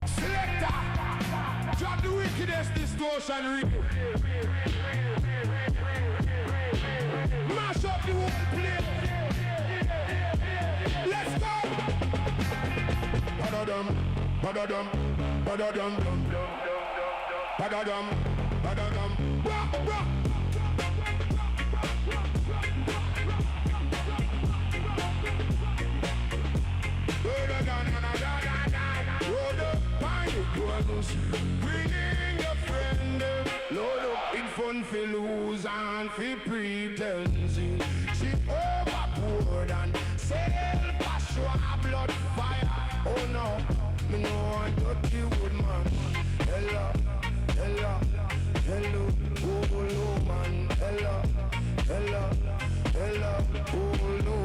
Selector, drop the wickedest distortion rhythm. Mash up the whole place. Let's go. Badadum, badadum, badadum, badadum, badadum. Rock, rock. Bringing a friend, load up in fun for lose and for pretense. She overboard and self-assure blood fire. Oh no, me know I'm dirty wood man. Hello, hello, hello, hello man. Hello, hello, hello, hello,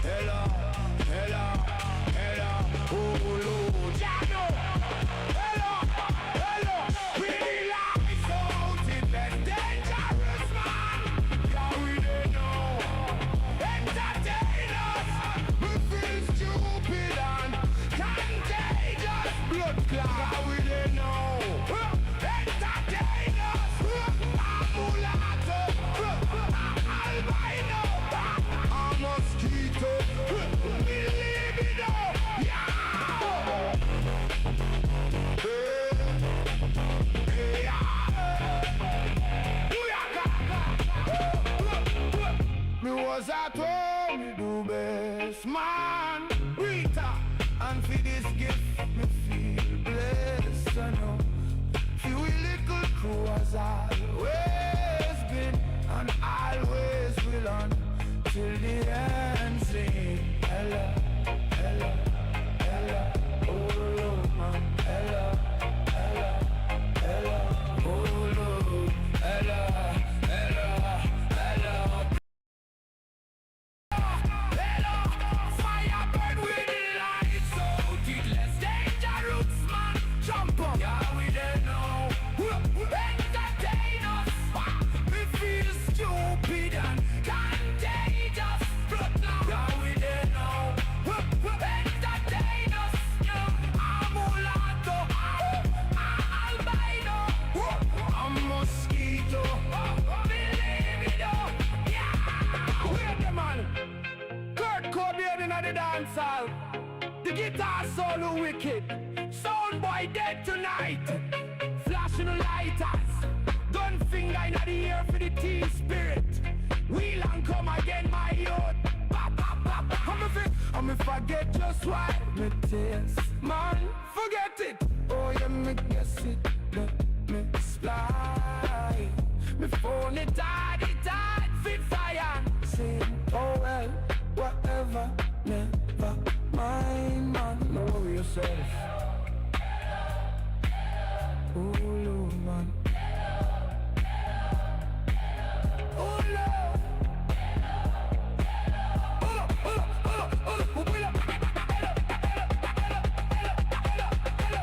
hello, hello, hello, hello. Was at home, do best man, Rita, and for this gift me feel blessed. I know, few little crew has always been and always will until the end. Sing hello, hello, hello, oh Lord, man, hello, hello, hello, oh Lord, hello. The guitar solo wicked, sound boy dead tonight. Flashing the lighters, gun finger in the air for the T-spirit. Wheel and come again, my youth. Pop, pop, pop. I'm a forget just why me taste, man. Forget it. Oh yeah, me guess it. Let me slide. Me phone it died, fit fire. Say, oh well, whatever, never mind, man. No worry yourself. Oh Lord, man. Oh Lord.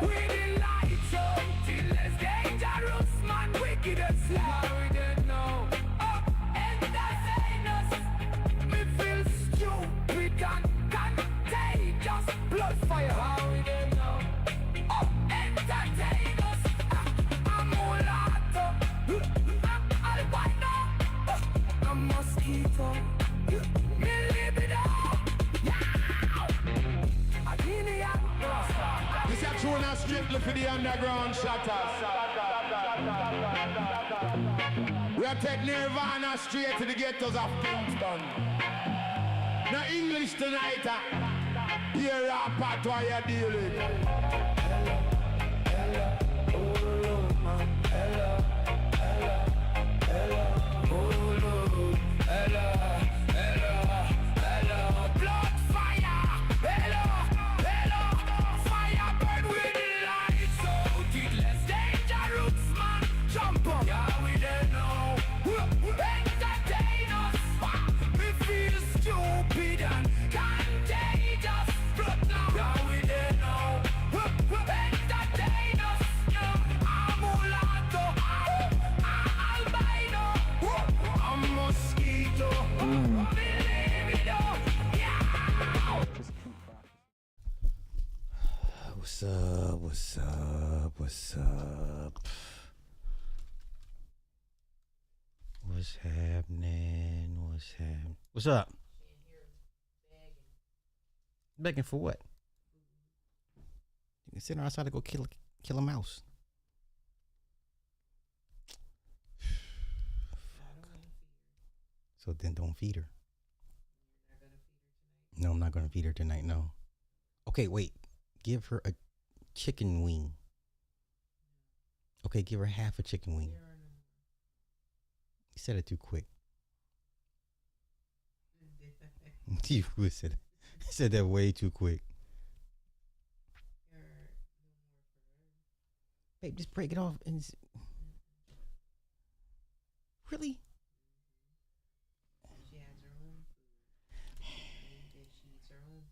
We the lights up till less dangerous, man. Wicked as hell. We didn't know. Oh, entertain us. Me feel stupid and contagious. Blood fire. How we didn't know. Oh, entertain us. I'm mulato. Albino. A mosquito. Me libido. Yeah. Adenia. This is true now strictly for the underground shutters. We are taking Nirvana straight to the ghettos of Kingston. No English tonight. Here are part why you're dealing. Hello, hello, oh Lord, man. Hello, hello, hello, oh Lord. Hello, hello, hello. Blood fire. Hello, hello. Fire burn with the lights out. It less dangerous, man. Jump up. Yeah, we don't know. Entertain us. We feel stupid and contagious. Blood now. Yeah, we don't know. What's up? What's happening? What's happening? What's up? Begging for what? You can sit outside to go kill a mouse. So then don't feed her. No, I'm not gonna feed her tonight. No. Okay, wait. Give her a chicken wing. Okay, give her half a chicken wing. You said it too quick. You said that way too quick. Babe, just break it off and really? She has her own food. She eats her own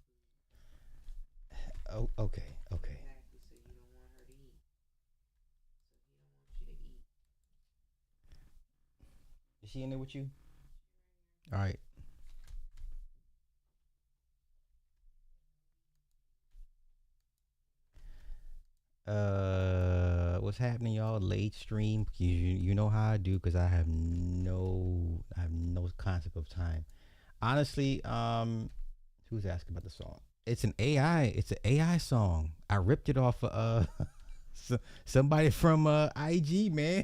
food. Oh, okay. Exactly, so you don't want her to eat. So he don't want you to eat. Is she in there with you? All right. What's happening, y'all? Late stream. You know how I do because I have no concept of time. Honestly, who's asking about the song? It's an AI. It's an AI song. I ripped it off of somebody from IG, man.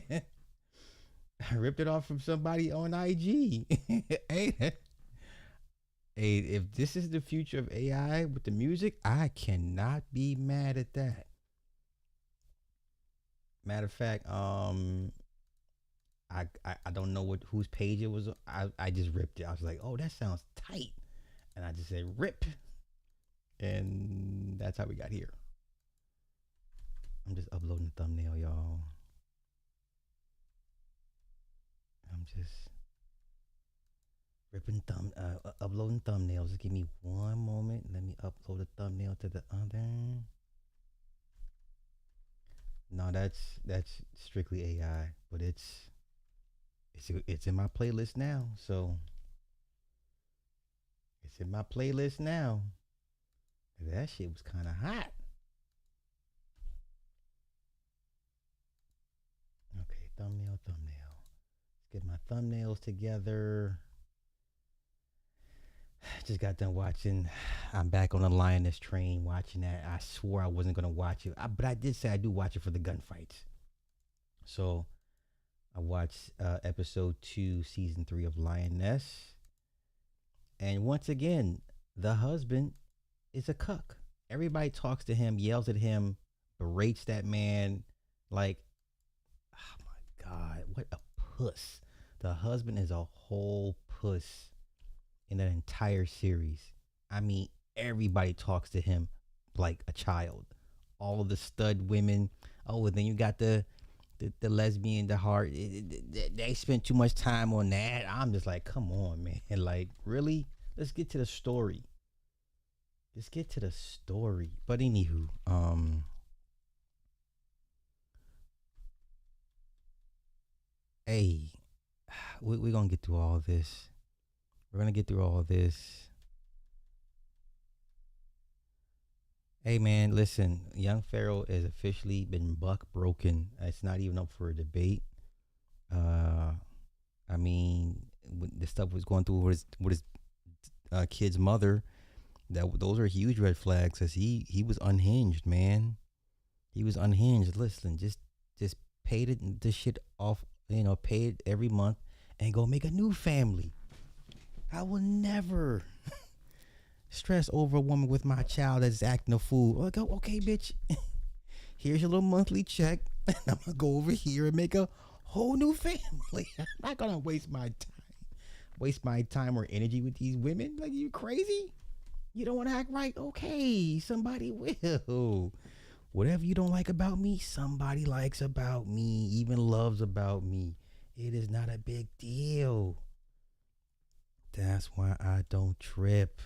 I ripped it off from somebody on IG. Hey, if this is the future of AI with the music, I cannot be mad at that. Matter of fact, I don't know whose page it was. I just ripped it. I was like, oh, that sounds tight, and I just said rip, and that's how we got here. I'm just uploading the thumbnail, y'all. I'm just uploading thumbnails. Just give me one moment. Let me upload the thumbnail to the other. No, that's strictly AI, but it's in my playlist now. So it's in my playlist now. That shit was kind of hot. Okay, thumbnail. Let's get my thumbnails together. Just got done watching. I'm back on the Lioness train watching that. I swore I wasn't gonna watch it, but I did say I do watch it for the gunfights. So I watched episode 2, season 3 of Lioness, and once again, the husband is a cuck. Everybody talks to him, yells at him, berates that man. Like, oh my God, what a puss. The husband is a whole puss in that entire series. I mean, everybody talks to him like a child. All of the stud women. Oh, and then you got the lesbian, the heart. They spent too much time on that. I'm just like, come on, man. Like, really? Let's get to the story. But anywho, hey, we're gonna get through all this. Hey man, listen, young Pharaoh has officially been buck broken. It's not even up for a debate. I mean, the stuff was going through with his kid's mother. Those are huge red flags. Cause he was unhinged, man. He was unhinged. Listen, just pay the shit off. Pay it every month and go make a new family. I will never stress over a woman with my child that's acting a fool. I go, okay, bitch. Here's your little monthly check. And I'm gonna go over here and make a whole new family. I'm not gonna waste my time or energy with these women. Like, you crazy? You don't want to act right? Okay, somebody will. Whatever you don't like about me, somebody likes about me, even loves about me. It is not a big deal. That's why I don't trip.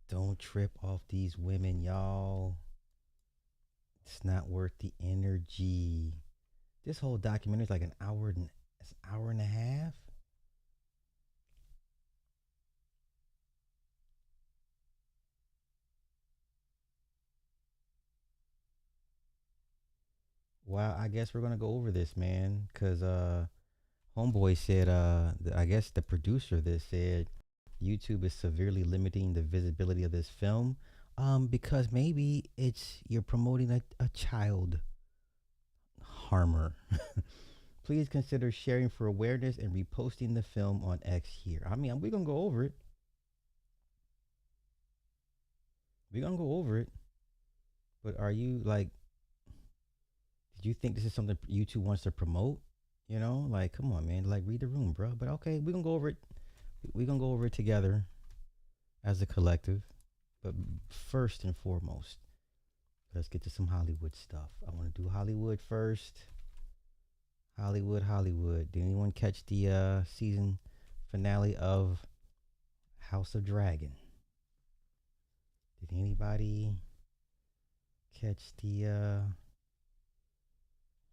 Don't trip off these women, y'all. It's not worth the energy. This whole documentary is like an hour and a half. Well, I guess we're gonna go over this, man, cause homeboy said I guess the producer of this said YouTube is severely limiting the visibility of this film, because maybe it's you're promoting a child harmer. Please consider sharing for awareness and reposting the film on X here. I mean, we're gonna go over it. We're gonna go over it. But are you like, did you think this is something YouTube wants to promote? You know, like, come on, man. Like, read the room, bro. But okay, we're gonna go over it. We're gonna go over it together as a collective. But first and foremost, let's get to some Hollywood stuff. I want to do Hollywood first. Hollywood. Did anyone catch the season finale of House of Dragon? Did anybody catch the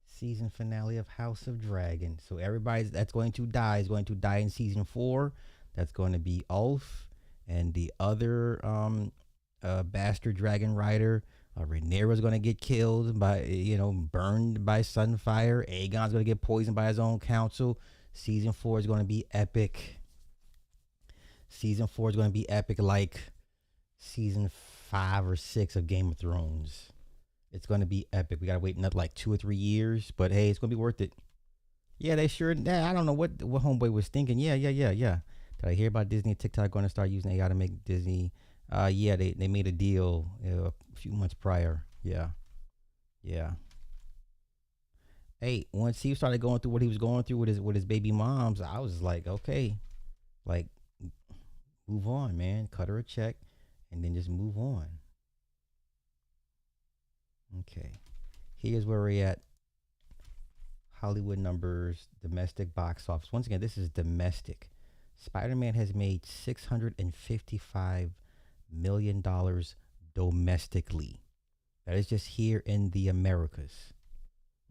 season finale of House of Dragon? So everybody that's going to die is going to die in season 4. That's going to be Ulf and the other bastard dragon rider. Rhaenyra's going to get killed by, burned by sunfire. Aegon's going to get poisoned by his own council. Season 4 is going to be epic. Season 4 is going to be epic like season 5 or 6 of Game of Thrones. It's going to be epic. We got to wait another like 2 or 3 years, but hey, it's going to be worth it. Yeah, they sure. I don't know what homeboy was thinking. Yeah. Did I hear about Disney and TikTok going to start using AI to make Disney? Yeah, they made a deal a few months prior. Yeah. Hey, once he started going through what he was going through with his baby moms, I was like, okay, like, move on, man. Cut her a check, and then just move on. Okay, here's where we're at. Hollywood numbers, domestic box office. Once again, this is domestic. Spider-Man has made $655 million domestically. That is just here in the Americas.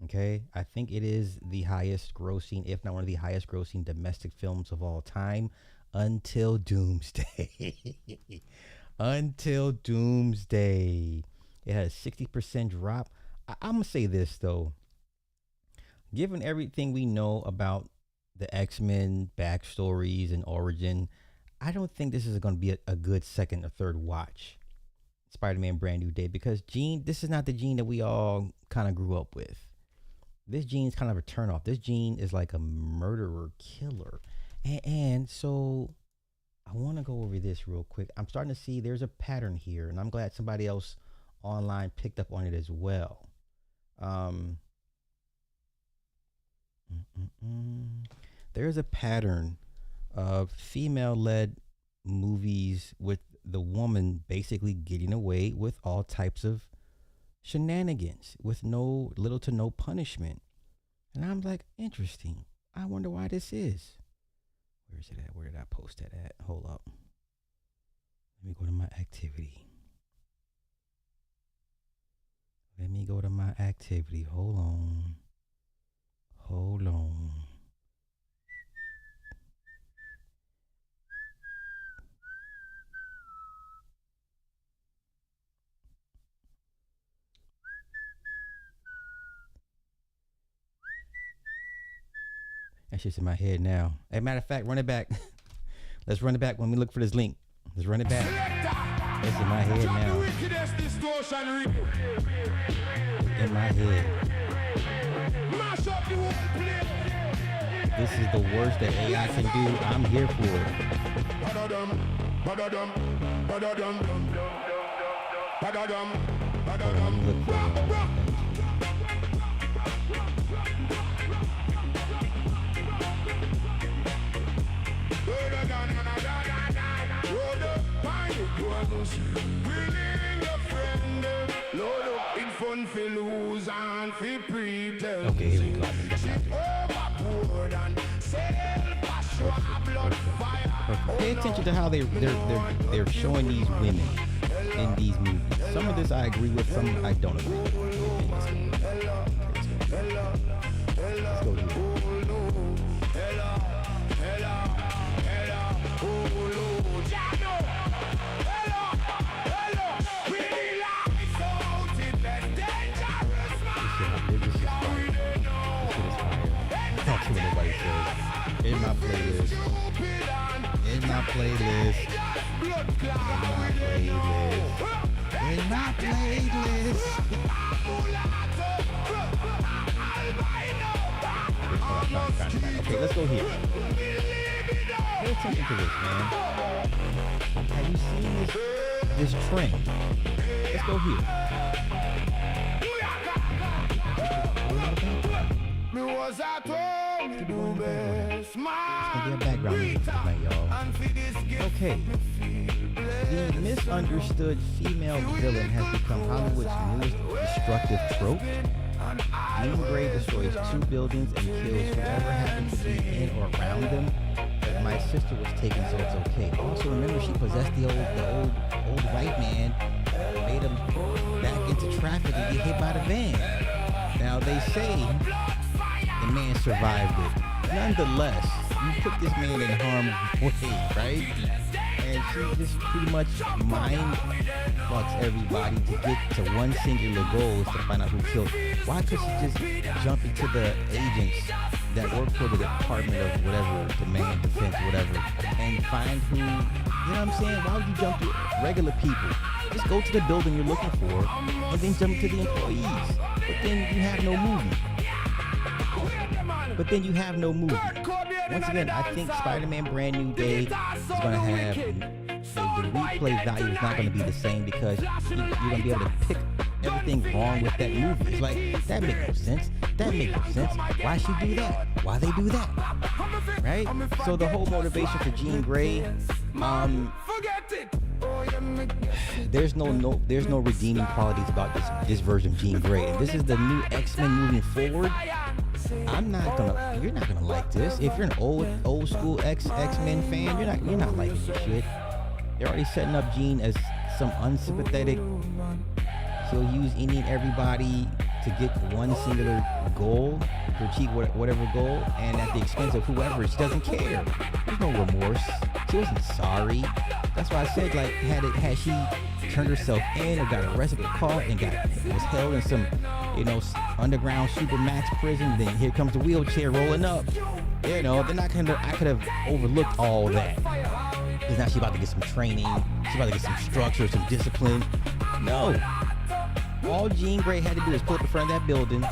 Okay, I think it is the highest grossing, if not one of the highest grossing domestic films of all time, until Doomsday. Until Doomsday. It had a 60% drop. I'm going to say this, though. Given everything we know about the X-Men backstories and origin, I don't think this is going to be a good second or third watch. Spider-Man Brand New Day, because this is not the Gene that we all kind of grew up with. This Gene's kind of a turnoff. This Gene is like a murderer killer. And so I want to go over this real quick. I'm starting to see there's a pattern here, and I'm glad somebody else online picked up on it as well. There's a pattern of female-led movies with the woman basically getting away with all types of shenanigans with little to no punishment. And I'm like, interesting. I wonder why this is. Where is it at? Where did I post that at? Hold up. Let me go to my activity. Hold on. That shit's in my head now. Hey, matter of fact, run it back. Let's run it back when we look for this link. Let's run it back. It's in my head now. In my head. This is the worst that AI can do. I'm here for it. Hold on, let me look for it. Okay, here we go. Pay attention to how they're showing these women in these movies. Some of this I agree with, some I don't agree with. Let's go here. This is playlist. In my playlist. Okay, let's go here. Pay attention to this, man. Have you seen this trend? Let's go here. It's gonna be a background music tonight, y'all. Okay. The misunderstood female villain has become Hollywood's newest destructive trope. Jean Grey destroys 2 buildings and kills whoever happens to be in or around them. But my sister was taken, so it's okay. Also, remember, she possessed the old white man, made him back into traffic and get hit by the van. Now they say the man survived it. Nonetheless, you put this man in harm's way, right? And she just pretty much mind fucks everybody to get to one singular goal is to find out who killed. Why could she just jump into the agents that work for the Department of whatever, Demand, Defense, whatever, and find who, you know what I'm saying? Why would you jump to regular people? Just go to the building you're looking for and then jump to the employees. But then you have no movie. Once again, I think Spider-Man Brand New Day is going to have, the replay value is not going to be the same because you're going to be able to pick everything wrong with that movie. It's like, that makes no sense. Why she do that? Why they do that? Right? So the whole motivation for Jean Grey, there's no redeeming qualities about this version of Jean Grey. And this is the new X-Men moving forward. You're not gonna like this. If you're an old school X-Men fan, you're not liking this shit. They're already setting up Jean as some unsympathetic. He'll use any and everybody to get one singular goal, to achieve whatever goal, and at the expense of whoever. She doesn't care. There's no remorse. She wasn't sorry. That's why I said, like, had she turned herself in or got arrested, got caught, and was held in some, underground supermax prison, then here comes the wheelchair rolling up. Then I could have overlooked all that. Because now she's about to get some training, she's about to get some structure, some discipline. No. All Jean Grey had to do is pull up in front of that building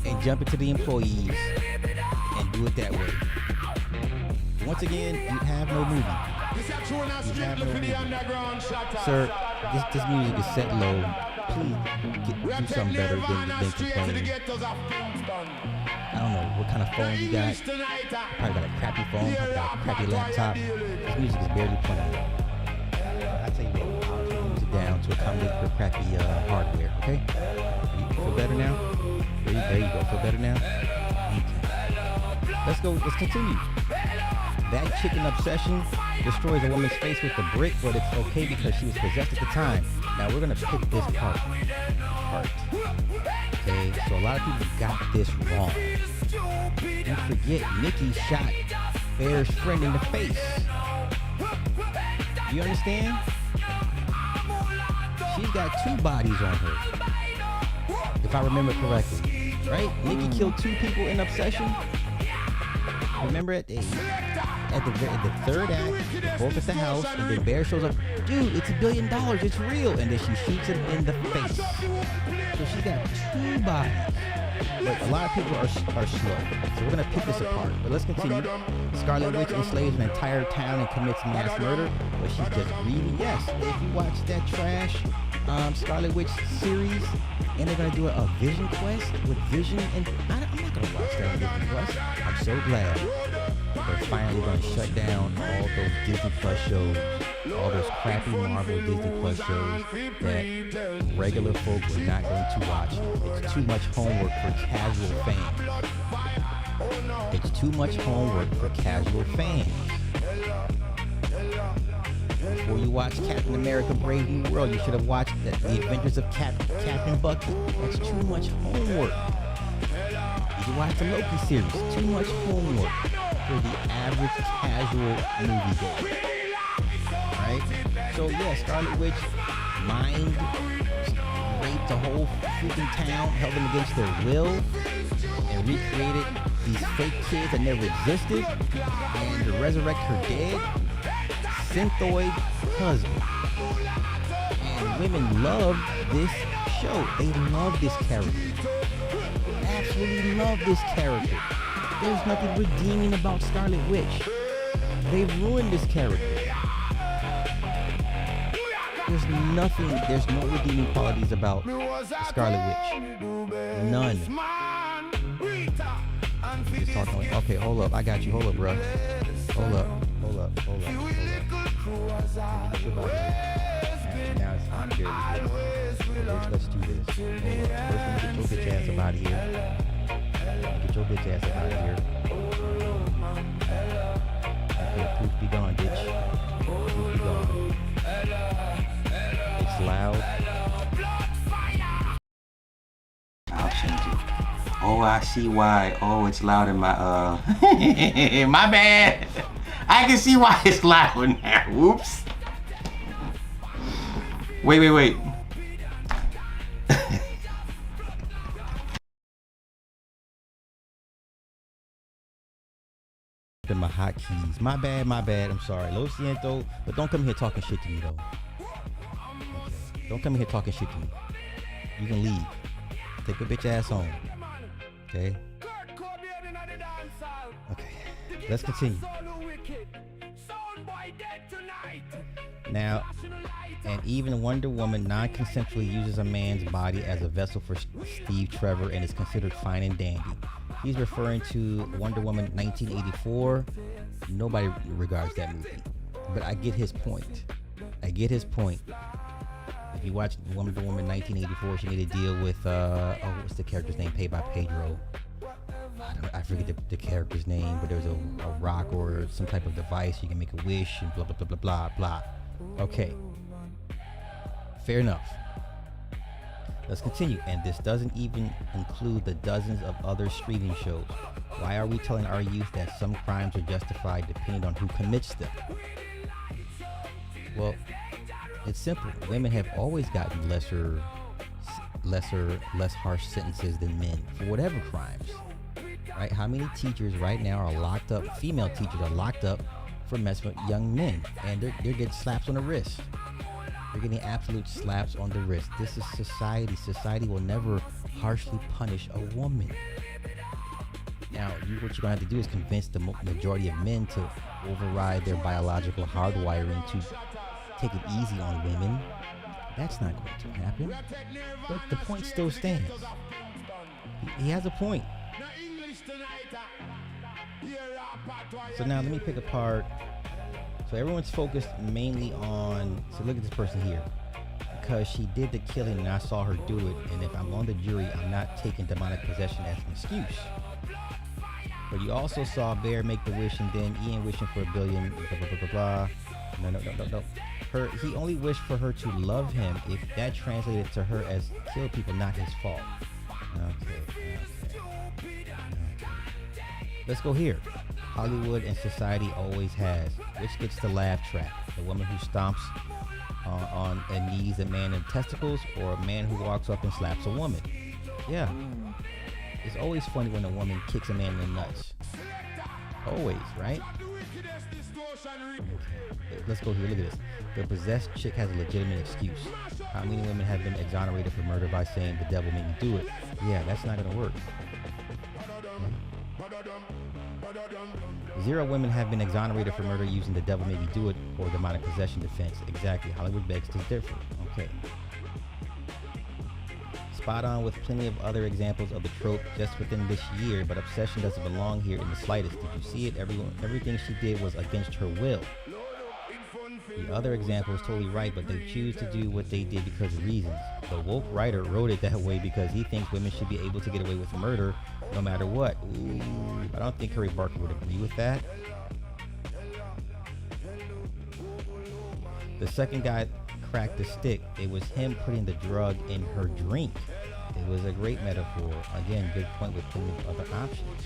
and jump into the employees and do it that way. Once again, you have no movie. Sir, this music is set low. Please do something better than complaining. I don't know what kind of phone you got. Probably got a crappy phone, probably got a crappy laptop. This music is barely playing. I tell you what, I'll turn the music down to accommodate for crappy hardware, okay? You feel better now? There you go. Feel better now? Okay. Let's continue. That chicken obsession destroys a woman's face with a brick, but it's okay because she was possessed at the time. Now we're gonna pick this part. Okay, so a lot of people got this wrong. You forget Nikki shot Bear's friend in the face. You understand? She's got 2 bodies on her, if I remember correctly. Right? Nikki killed 2 people in obsession. Remember at the 3rd act, they're both at the house, and then Bear shows up. Dude, it's $1 billion. It's real. And then she shoots him in the face. So she got 2 bodies. But a lot of people are slow. So we're going to pick this apart. But let's continue. Scarlet Witch enslaves an entire town and commits mass murder. But she's just reading. Yes, if you watch that trash Scarlet Witch series, and they're going to do a Vision quest with Vision. And I'm not going to watch that Vision quest. I'm so glad. They're finally going to shut down all those Disney Plus shows, all those crappy Marvel Disney Plus shows that regular folk are not going to watch. It's too much homework for casual fans. It's too much homework for casual fans. Before you watch Captain America Brave New World, you should have watched the Adventures of Captain Bucky. That's too much homework. You watch the Loki series. Too much homework for the average casual moviegoer. Right? So yeah, Scarlet Witch mind rape the whole freaking town, held them against their will, and recreated these fake kids that never existed, and to resurrect her dead synthoid husband. And women love this show. They love this character. Absolutely love this character. There's nothing redeeming about Scarlet Witch. They've ruined this character. There's no redeeming qualities about Scarlet Witch. None. Just talking. Okay, hold up. I got you. Hold up, bro. Hold up. Now it's I'm let's do this. Hold up. First, let me get your bitch ass up out of here. Get your bitch ass up out of here. Okay, proof be gone, bitch. Proof be gone. It's loud. I'll change it. Oh, I see why. Oh, it's loud in my my bad. I can see why it's loud in there. Whoops. Wait. In my hotkeys. My bad. I'm sorry. Lo siento. But don't come here talking shit to me, though. Okay. Don't come here talking shit to me. You can leave. Take your bitch ass home. Okay? Okay. Let's continue. Now, and even Wonder Woman non-consensually uses a man's body as a vessel for Steve Trevor and is considered fine and dandy. He's referring to Wonder Woman 1984. Nobody regards that movie. But I get his point. If you watch Wonder Woman 1984, she made a deal with, what's the character's name? Paid by Pedro. I forget the character's name, but there's a rock or some type of device. You can make a wish and blah, blah, blah, blah, blah, blah. Okay. Fair enough. Let's continue. And this doesn't even include the dozens of other streaming shows. Why are we telling our youth that some crimes are justified depending on who commits them? Well, it's simple. Women have always gotten less harsh sentences than men for whatever crimes. Right? How many teachers right now are locked up, female teachers are locked up for messing with young men, and they're getting slaps on the wrist. They're getting absolute slaps on the wrist. This is society. Society will never harshly punish a woman. Now, what you're going to have to do is convince the majority of men to override their biological hardwiring to take it easy on women. That's not going to happen. But the point still stands. He has a point. So now let me pick apart. So everyone's focused mainly on, so look at this person here. Because she did the killing and I saw her do it, and if I'm on the jury, I'm not taking demonic possession as an excuse. But you also saw Bear make the wish and then Ian wishing for $1 billion, blah, blah, blah, blah, blah. No. He only wished for her to love him if that translated to her as kill people, not his fault. Okay. Let's go here. Hollywood and society always has. Which gets the laugh track? The woman who stomps on and knees a man in testicles, or a man who walks up and slaps a woman? Yeah. It's always funny when a woman kicks a man in the nuts. Always, right? Okay. Let's go here. Look at this. The possessed chick has a legitimate excuse. How many women have been exonerated for murder by saying the devil made me do it? Yeah, that's not gonna work. Zero women have been exonerated for murder using the devil made me do it or demonic possession defense. Exactly. Hollywood begs to differ. Okay. Spot on with plenty of other examples of the trope just within this year, but obsession doesn't belong here in the slightest. Did you see it? Everything she did was against her will. The other example is totally right, but they choose to do what they did because of reasons. The woke writer wrote it that way because he thinks women should be able to get away with murder no matter what. Ooh, I don't think Curry Barker would agree with that. The second guy cracked the stick. It was him putting the drug in her drink. It was a great metaphor. Again, good point with plenty of other options.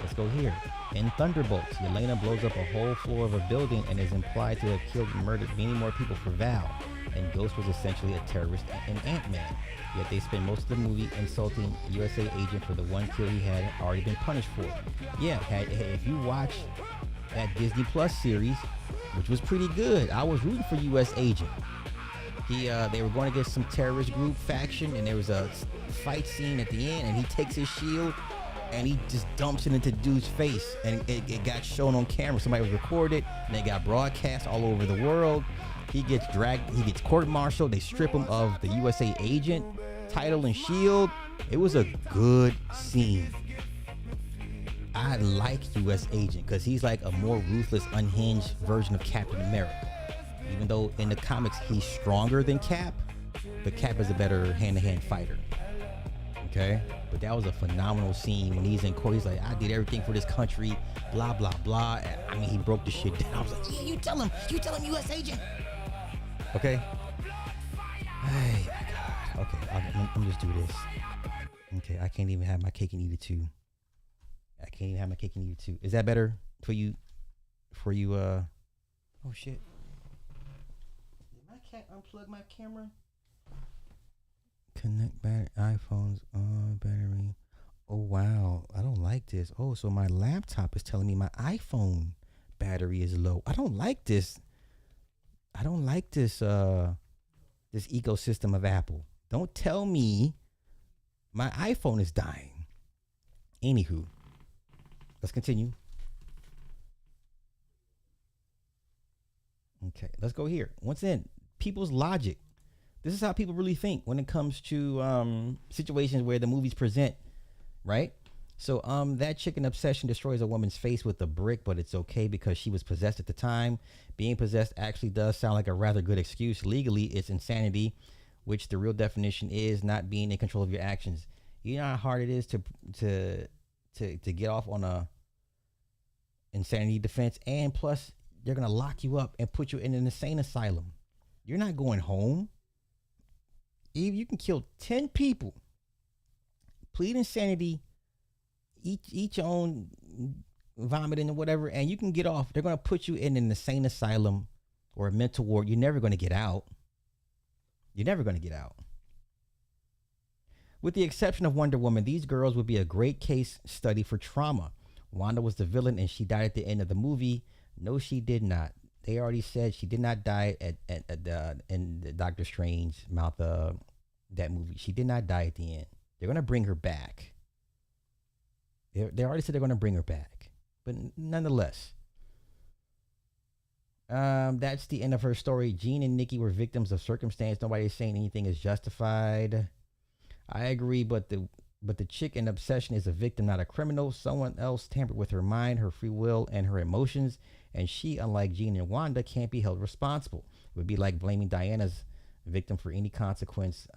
Let's go here. In Thunderbolts, Yelena blows up a whole floor of a building and is implied to have killed and murdered many more people for Val. And Ghost was essentially a terrorist in Ant-Man. Yet they spend most of the movie insulting USA agent for the one kill he had already been punished for. Yeah, if you watch that Disney Plus series, which was pretty good, I was rooting for US agent. They were going against some terrorist group faction, and there was a fight scene at the end, and he takes his shield and he just dumps it into dude's face, and it got shown on camera. Somebody was recorded, and it got broadcast all over the world. He gets dragged, he gets court-martialed, they strip him of the USA agent title and shield. It was a good scene. I like US agent because he's like a more ruthless, unhinged version of Captain America. Even though in the comics he's stronger than Cap, but Cap is a better hand-to-hand fighter. Okay? But that was a phenomenal scene when he's in court. He's like, I did everything for this country, blah, blah, blah. I mean, he broke the shit down. I was like, yeah, you tell him, US agent. Okay? Hey, God. Okay, let me just do this. Okay, I can't even have my cake and eat it too. Is that better for you? Oh shit. Did my cat unplug my camera? Connect iPhones on battery. Oh wow, I don't like this. Oh, so my laptop is telling me my iPhone battery is low. I don't like this. This ecosystem of Apple. Don't tell me my iPhone is dying. Anywho, let's continue. Okay, let's go here. Once again, people's logic. This is how people really think when it comes to situations where the movies present, right? So that chicken obsession destroys a woman's face with a brick, but it's okay because she was possessed at the time. Being possessed actually does sound like a rather good excuse. Legally, it's insanity, which the real definition is not being in control of your actions. You know how hard it is to get off on a insanity defense, and plus they're gonna lock you up and put you in an insane asylum. You're not going home. Eve, you can kill 10 people, plead insanity, eat your own vomiting or whatever, and you can get off. They're going to put you in an insane asylum or a mental ward. You're never going to get out. With the exception of Wonder Woman, these girls would be a great case study for trauma. Wanda was the villain and she died at the end of the movie. No, she did not. They already said she did not die in the Doctor Strange mouth that movie. She did not die at the end. They're going to bring her back. They already said they're going to bring her back. But nonetheless, that's the end of her story. Jean and Nikki were victims of circumstance. Nobody's saying anything is justified. I agree, but the chick in obsession is a victim, not a criminal. Someone else tampered with her mind, her free will, and her emotions, and she, unlike Jean and Wanda, can't be held responsible. It would be like blaming Diana's victim for any consequences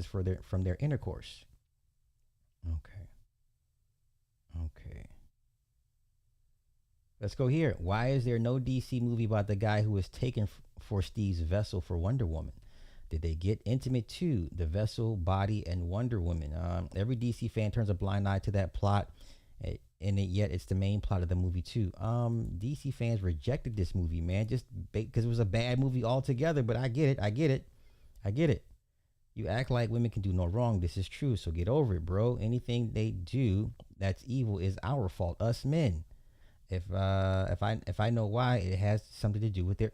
from their intercourse. Okay. Let's go here. Why is there no DC movie about the guy who was taken for Steve's vessel for Wonder Woman? Did they get intimate too? The vessel, body, and Wonder Woman. Every DC fan turns a blind eye to that plot, and yet it's the main plot of the movie too. DC fans rejected this movie, man, just because it was a bad movie altogether. But I get it. You act like women can do no wrong. This is true, so get over it, bro. Anything they do that's evil is our fault, us men. If I know why, it has something to do with their.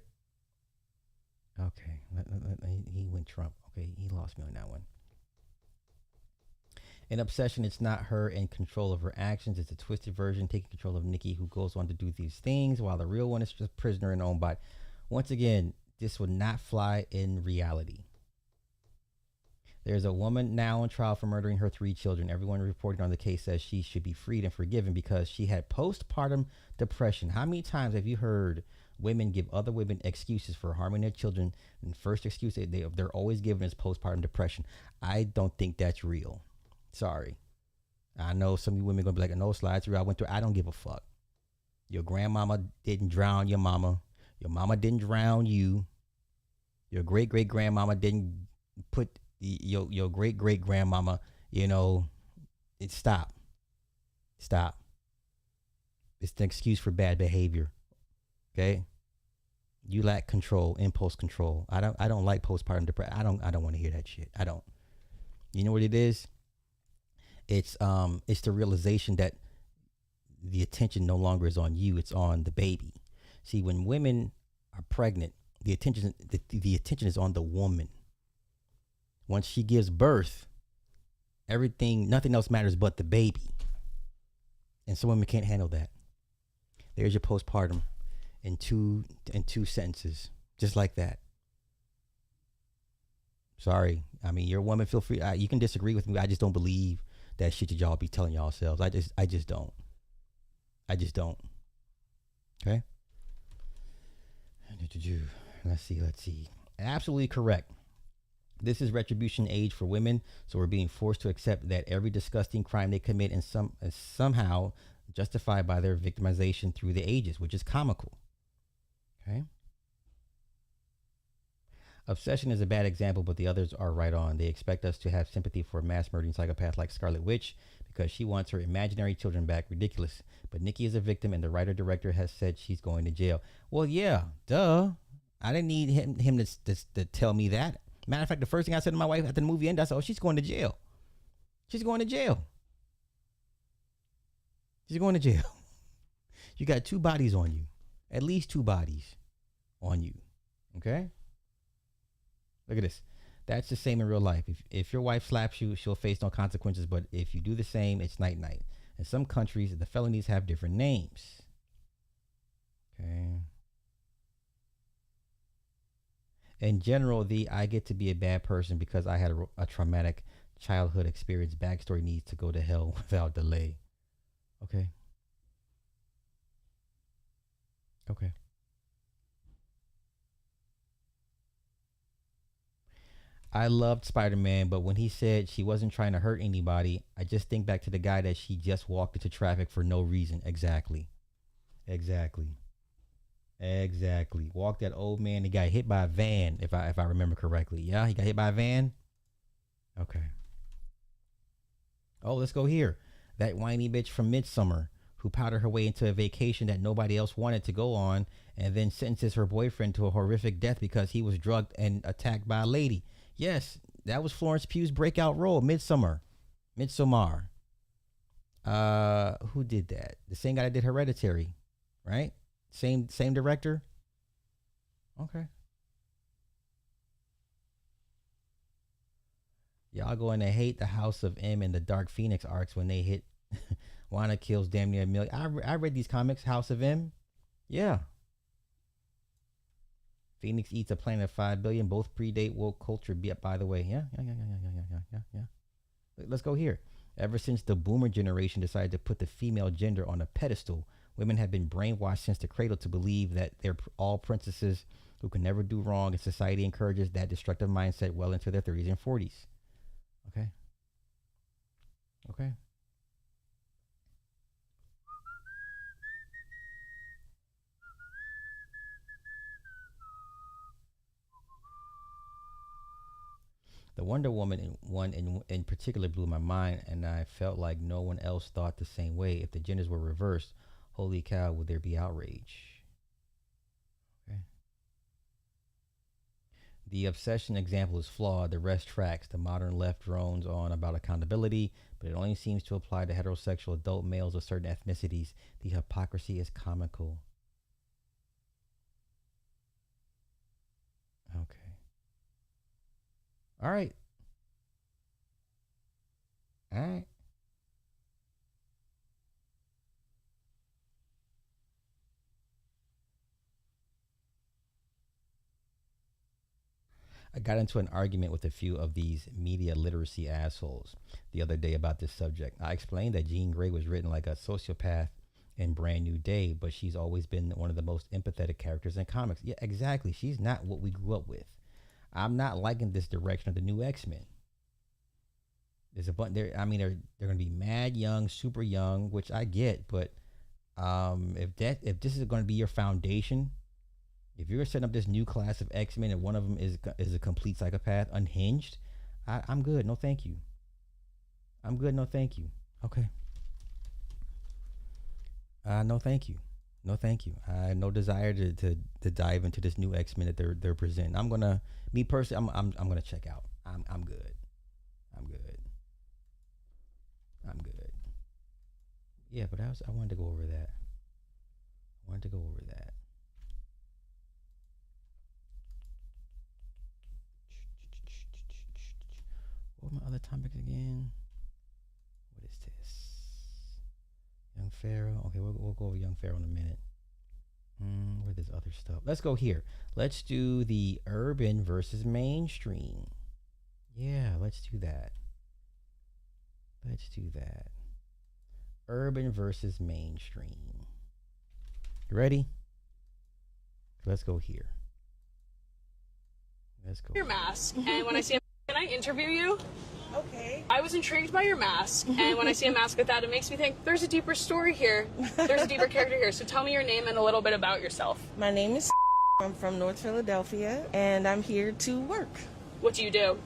Okay, he went Trump. Okay, he lost me on that one. In Obsession, it's not her in control of her actions. It's a twisted version taking control of Nikki, who goes on to do these things, while the real one is just prisoner in her own body. Once again, this would not fly in reality. There's a woman now on trial for murdering her 3 children. Everyone reporting on the case says she should be freed and forgiven because she had postpartum depression. How many times have you heard women give other women excuses for harming their children? And the first excuse they're always giving is postpartum depression. I don't think that's real. Sorry. I know some of you women are going to be like, no, slides through. I don't give a fuck. Your grandmama didn't drown your mama. Your mama didn't drown you. Your great-great-grandmama didn't put your great-great-grandmama, stop. It's an excuse for bad behavior. Okay. You lack control, impulse control. I don't like postpartum depression. I don't want to hear that shit. I don't. You know what it is? It's the realization that the attention no longer is on you, it's on the baby. See, when women are pregnant, the attention is on the woman. Once she gives birth, nothing else matters but the baby. And some women can't handle that. There's your postpartum in two sentences, just like that. Sorry, I mean, you're a woman. Feel free. You can disagree with me. I just don't believe that shit that y'all be telling yourselves. I just don't. I just don't. Okay. Let's see. Absolutely correct. This is retribution age for women, so we're being forced to accept that every disgusting crime they commit is somehow justified by their victimization through the ages, which is comical. Okay. Obsession is a bad example, but the others are right on. They expect us to have sympathy for a mass murdering psychopath like Scarlet Witch because she wants her imaginary children back. Ridiculous. But Nikki is a victim, and the writer-director has said she's going to jail. Well, yeah, duh. I didn't need him to tell me that. Matter of fact, the first thing I said to my wife after the movie ended, I said, oh, she's going to jail. She's going to jail. She's going to jail. You got 2 bodies on you. At least 2 bodies on you. Okay? Look at this. That's the same in real life. If your wife slaps you, she'll face no consequences. But if you do the same, it's night-night. In some countries, the felonies have different names. Okay. In general, I get to be a bad person because I had a traumatic childhood experience. Backstory needs to go to hell without delay. Okay. Okay. I loved Spider-Man, but when he said she wasn't trying to hurt anybody, I just think back to the guy that she just walked into traffic for no reason. Exactly. Walked that old man. He got hit by a van, if I remember correctly. Yeah, he got hit by a van. Okay. Oh, let's go here. That whiny bitch from Midsummer who powdered her way into a vacation that nobody else wanted to go on and then sentences her boyfriend to a horrific death because he was drugged and attacked by a lady. Yes, that was Florence Pugh's breakout role, Midsommar. Who did that? The same guy that did Hereditary, right? Same director. Okay. Y'all going to hate the House of M and the Dark Phoenix arcs when they hit Wanda kills damn near a million. I read these comics, House of M. Yeah. Phoenix eats a planet of 5 billion. Both predate woke culture. By the way, yeah. Let's go here. Ever since the boomer generation decided to put the female gender on a pedestal, women have been brainwashed since the cradle to believe that they're all princesses who can never do wrong, and society encourages that destructive mindset well into their 30s and 40s. Okay. The Wonder Woman one in particular blew my mind, and I felt like no one else thought the same way. If the genders were reversed, holy cow, would there be outrage? Okay. The obsession example is flawed. The rest tracks. The modern left drones on about accountability, but it only seems to apply to heterosexual adult males of certain ethnicities. The hypocrisy is comical. Okay. All right. I got into an argument with a few of these media literacy assholes the other day about this subject. I explained that Jean Grey was written like a sociopath in Brand New Day, but she's always been one of the most empathetic characters in comics. Yeah, exactly. She's not what we grew up with. I'm not liking this direction of the new X-Men. There's a bunch there. I mean, they're going to be mad young, super young, which I get. But if this is going to be your foundation, if you're setting up this new class of X-Men and one of them is a complete psychopath, unhinged, I'm good. No, thank you. I'm good. No, thank you. Okay. No, thank you. No, thank you. I had no desire to dive into this new X Men that they're presenting. I'm gonna, me personally, I'm gonna check out. I'm good. I'm good. I'm good. Yeah, but I wanted to go over that. I wanted to go over that. What were my other topics again? What is this? Young Pharaoh. Okay, we'll go over Young Pharaoh in a minute. Where there's other stuff. Let's go here. Let's do the urban versus mainstream. Yeah, let's do that. Let's do that. Urban versus mainstream. You ready? Let's go here. Let's go. Your mask, and when I see a can I interview you? Okay. I was intrigued by your mask, and when I see a mask like that, it makes me think there's a deeper story here. There's a deeper character here. So tell me your name and a little bit about yourself. My name is I'm from North Philadelphia, and I'm here to work. What do you do?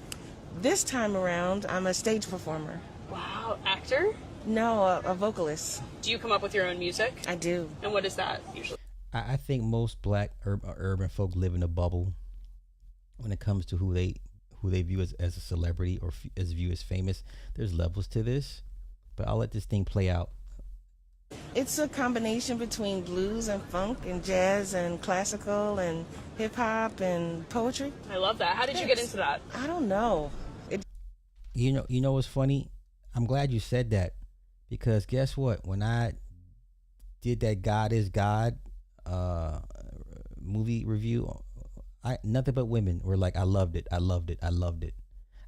This time around, I'm a stage performer. Wow, actor? No, a vocalist. Do you come up with your own music? I do. And what is that usually? I think most black urban folk live in a bubble when it comes to who they view as a celebrity or as viewed as famous. There's levels to this, but I'll let this thing play out. It's a combination between blues and funk and jazz and classical and hip hop and poetry. I love that. How did you get into that? I don't know. You know what's funny? I'm glad you said that, because guess what? When I did that God is God movie review, nothing but women were like, I loved it, I loved it, I loved it.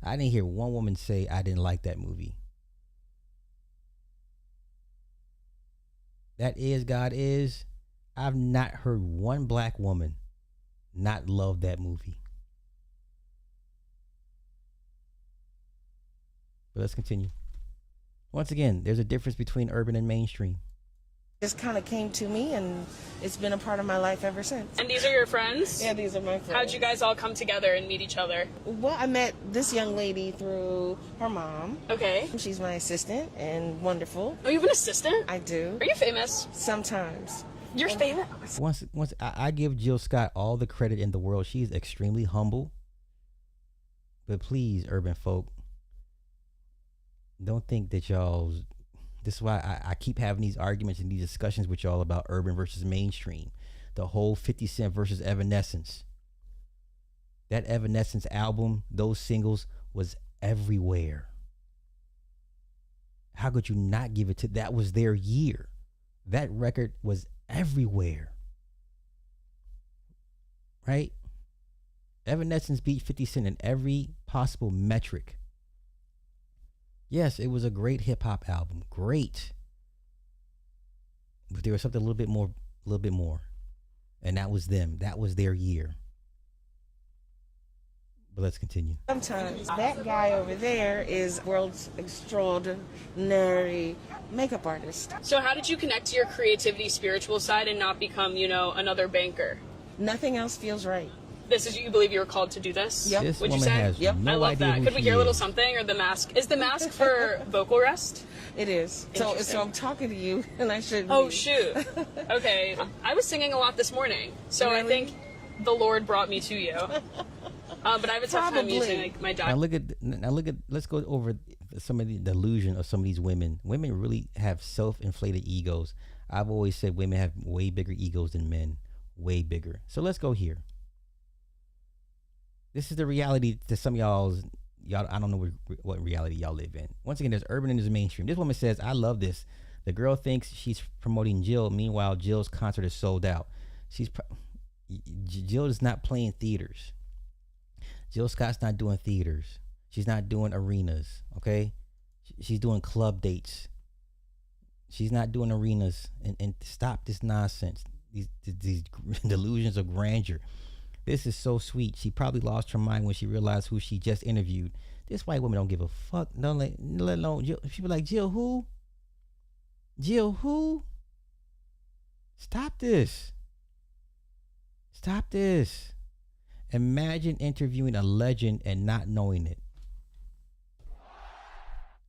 I didn't hear one woman say I didn't like that movie. That is God is. I've not heard one black woman not love that movie. But let's continue. Once again, there's a difference between urban and mainstream. Just kind of came to me, and it's been a part of my life ever since. And these are your friends? Yeah, these are my friends. How'd you guys all come together and meet each other? Well, I met this young lady through her mom. Okay. She's my assistant and wonderful. Oh, you have an assistant? I do. Are you famous? Sometimes. You're famous? Once I give Jill Scott all the credit in the world. She's extremely humble. But please, urban folk, don't think that y'all's. This is why I keep having these arguments and these discussions with y'all about urban versus mainstream. The whole 50 Cent versus Evanescence. That Evanescence album, those singles, was everywhere. How could you not give it to? That was their year. That record was everywhere. Right? Evanescence beat 50 Cent in every possible metric. Yes, it was a great hip hop album. Great. But there was something a little bit more. And that was them. That was their year. But let's continue. Sometimes that guy over there is world's extraordinary makeup artist. So how did you connect to your creativity, spiritual side and not become, another banker? Nothing else feels right. This is, you believe you were called to do this? Yep. This Would you woman say? has Yep. no I love idea that. who Could we she hear a little is. something, or the mask? Is the mask for vocal rest? It is. So Interesting. I'm talking to you, and I shouldn't Oh, be. shoot. Okay. I was singing a lot this morning, so I Really? think the Lord brought me to you. But I have a tough time Probably. using my Now diet. look at. Let's go over some of the delusion of some of these women. Women really have self-inflated egos. I've always said women have way bigger egos than men, way bigger. So let's go here. This is the reality to some of y'all. I don't know what reality y'all live in. Once again, there's urban and there's mainstream. This woman says, "I love this." The girl thinks she's promoting Jill. Meanwhile, Jill's concert is sold out. Jill is not playing theaters. Jill Scott's not doing theaters. She's not doing arenas. Okay, she's doing club dates. She's not doing arenas. And stop this nonsense. These delusions of grandeur. This is so sweet. She probably lost her mind when she realized who she just interviewed. This white woman don't give a fuck. Don't let alone Jill. She be like, Jill who? Jill who? Stop this. Stop this. Imagine interviewing a legend and not knowing it.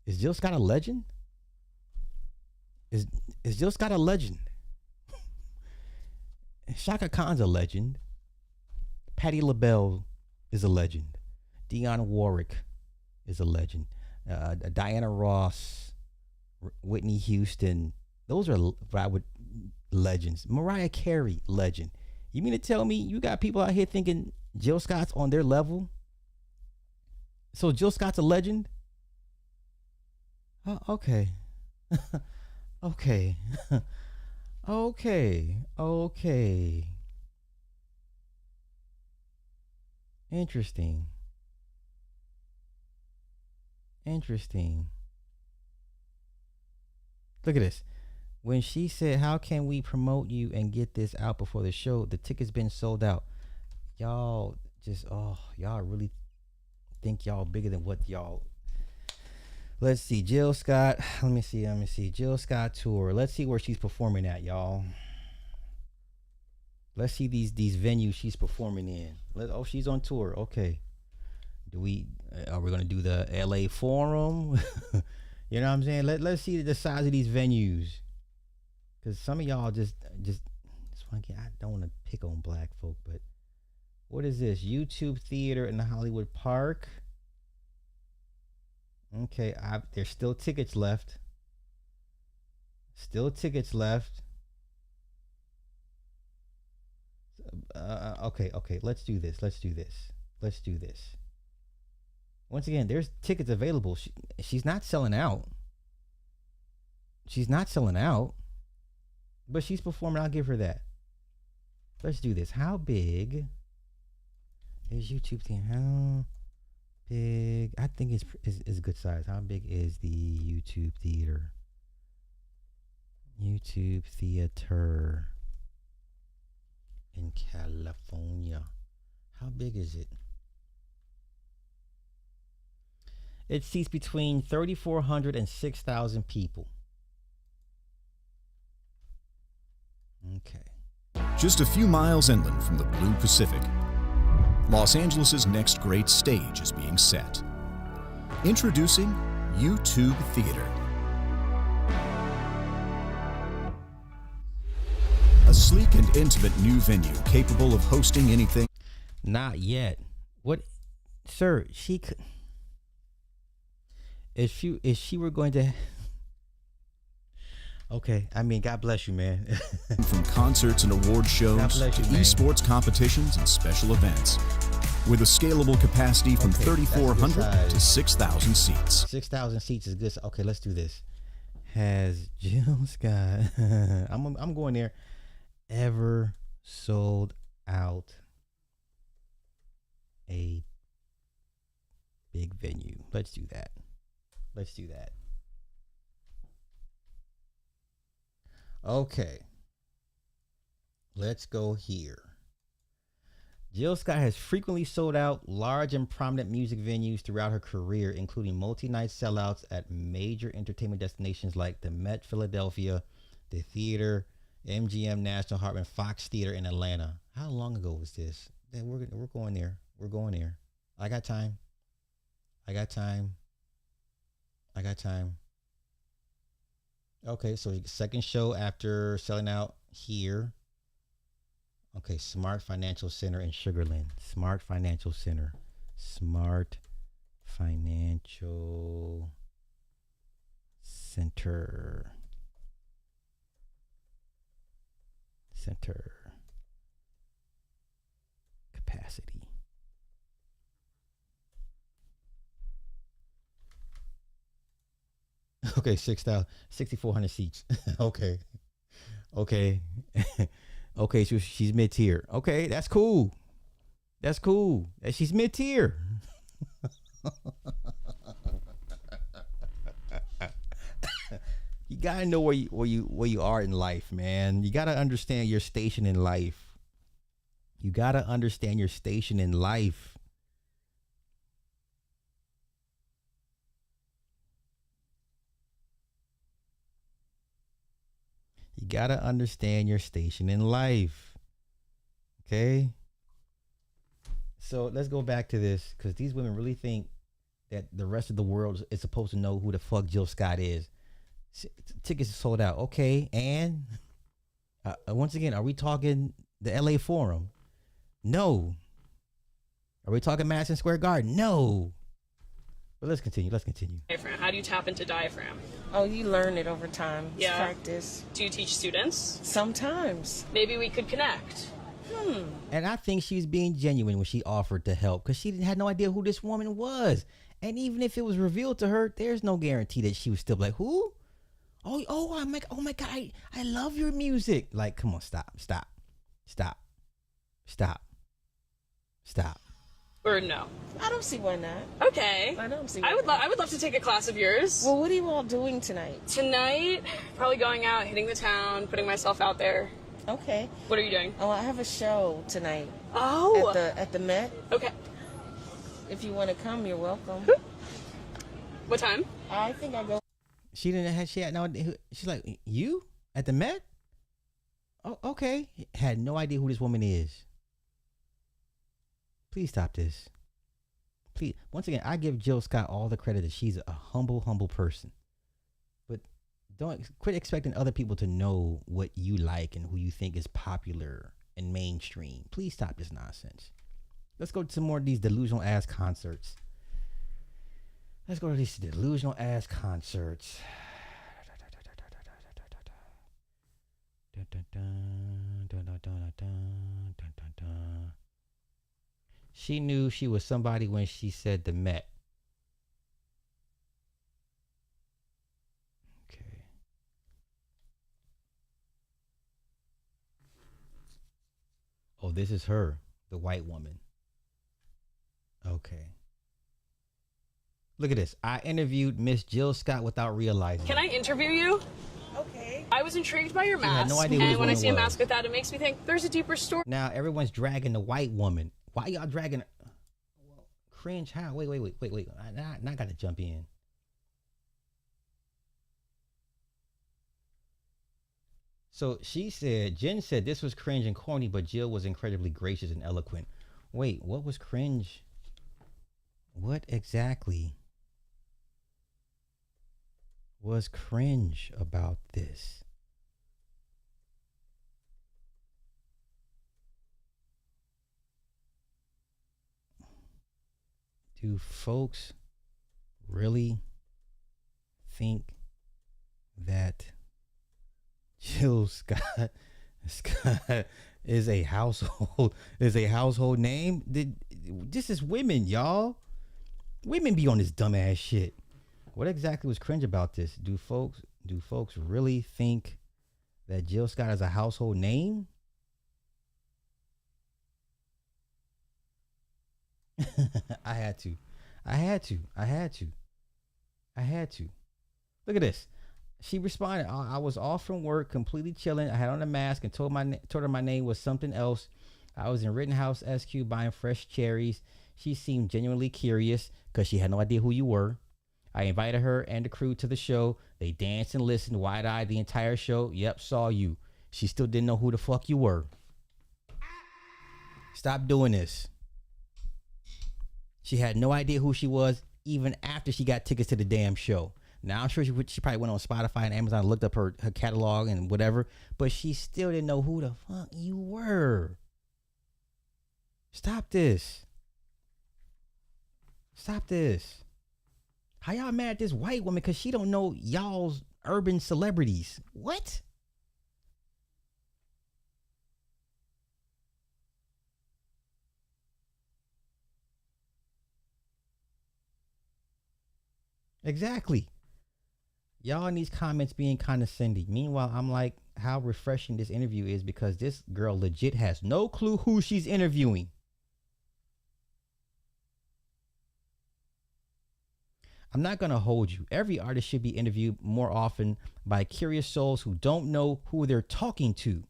Is Jill Scott a legend? Is Jill Scott a legend? Shaka Khan's a legend. Patti LaBelle is a legend. Dionne Warwick is a legend. Diana Ross, Whitney Houston, those are legends. Mariah Carey, legend. You mean to tell me you got people out here thinking Jill Scott's on their level? So Jill Scott's a legend? Okay. Okay. Okay. Interesting. Look at this. When she said, "How can we promote you and get this out before the show? The ticket's been sold out." Y'all y'all really think y'all bigger than what y'all. Let's see, Jill Scott. Let me see. Jill Scott tour. Let's see where she's performing at, y'all. Let's see these venues she's performing in. She's on tour. Okay. Are we gonna do the LA Forum? You know what I'm saying? Let's see the size of these venues. Cause some of y'all just want to I don't want to pick on black folk, but what is this? YouTube Theater in the Hollywood Park. Okay, there's still tickets left. Okay. Let's do this. Once again, there's tickets available. She's not selling out. But she's performing. I'll give her that. Let's do this. How big is YouTube Theater? How big? I think it's a good size. How big is the YouTube Theater? YouTube Theater in California. How big is it? It seats between 3,400 and 6,000 people. Okay. Just a few miles inland from the Blue Pacific, Los Angeles' next great stage is being set. Introducing YouTube Theater. A sleek and intimate new venue capable of hosting anything. Not yet. What, sir? She could. If she were going to. Okay, I mean, God bless you, man. From concerts and award shows to esports competitions and special events, with a scalable capacity from 3,400 to 6,000 seats. 6,000 seats is good. Okay, let's do this. Has Jill Scott? I'm going there. Ever sold out a big venue? Let's do that. Okay. Let's go here. Jill Scott has frequently sold out large and prominent music venues throughout her career, including multi-night sellouts at major entertainment destinations like the Met Philadelphia, the Theater, MGM National Hartman, Fox Theater in Atlanta. How long ago was this? We're going there. I got time. Okay, so second show after selling out here. Okay, Smart Financial Center in Sugarland. Smart Financial Center. Capacity. Okay, 6,400 seats. Okay. Okay, so she's mid-tier. Okay, that's cool. She's mid-tier. You gotta know where you are in life, man. You gotta understand your station in life. You gotta understand your station in life. Okay? So let's go back to this, because these women really think that the rest of the world is supposed to know who the fuck Jill Scott is. Tickets are sold out. Okay, and once again, are we talking The LA Forum? No. Are we talking Madison Square Garden? No. But let's continue. Diaphragm. How do you tap into diaphragm? Oh, you learn it over time. It's Yeah. practice. Do you teach students? Sometimes. Maybe we could connect. And I think she's being genuine when she offered to help because she had no idea who this woman was. And even if it was revealed to her, there's no guarantee that she was still like, who? Oh my God, I love your music. Like, come on, stop. Or no? I don't see why not. Okay. I don't see I why would not. I would love to take a class of yours. Well, what are you all doing tonight? Tonight, probably going out, hitting the town, putting myself out there. Okay. What are you doing? Oh, I have a show tonight Oh. at the Met. Okay. If you want to come, you're welcome. What time? I think I go. She had no idea. She's like, you at the Met? Oh, okay. Had no idea who this woman is. Please stop this. Please. Once again, I give Jill Scott all the credit that she's a humble person. But don't quit expecting other people to know what you like and who you think is popular and mainstream. Please stop this nonsense. Let's go to some more of these delusional ass concerts. She knew she was somebody when she said the Met. Okay. Oh, this is her, the white woman. Okay. Look at this. I interviewed Miss Jill Scott without realizing. Can I interview you? Okay. I was intrigued by your She had mask. no idea who and this when I woman see a was. mask with that, it makes me think there's a deeper story. Now everyone's dragging the white woman. Why y'all dragging? Cringe? How? Wait. I gotta jump in. So Jen said this was cringe and corny, but Jill was incredibly gracious and eloquent. Wait, what was cringe? What exactly was cringe about this? Do folks really think that Jill Scott is a household name? This is women, y'all. Women be on this dumbass shit. What exactly was cringe about this? Do folks really think that Jill Scott is a household name? I had to. Look at this. She responded, I was off from work, completely chilling. I had on a mask and told her my name was something else. I was in Rittenhouse SQ buying fresh cherries. She seemed genuinely curious because she had no idea who you were. I invited her and the crew to the show. They danced and listened wide-eyed the entire show. Yep, saw you. She still didn't know who the fuck you were. Stop doing this. She had no idea who she was even after she got tickets to the damn show. Now, I'm sure she probably went on Spotify and Amazon and looked up her catalog and whatever, but she still didn't know who the fuck you were. Stop this. How y'all mad at this white woman because she don't know y'all's urban celebrities? What? Exactly. Y'all in these comments being condescending. Meanwhile, I'm like, how refreshing this interview is because this girl legit has no clue who she's interviewing. I'm not going to hold you. Every artist should be interviewed more often by curious souls who don't know who they're talking to.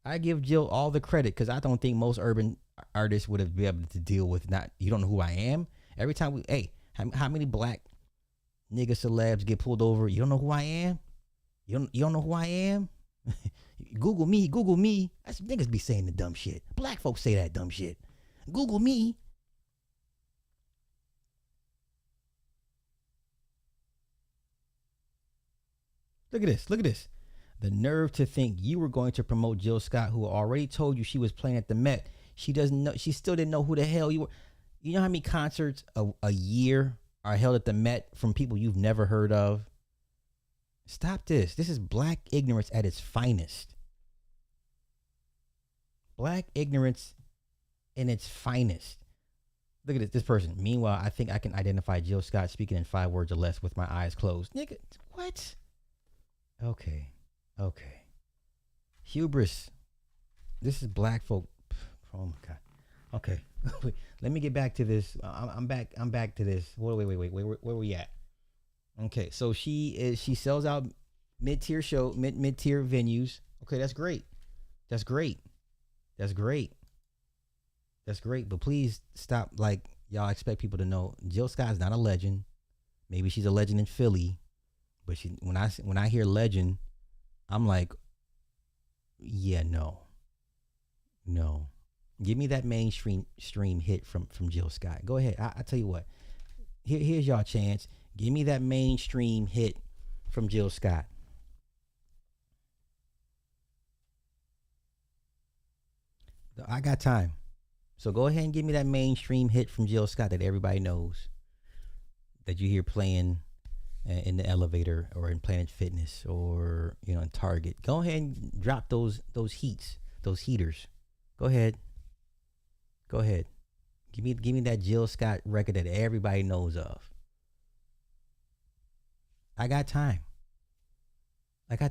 I give Jill all the credit because I don't think most urban artists would have been able to deal with you don't know who I am. Every time how many black nigga celebs get pulled over? You don't know who I am? You don't know who I am? Google me. That's niggas be saying the dumb shit. Black folks say that dumb shit. Google me. Look at this. The nerve to think you were going to promote Jill Scott, who already told you she was playing at the Met. She doesn't know. She still didn't know who the hell you were. You know how many concerts a year are held at the Met from people you've never heard of? Stop this. This is black ignorance at its finest. Black ignorance in its finest. Look at this person. Meanwhile, I think I can identify Jill Scott speaking in 5 words or less with my eyes closed. Nigga, what? Okay. Hubris. This is black folk. Oh my God. Okay. Wait, let me get back to this. I'm back to this. Wait. Where we at? Okay. So she sells out mid-tier venues. Okay, that's great. But please stop. Like, y'all expect people to know Jill Scott's not a legend. Maybe she's a legend in Philly, but when I hear legend, I'm like, yeah, no. Give me that mainstream hit from Jill Scott. Go ahead. I tell you what. Here's y'all chance. Give me that mainstream hit from Jill Scott. I got time. So go ahead and give me that mainstream hit from Jill Scott that everybody knows, that you hear playing in the elevator or in Planet Fitness or in Target. Go ahead and drop those heaters. Go ahead. Give me that Jill Scott record that everybody knows of. I got time. Okay.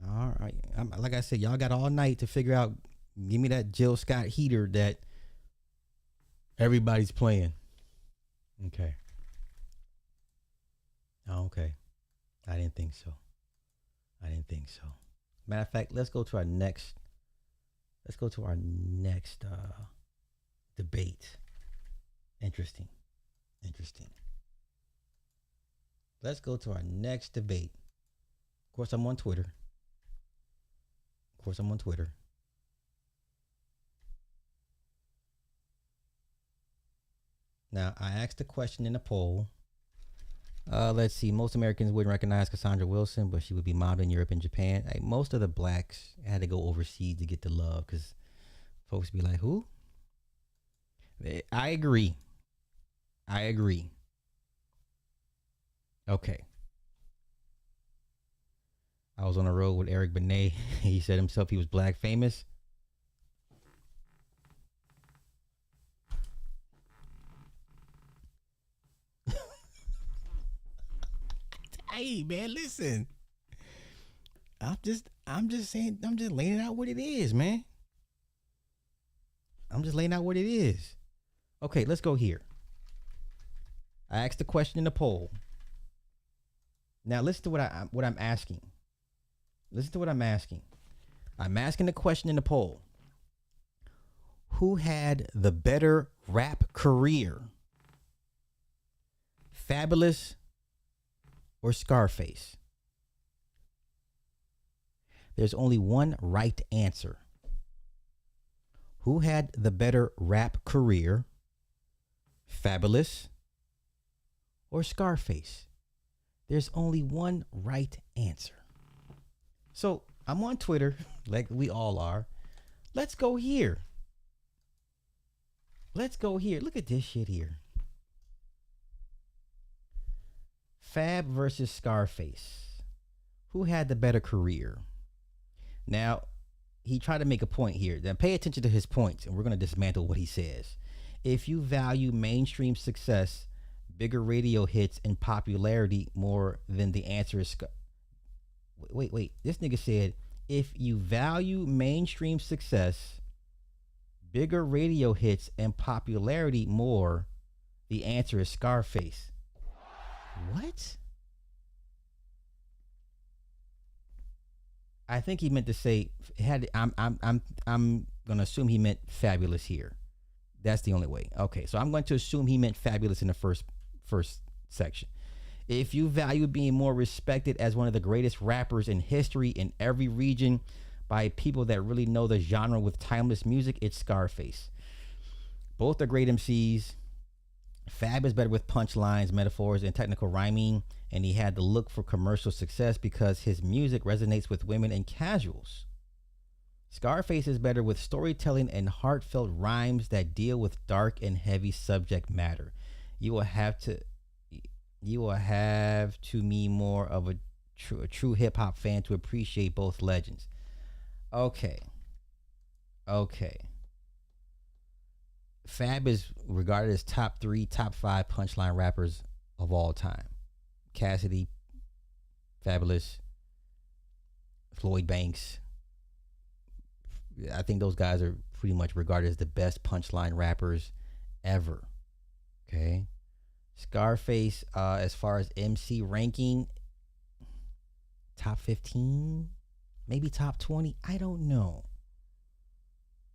All right. Like I said, y'all got all night to figure out. Give me that Jill Scott heater that everybody's playing. Okay. Oh, okay. I didn't think so. Matter of fact, let's go to our next debate. Interesting. Let's go to our next debate. Of course, I'm on Twitter. Now, I asked a question in a poll. Let's see. Most Americans wouldn't recognize Cassandra Wilson, but she would be modeled in Europe and Japan. Like, most of the blacks had to go overseas to get the love because folks be like, who? I agree. Okay. I was on the road with Eric Benet. He said himself he was black famous. Hey man, listen. I'm just saying, I'm just laying out what it is, man. Okay, let's go here. I asked the question in the poll. Now listen to what I'm asking. I'm asking the question in the poll. Who had the better rap career? Fabolus or Scarface? There's only one right answer. Who had the better rap career? Fabolus or Scarface? There's only one right answer. So I'm on Twitter, like we all are. Let's go here. Look at this shit here. Fab versus Scarface. Who had the better career? Now, he tried to make a point here. Then pay attention to his points, and we're going to dismantle what he says. If you value mainstream success, bigger radio hits, and popularity more than the answer is... Wait. This nigga said, if you value mainstream success, bigger radio hits, and popularity more, the answer is Scarface. What? I think he meant to say I'm gonna assume he meant Fabolus here. That's the only way. Okay, so I'm going to assume he meant Fabolus in the first section. If you value being more respected as one of the greatest rappers in history in every region by people that really know the genre with timeless music, it's Scarface. Both are great MCs. Fab is better with punchlines, metaphors, and technical rhyming, and he had the look for commercial success because his music resonates with women and casuals. Scarface is better with storytelling and heartfelt rhymes that deal with dark and heavy subject matter. You will have to be more of a true hip hop fan to appreciate both legends. Okay. Fab is regarded as top 3, top 5 punchline rappers of all time. Cassidy, Fabolus, Floyd Banks. I think those guys are pretty much regarded as the best punchline rappers ever. Okay. Scarface, as far as MC ranking, top 15, maybe top 20. I don't know.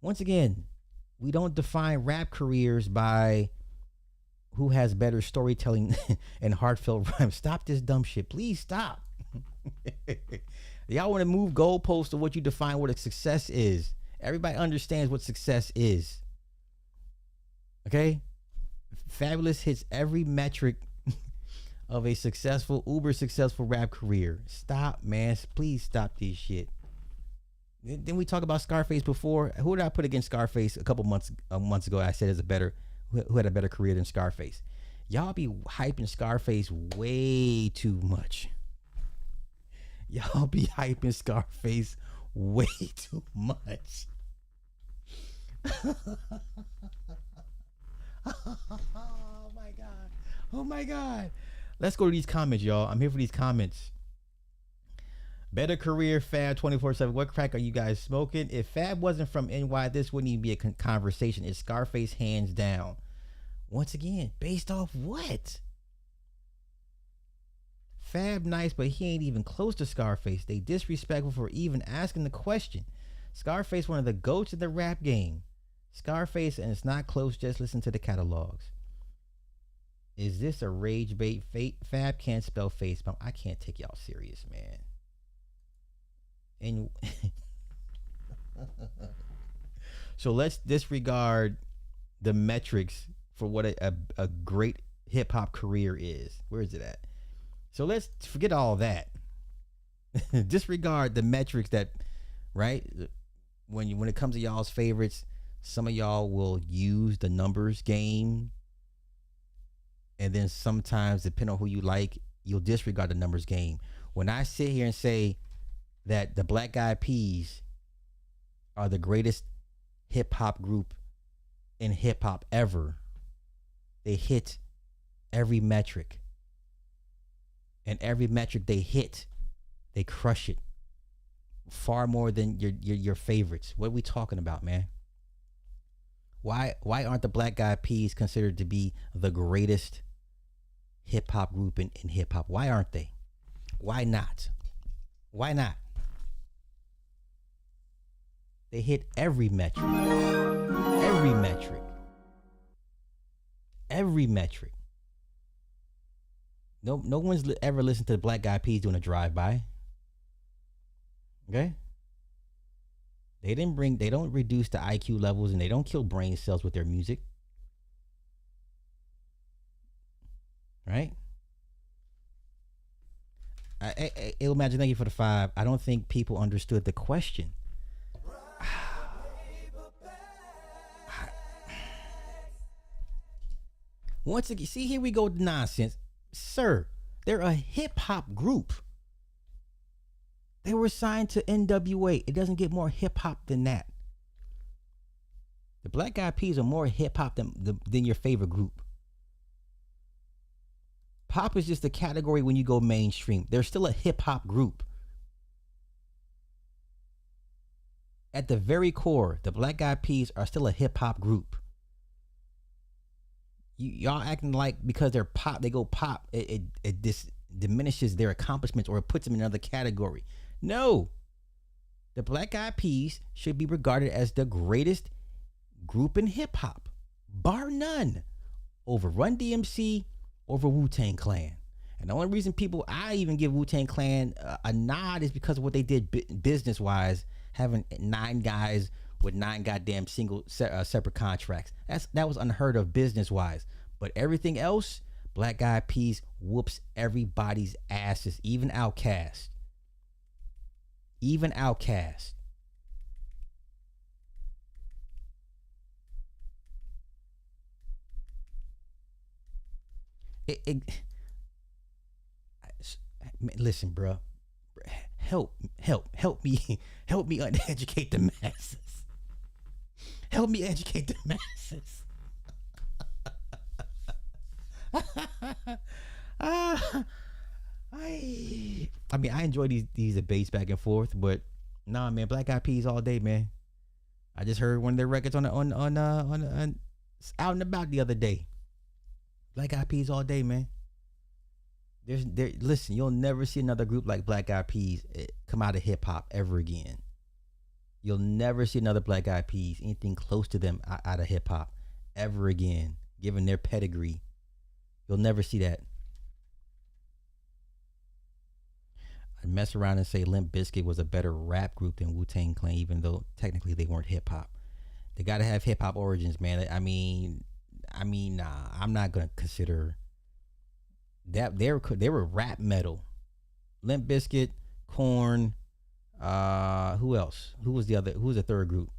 Once again, we don't define rap careers by who has better storytelling and heartfelt rhymes. Stop this dumb shit. Please stop. Y'all want to move goalposts to what you define what a success is. Everybody understands what success is. Okay? Fabolous hits every metric of a successful, uber successful rap career. Stop, man. Please stop this shit. Didn't we talk about Scarface before? Who did I put against Scarface a couple months ago? I said who had a better career than Scarface. Y'all be hyping Scarface way too much. Y'all be hyping Scarface way too much. Oh my god. Let's go to these comments, y'all. I'm here for these comments. Better career, Fab 24/7. What crack are you guys smoking? If Fab wasn't from NY, this wouldn't even be a conversation. It's Scarface hands down. Once again, based off what? Fab nice, but he ain't even close to Scarface. They disrespectful for even asking the question. Scarface one of the goats of the rap game. Scarface, and it's not close, just listen to the catalogs. Is this a rage bait? Fab can't spell face bump. I can't take y'all serious, man. And so let's disregard the metrics for what a great hip hop career is. Where is it at? So let's forget all that. Disregard the metrics that, right? When it comes to y'all's favorites, some of y'all will use the numbers game. And then sometimes, depending on who you like, you'll disregard the numbers game. When I sit here and say that the Black Eyed Peas are the greatest hip hop group in hip hop ever, they hit every metric. And every metric they hit, they crush it. Far more than your favorites. What are we talking about, man? Why aren't the Black Eyed Peas considered to be the greatest hip hop group in hip hop? Why aren't they? Why not? Why not? They hit every metric. Every metric. Every metric. No one's ever listened to the Black Eyed Peas doing a drive-by. Okay? They don't reduce the IQ levels, and they don't kill brain cells with their music. Right? Imagine, thank you for the 5. I don't think people understood the question. Once again, see, here we go with nonsense. Sir, they're a hip hop group. They were signed to NWA. It doesn't get more hip hop than that. The Black Eyed Peas are more hip hop than your favorite group. Pop is just a category when you go mainstream. They're still a hip hop group. At the very core, the Black Eyed Peas are still a hip hop group. Y'all acting like because they're pop, they go pop, it diminishes their accomplishments or it puts them in another category. No. The Black Eyed Peas should be regarded as the greatest group in hip hop, bar none, over Run DMC, over Wu-Tang Clan. And the only reason I even give Wu-Tang Clan a nod is because of what they did business wise, having 9 guys with 9 goddamn separate contracts. That was unheard of business wise. But everything else, Black Eyed Peas whoops everybody's asses, even Outkast. Even Outkast. Listen, bro. Help me, help me educate the masses. Help me educate the masses. I mean, I enjoy these debates back and forth, but nah, man, Black Eyed Peas all day, man. I just heard one of their records on out and about the other day. Black Eyed Peas all day, man. Listen, you'll never see another group like Black Eyed Peas come out of hip hop ever again. You'll never see another Black Eyed Peas, anything close to them out of hip hop ever again, given their pedigree. You'll never see that. I'd mess around and say Limp Bizkit was a better rap group than Wu-Tang Clan, even though technically they weren't hip hop. They got to have hip hop origins, man. I mean, nah, I'm not gonna consider that they were rap metal. Limp Bizkit, Korn, who else? Who was the third group?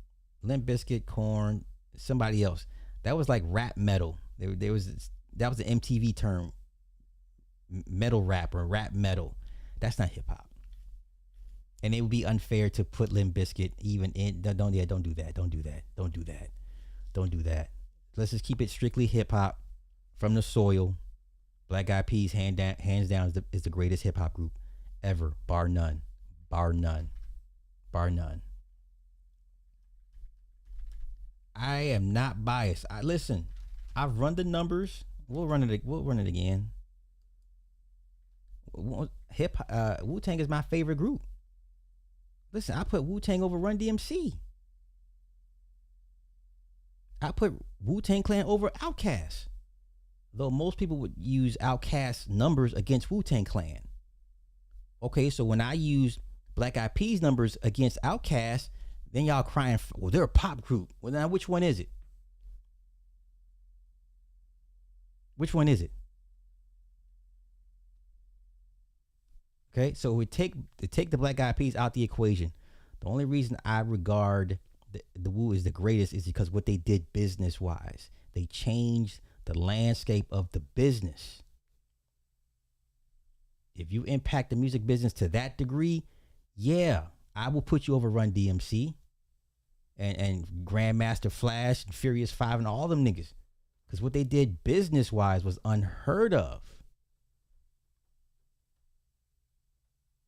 Limp Bizkit, Korn, somebody else. That was like rap metal. That was the MTV term. Metal rap or rap metal. That's not hip hop. And it would be unfair to put Limp Bizkit even in. Don't do that. Let's just keep it strictly hip hop from the soil. Black Eyed Peas, hands down, is the greatest hip hop group ever, bar none. I am not biased. Listen. I've run the numbers. We'll run it again. Wu-Tang is my favorite group. Listen, I put Wu-Tang over Run DMC. I put Wu-Tang Clan over Outkast. Though most people would use Outkast numbers against Wu-Tang Clan. Okay, so when I use Black Eyed Peas numbers against Outkast, then y'all crying, well, they're a pop group. Well, now which one is it? Which one is it? Okay, so we take the Black Eyed Peas out the equation. The only reason I regard the Wu is the greatest is because what they did business wise. They changed the landscape of the business. If you impact the music business to that degree, yeah, I will put you over Run DMC and Grandmaster Flash and Furious 5 and all them niggas. Because what they did business wise was unheard of.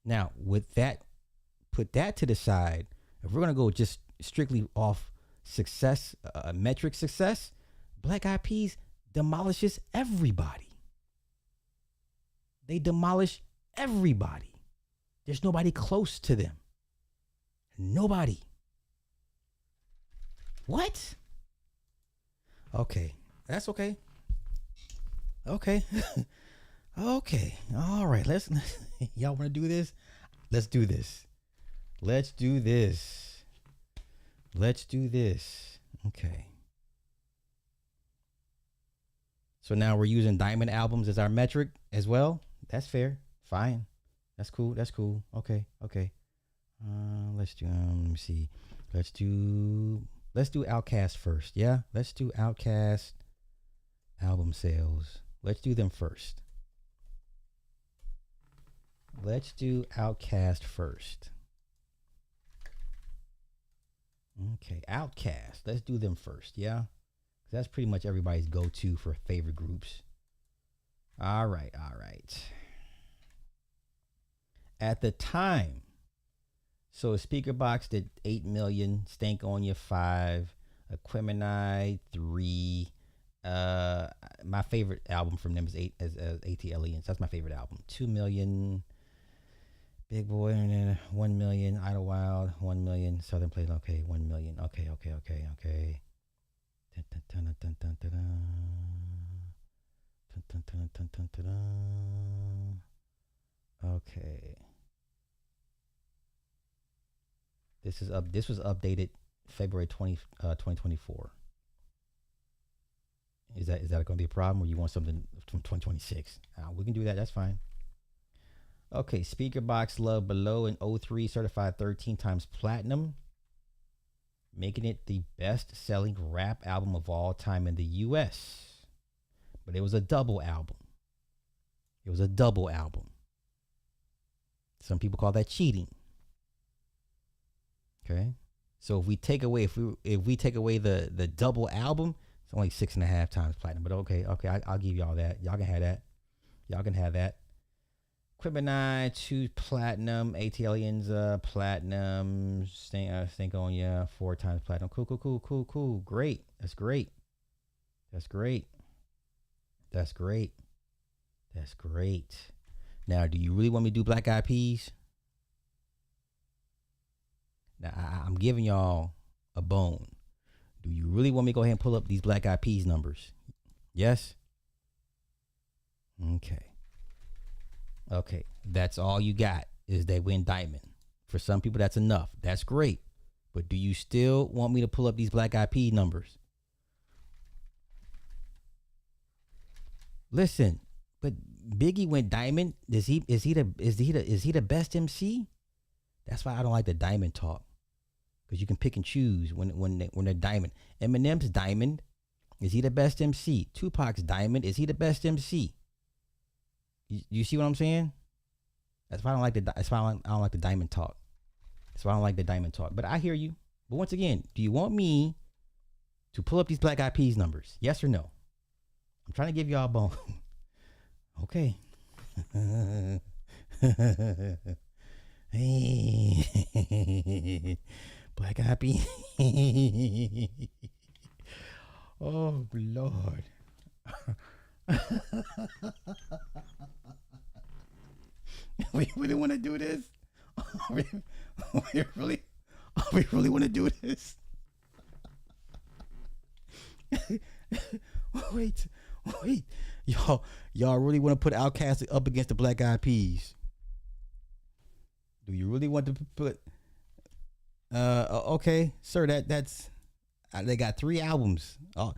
Now, with that, put that to the side. If we're going to go just strictly off success, metric success, Black Eyed Peas demolishes everybody. They demolish everybody. There's nobody close to them. Nobody. What? Okay. That's okay. Okay. Okay. All right. Let's y'all want to do this? Let's do this. Let's do this. Let's do this. Okay. So now we're using diamond albums as our metric as well. That's fair. Fine. That's cool. That's cool. Okay. Okay. Let's do. Let me see. Let's do Outkast first. Yeah. Let's do Outkast album sales. Let's do them first. Let's do Outkast first. Okay, Outkast. Let's do them first. Yeah. That's pretty much everybody's go-to for favorite groups. All right. At the time, so Speaker Box did 8 million, Stankonia 5, Aquemini 3. My favorite album from them is AT Aliens. That's my favorite album. 2 million, Big Boy, and then 1 million, Idlewild, 1 million, Southern Plain. Okay, 1 million. Okay. Okay. This was updated February 20, 2024. Is that going to be a problem, or you want something from 2026? We can do that. That's fine. Okay, Speaker Box Love Below in 03 certified 13 times platinum, making it the best-selling rap album of all time in the U.S. But it was a double album. It was a double album. Some people call that cheating. Okay, so if we take away the double album, it's only 6.5 times platinum. But okay, I'll give y'all that. Y'all can have that. Y'all can have that. Quibbenai 2 platinum, ATLians platinum, Stink on ya 4 times platinum. Cool. Great. That's great. Now, do you really want me to do Black Eyed Peas? Now, I'm giving y'all a bone. Do you really want me to go ahead and pull up these Black Eyed Peas numbers? Yes? Okay. That's all you got is they win diamond. For some people, that's enough. That's great. But do you still want me to pull up these Black Eyed Peas numbers? Listen, but Biggie went diamond. Is he the best MC? That's why I don't like the diamond talk, because you can pick and choose when they're diamond. Eminem's diamond. Is he the best MC? Tupac's diamond. Is he the best MC? You see what I'm saying? That's why I don't like I don't like the diamond talk. That's why I don't like the diamond talk. But I hear you. But once again, do you want me to pull up these Black Eyed Peas numbers? Yes or no? I'm trying to give y'all a bone. Okay. Black Eyed Peas. Oh Lord. We really want to do this? We really want to do this? Wait. Y'all really want to put Outkast up against the Black Eyed Peas? Do you really want to put? Okay, sir. That's they got 3 albums. I'll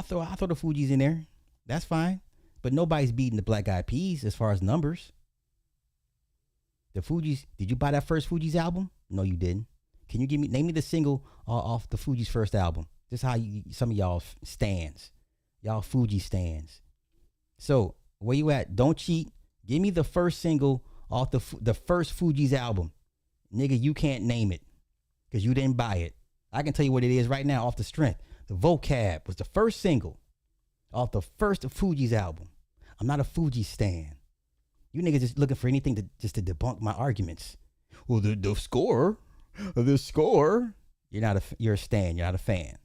throw the Fugees in there. That's fine. But nobody's beating the Black Eyed Peas as far as numbers. The Fugees. Did you buy that first Fugees album? No, you didn't. Can you name me the single off the Fugees' first album? This is how some of y'all stands. Y'all Fuji stands. So where you at? Don't cheat. Give me the first single off the first Fugees album. Nigga, you can't name it because you didn't buy it. I can tell you what it is right now off the strength. The Vocab was the first single off the first Fugees album. I'm not a Fuji stan. You niggas just looking for anything to debunk my arguments. Well, the score. You're a stan. You're not a fan.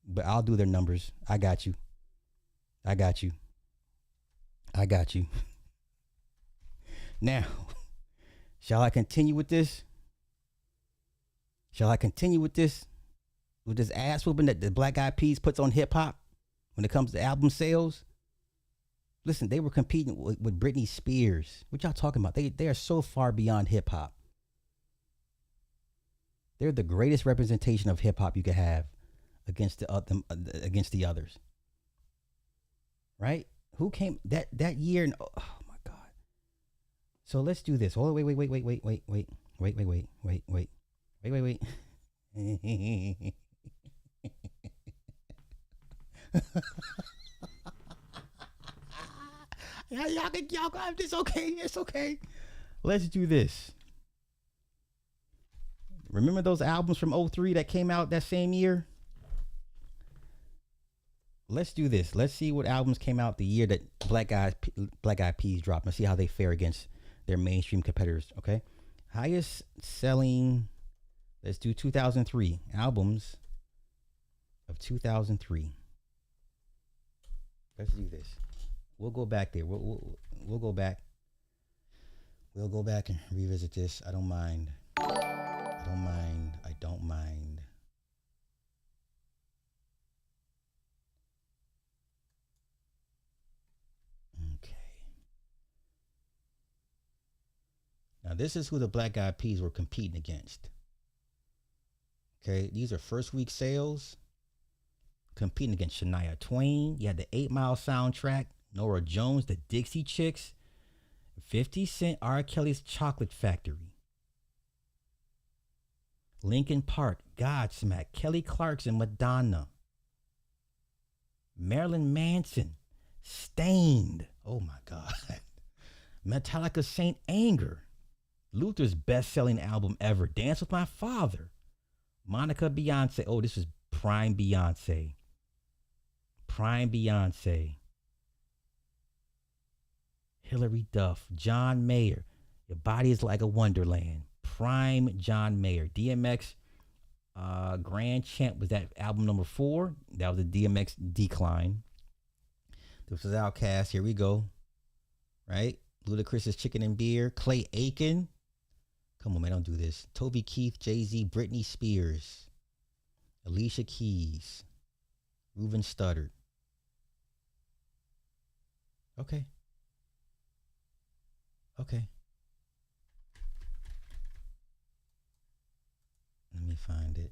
But I'll do their numbers. I got you. Now, shall I continue with this? With this ass whooping that the Black Eyed Peas puts on hip hop when it comes to album sales? Listen, they were competing with Britney Spears. What y'all talking about? They are so far beyond hip hop. They're the greatest representation of hip hop you could have against the others. Right? Who came that year? And, oh my God. So let's do this. Oh, wait. Y'all it's okay. Let's do this. Remember those albums from 03 that came out that same year? Let's do this. Let's see what albums came out the year that Black Eyed Peas dropped. Let's see how they fare against their mainstream competitors. Okay, highest selling. Let's do 2003 albums of 2003. Let's do this. We'll go back there. We'll go back. We'll go back and revisit this. I don't mind. Okay. Now this is who the Black Eyed Peas were competing against. Okay, these are first week sales. competing against Shania Twain. You had the 8 Mile soundtrack, Nora Jones, the Dixie Chicks, 50 Cent, R. Kelly's Chocolate Factory, Linkin Park, Godsmack, Kelly Clarkson, Madonna, Marilyn Manson, Stained, oh my God, Metallica, Saint Anger, Luther's best-selling album ever, Dance with My Father, Monica Beyonce, oh, this was prime Beyonce, Hilary Duff, John Mayer, Your Body is Like a Wonderland, prime John Mayer, DMX, Grand Champ was that album number 4. That was a DMX decline. This was Outkast. Here we go. Right? Ludacris's Chicken and Beer. Clay Aiken. Come on, man, don't do this. Toby Keith, Jay-Z, Britney Spears, Alicia Keys, Reuben Studdard. Okay. Let me find it.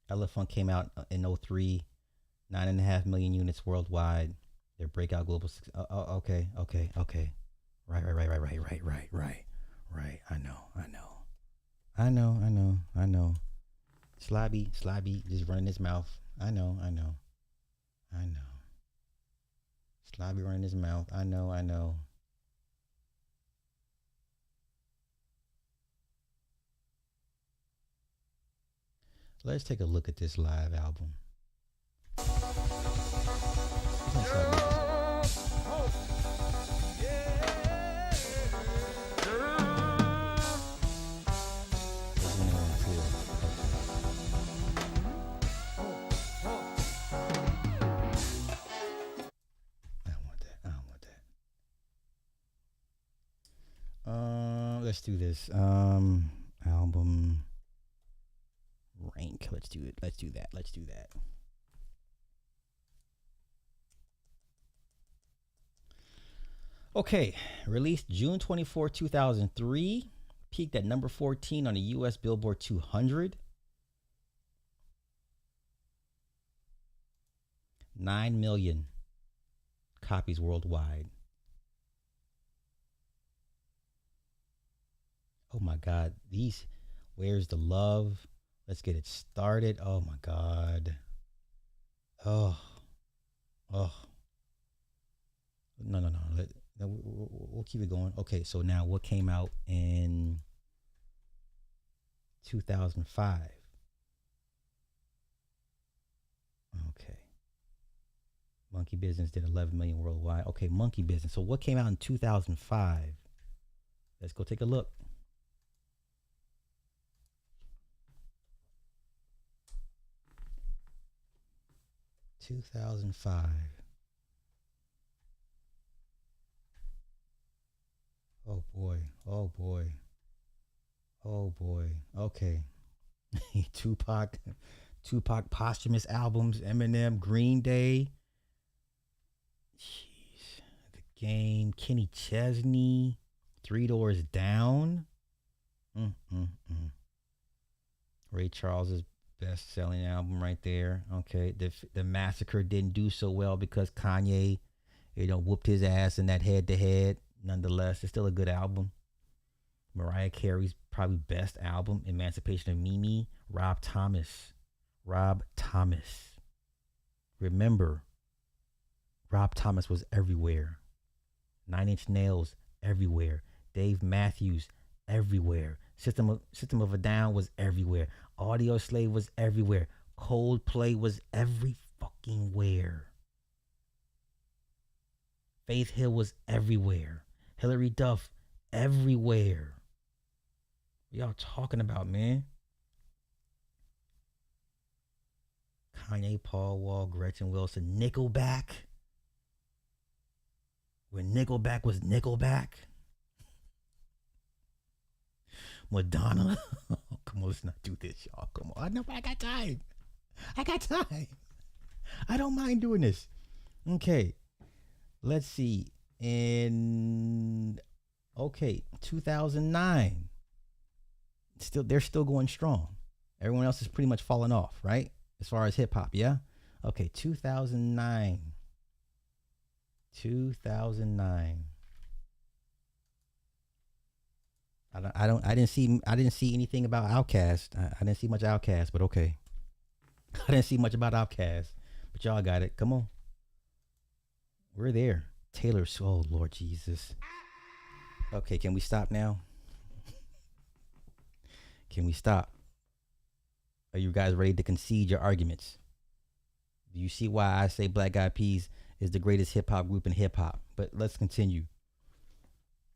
Elephant came out in 2003, 9.5 million units worldwide. Their breakout global. Okay. Right. I know. Slabby, just running his mouth. I know. Slabby running his mouth. I know. Let's take a look at this live album. Let's do this. Album rank. Let's do it. Let's do that. Okay. Released June 24, 2003. Peaked at number 14 on the US Billboard 200. 9 million copies worldwide. Oh my God, Where's the Love? Let's Get It Started. Oh my God. Oh. No. We'll keep it going. Okay, so now what came out in 2005? Okay. Monkey Business did 11 million worldwide. Okay, Monkey Business. So what came out in 2005? Let's go take a look. 2005. Oh boy. Okay. Tupac posthumous albums, Eminem, Green Day. Jeez. The Game, Kenny Chesney, Three Doors Down. Ray Charles's best-selling album right there. Okay, the Massacre didn't do so well because Kanye, whooped his ass in that head-to-head. Nonetheless, it's still a good album. Mariah Carey's probably best album, Emancipation of Mimi. Rob Thomas. Remember, Rob Thomas was everywhere. 9 Inch Nails, everywhere. Dave Matthews, everywhere. System of a Down was everywhere. Audio Slave was everywhere. Coldplay was every fucking where. Faith Hill was everywhere. Hilary Duff, everywhere. What y'all talking about, man? Kanye, Paul Wall, Gretchen Wilson, Nickelback. When Nickelback was Nickelback. Madonna. Come on, let's not do this, y'all. Come on. I know, but I got time. I don't mind doing this. Okay. Let's see. In 2009. They're still going strong. Everyone else is pretty much falling off, right? As far as hip hop, yeah? Okay, 2009. 2009. I didn't see anything about Outkast. I didn't see much Outkast, but okay. I didn't see much about Outkast, but y'all got it. Come on. We're there. Taylor, oh Lord Jesus. Okay, can we stop now? Can we stop? Are you guys ready to concede your arguments? Do you see why I say Black Eyed Peas is the greatest hip hop group in hip hop? But let's continue. You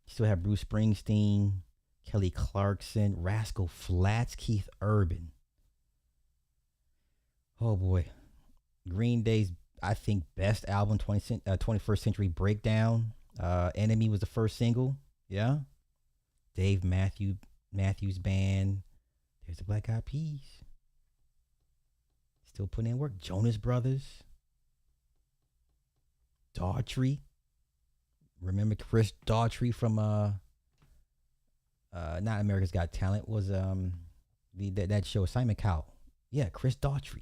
still have Bruce Springsteen, Kelly Clarkson, Rascal Flatts, Keith Urban. Oh boy. Green Day's, I think, best album, 21st Century Breakdown. Enemy was the first single. Yeah. Dave Matthews Band. There's the Black Eyed Peas. Still putting in work. Jonas Brothers. Daughtry. Remember Chris Daughtry from not America's Got Talent, was that show, Simon Cowell. Yeah, Chris Daughtry.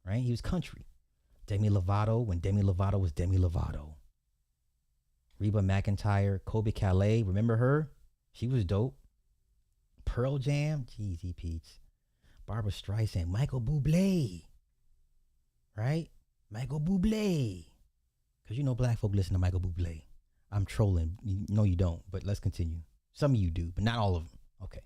Right? He was country. Demi Lovato, when Demi Lovato was Demi Lovato. Reba McEntire, Kobe Calais, remember her? She was dope. Pearl Jam, Jeezy Pete's. Barbara Streisand, Michael Bublé. Right? Michael Bublé. Because you know black folk listen to Michael Bublé. I'm trolling. No, you don't, but let's continue. Some of you do, but not all of them. Okay.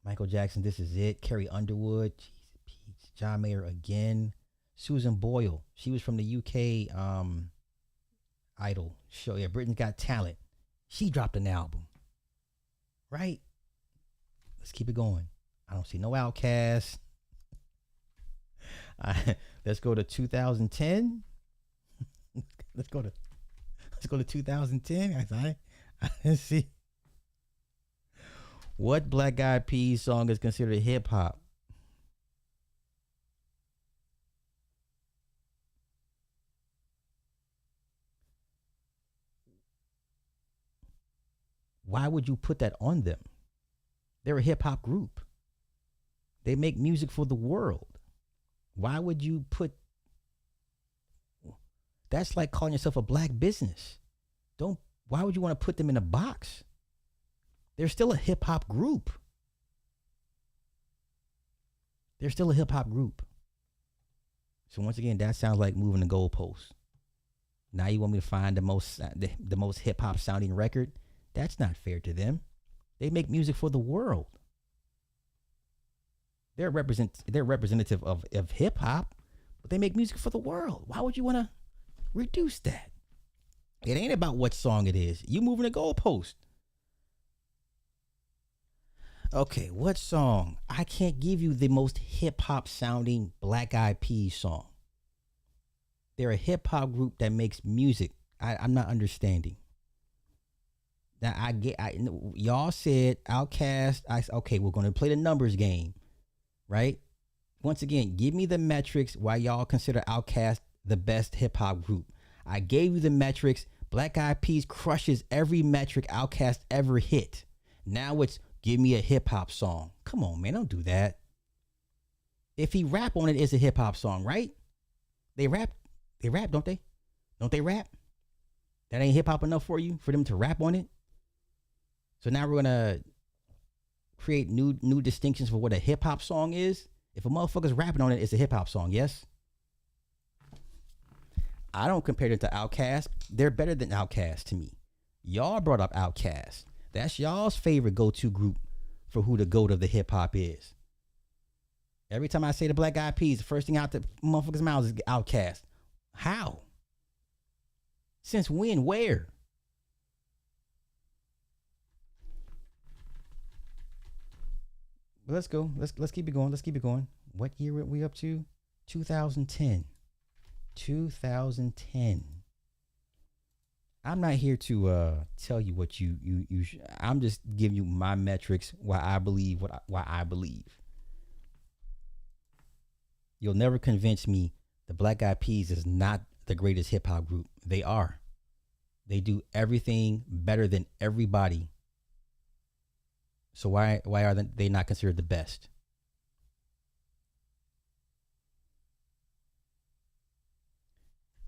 Michael Jackson, This Is It. Carrie Underwood, Jeezy Pete's. John Mayer again. Susan Boyle, she was from the UK Idol show. Yeah, Britain's Got Talent. She dropped an album. Right? Let's keep it going. I don't see no Outkast. Let's go to 2010. Let's go to 2010. I didn't see. What Black Eyed Peas song is considered hip hop? Why would you put that on them? They're a hip hop group. They make music for the world. Why would you put... That's like calling yourself a black business. Why would you want to put them in a box? They're still a hip hop group. They're still a hip hop group. So once again, that sounds like moving the goalpost. Now you want me to find the most hip hop sounding record? That's not fair to them. They make music for the world. They're representative of hip hop, but they make music for the world. Why would you want to reduce that? It ain't about what song it is. You moving the goalpost. Okay, what song? I can't give you the most hip hop sounding Black Eyed Peas song. They're a hip hop group that makes music. I'm not understanding. Now y'all said Outkast. Okay, we're going to play the numbers game, right? Once again, give me the metrics why y'all consider Outkast the best hip hop group. I gave you the metrics. Black Eyed Peas crushes every metric Outkast ever hit. Now it's give me a hip hop song. Come on, man, don't do that. If he rap on it, it's a hip hop song, right? They rap, don't they? Don't they rap? That ain't hip hop enough for you, for them to rap on it? So now we're gonna create new distinctions for what a hip hop song is. If a motherfucker's rapping on it, it's a hip hop song, yes? I don't compare them to Outkast. They're better than Outkast to me. Y'all brought up Outkast. That's y'all's favorite go-to group for who the GOAT of the hip hop is. Every time I say the Black Eyed Peas, the first thing out the motherfuckers' mouths is Outkast. How? Since when? Where? Let's go. Let's keep it going. Let's keep it going. What year were we up to? 2010. 2010. I'm not here to tell you what you I'm just giving you my metrics, why I believe why I believe. You'll never convince me the Black Eyed Peas is not the greatest hip hop group. They are. They do everything better than everybody. So why are they not considered the best?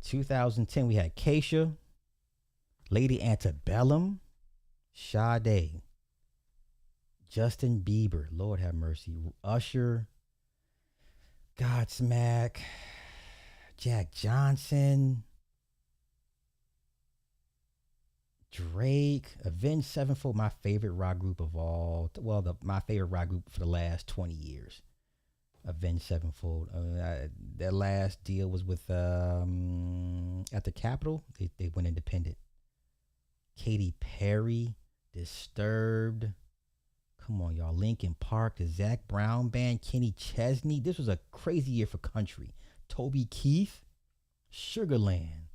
2010, we had Keisha, Lady Antebellum, Sade, Justin Bieber, Lord have mercy, Usher, Godsmack, Jack Johnson, Drake, Avenged Sevenfold, my favorite rock group of all, my favorite rock group for the last 20 years. Avenged Sevenfold. Their last deal was with at the Capitol. They went independent. Katy Perry, Disturbed. Come on, y'all. Linkin Park, the Zac Brown Band, Kenny Chesney. This was a crazy year for country. Toby Keith, Sugarland,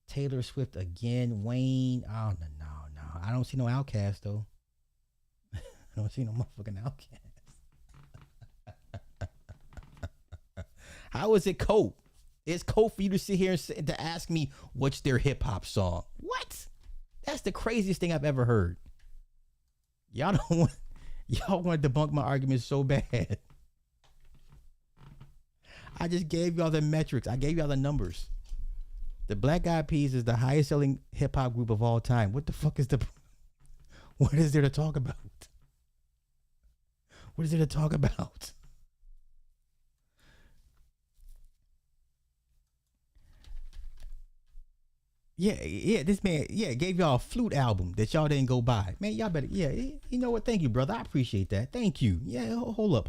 Taylor Swift again, Wayne. Oh, no. I don't see no Outkast, though. I don't see no motherfucking Outkast. How is it cope? It's cope for you to sit here and to ask me what's their hip hop song. What? That's the craziest thing I've ever heard. Y'all want to debunk my argument so bad. I just gave y'all the metrics. I gave y'all the numbers. The Black Eyed Peas is the highest selling hip hop group of all time. What the fuck is what is there to talk about? What is there to talk about? Yeah, this man, gave y'all a flute album that y'all didn't go buy. Man, y'all better, you know what? Thank you, brother. I appreciate that. Thank you. Yeah, hold up.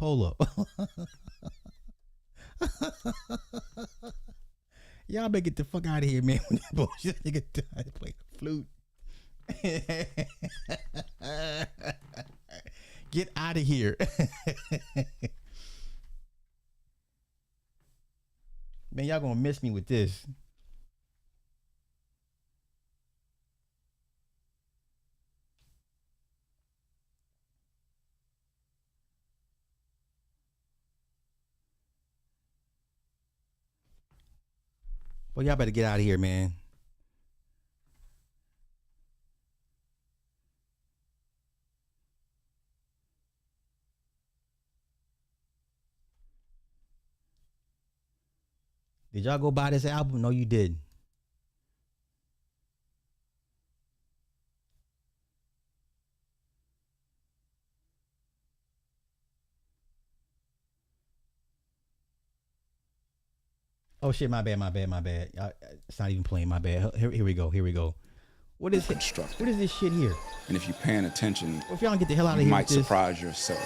Y'all better get the fuck out of here, man. When this bullshit nigga died to play the flute. Get out of here. Man, y'all gonna miss me with this. Well, y'all better get out of here, man. Did y'all go buy this album? No, you didn't. Oh shit, my bad. It's not even playing, my bad. Here we go. What is this shit here? And if you're paying attention, well, if y'all don't get the hell out of here, you might surprise yourself.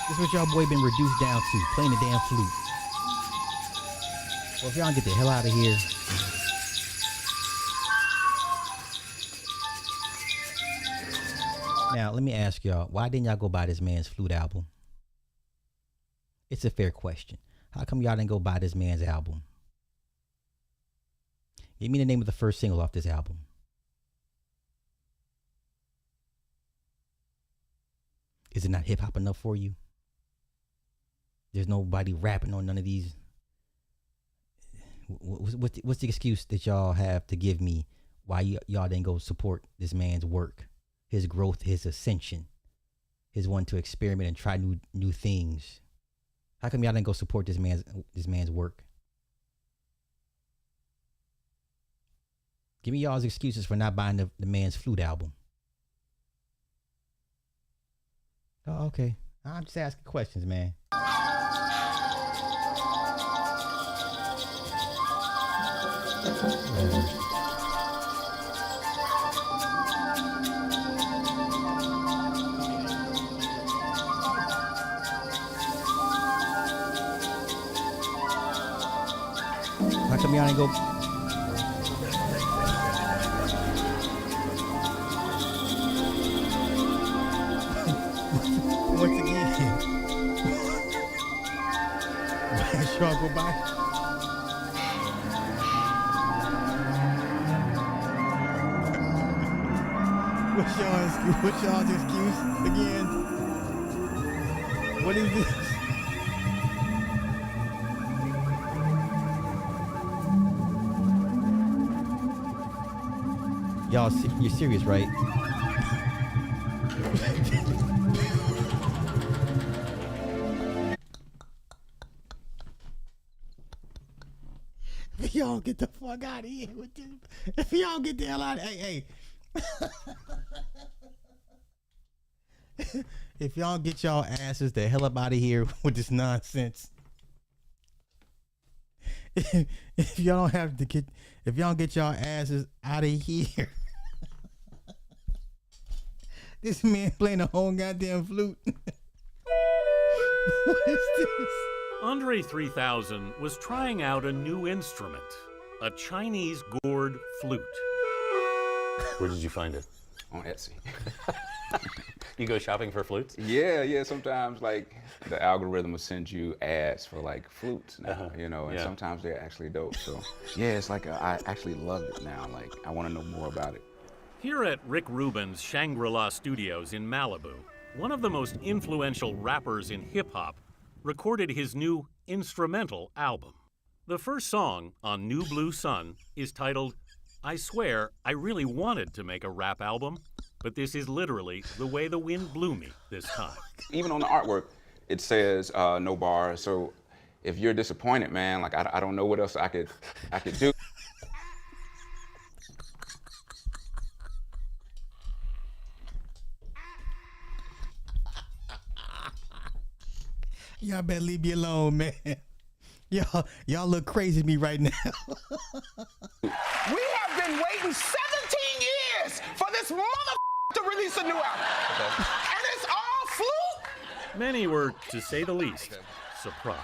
This is what y'all boy been reduced down to, playing the damn flute. Well, if y'all don't get the hell out of here. Now, let me ask y'all, why didn't y'all go buy this man's flute album? It's a fair question. How come y'all didn't go buy this man's album? Give me the name of the first single off this album. Is it not hip hop enough for you? There's nobody rapping on none of these. What's the excuse that y'all have to give me why y'all didn't go support this man's work, his growth, his ascension, his one to experiment and try new things? How come y'all didn't go support this man's work? Give me y'all's excuses for not buying the man's flute album. Oh, okay. I'm just asking questions, man. How come y'all ain't go? Once again, y'all go by. What's y'all's excuse again? What is this? Y'all, you're serious, right? If y'all get the fuck out of here with this, if y'all get the hell out of hey. If y'all get y'all asses the hell up out of here with this nonsense. If y'all don't have to get, if y'all get y'all asses out of here. This man playing a whole goddamn flute. What is this? Andre 3000 was trying out a new instrument, a Chinese gourd flute. Where did you find it? On Etsy. You go shopping for flutes? Yeah. Sometimes like the algorithm will send you ads for like flutes now, you know, and Yeah. sometimes they're actually dope. So yeah, it's like I actually love it now. Like I want to know more about it. Here at Rick Rubin's Shangri-La Studios in Malibu, one of the most influential rappers in hip-hop recorded his new instrumental album. The first song on New Blue Sun is titled, I Swear I Really Wanted to Make a Rap Album, but this is literally the way the wind blew me this time. Even on the artwork, it says no bars. So if you're disappointed, man, like I don't know what else I could do. Y'all better leave me alone, man. Y'all look crazy to me right now. We have been waiting 17 years for this mother to release a new album. And it's all flute? Many were, to say the least, surprised.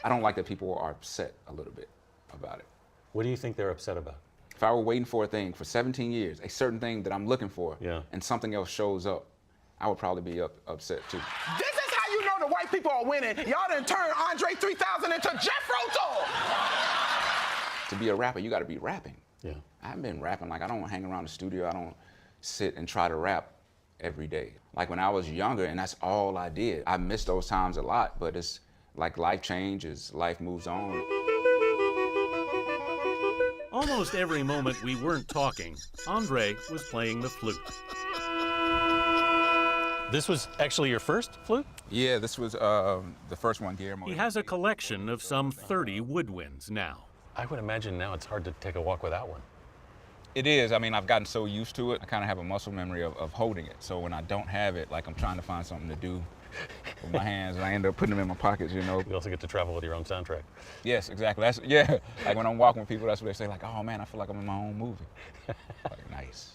I don't like that people are upset a little bit about it. What do you think they're upset about? If I were waiting for a thing for 17 years, a certain thing that I'm looking for, Yeah. and something else shows up, I would probably be upset too. This is how you know the white people are winning. Y'all done turned Andre 3000 into Jethro Tull. To be a rapper, you got to be rapping. Yeah. I haven't been rapping. Like, I don't hang around the studio. I don't sit and try to rap every day. Like, when I was younger, and that's all I did. I miss those times a lot, but it's like life changes, life moves on. Almost every moment we weren't talking, Andre was playing the flute. This was actually your first flute? Yeah, this was the first one, Guillermo. He has a collection of some 30 woodwinds now. I would imagine now it's hard to take a walk without one. It is. I mean, I've gotten so used to it. I kind of have a muscle memory of holding it. So when I don't have it, like I'm trying to find something to do with my hands, and I end up putting them in my pockets, you know. You also get to travel with your own soundtrack. Yes, exactly. That's, yeah. Like when I'm walking with people, that's what they say, like, oh man, I feel like I'm in my own movie. Like, nice.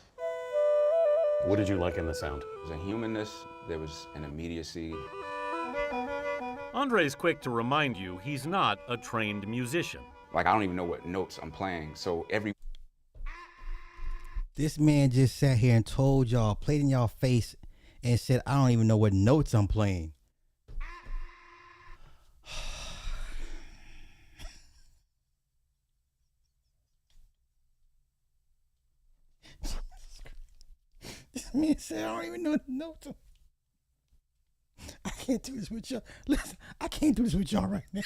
What did you like in the sound? There was a humanness, there was an immediacy. Andre's quick to remind you he's not a trained musician. Like, I don't even know what notes I'm playing. So every This man just sat here and told y'all, played in y'all face, and said, I don't even know what notes I'm playing. This man said, I don't even know what notes I'm... I can't do this with y'all. Listen, I can't do this with y'all right now.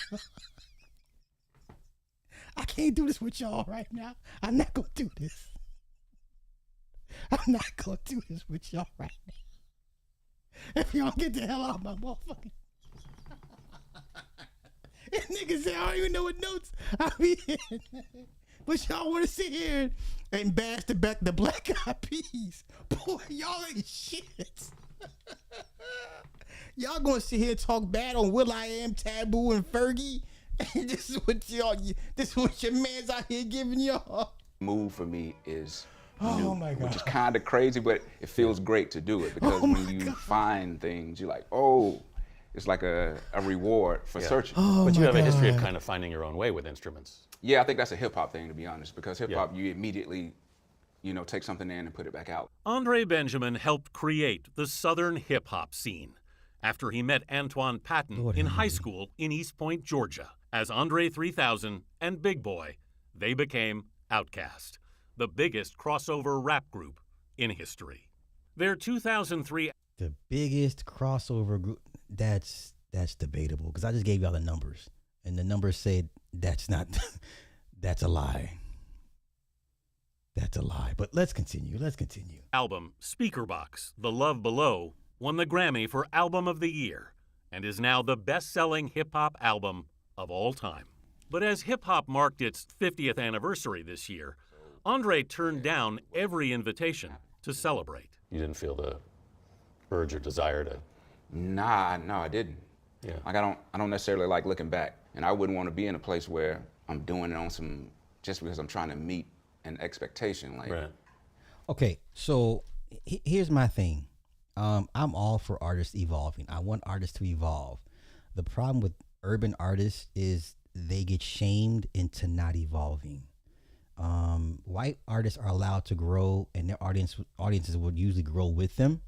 I can't do this with y'all right now. I'm not gonna do this. I'm not gonna do this with y'all right now. If y'all get the hell out of my motherfucking... This nigga said, I don't even know what notes I be in. But y'all wanna sit here and bash the back the Black Eyed Peas. Boy, y'all ain't shit. Y'all gonna sit here and talk bad on will.i.am, Taboo, and Fergie? And this is what your man's out here giving y'all. move for me is Oh new, my God. which is kind of crazy, but it feels great to do it because Oh my when you God. find things, you're like, oh, it's like a reward for searching. Oh But you my have a history of God. kind of finding your own way with instruments. Yeah, I think that's a hip hop thing, to be honest, because hip hop, you immediately, take something in and put it back out. Andre Benjamin helped create the Southern hip hop scene after he met Antoine Patton Lord in have high mercy. school in East Point, Georgia. As Andre 3000 and Big Boy, they became Outkast, the biggest crossover rap group in history. Their 2003 The biggest crossover group, that's debatable because I just gave y'all the numbers and the numbers said that's a lie. That's a lie. But let's continue. Let's continue. Album Speakerbox, The Love Below, won the Grammy for Album of the Year and is now the best-selling hip-hop album of all time. But as hip-hop marked its 50th anniversary this year, Andre turned down every invitation to celebrate. You didn't feel the urge or desire to... Nah, no, I didn't. Yeah. Like I don't necessarily like looking back, and I wouldn't want to be in a place where I'm doing it on some just because I'm trying to meet an expectation. Like, Right. Okay, so here's my thing. I'm all for artists evolving. I want artists to evolve. The problem with urban artists is they get shamed into not evolving. White artists are allowed to grow, and their audiences would usually grow with them,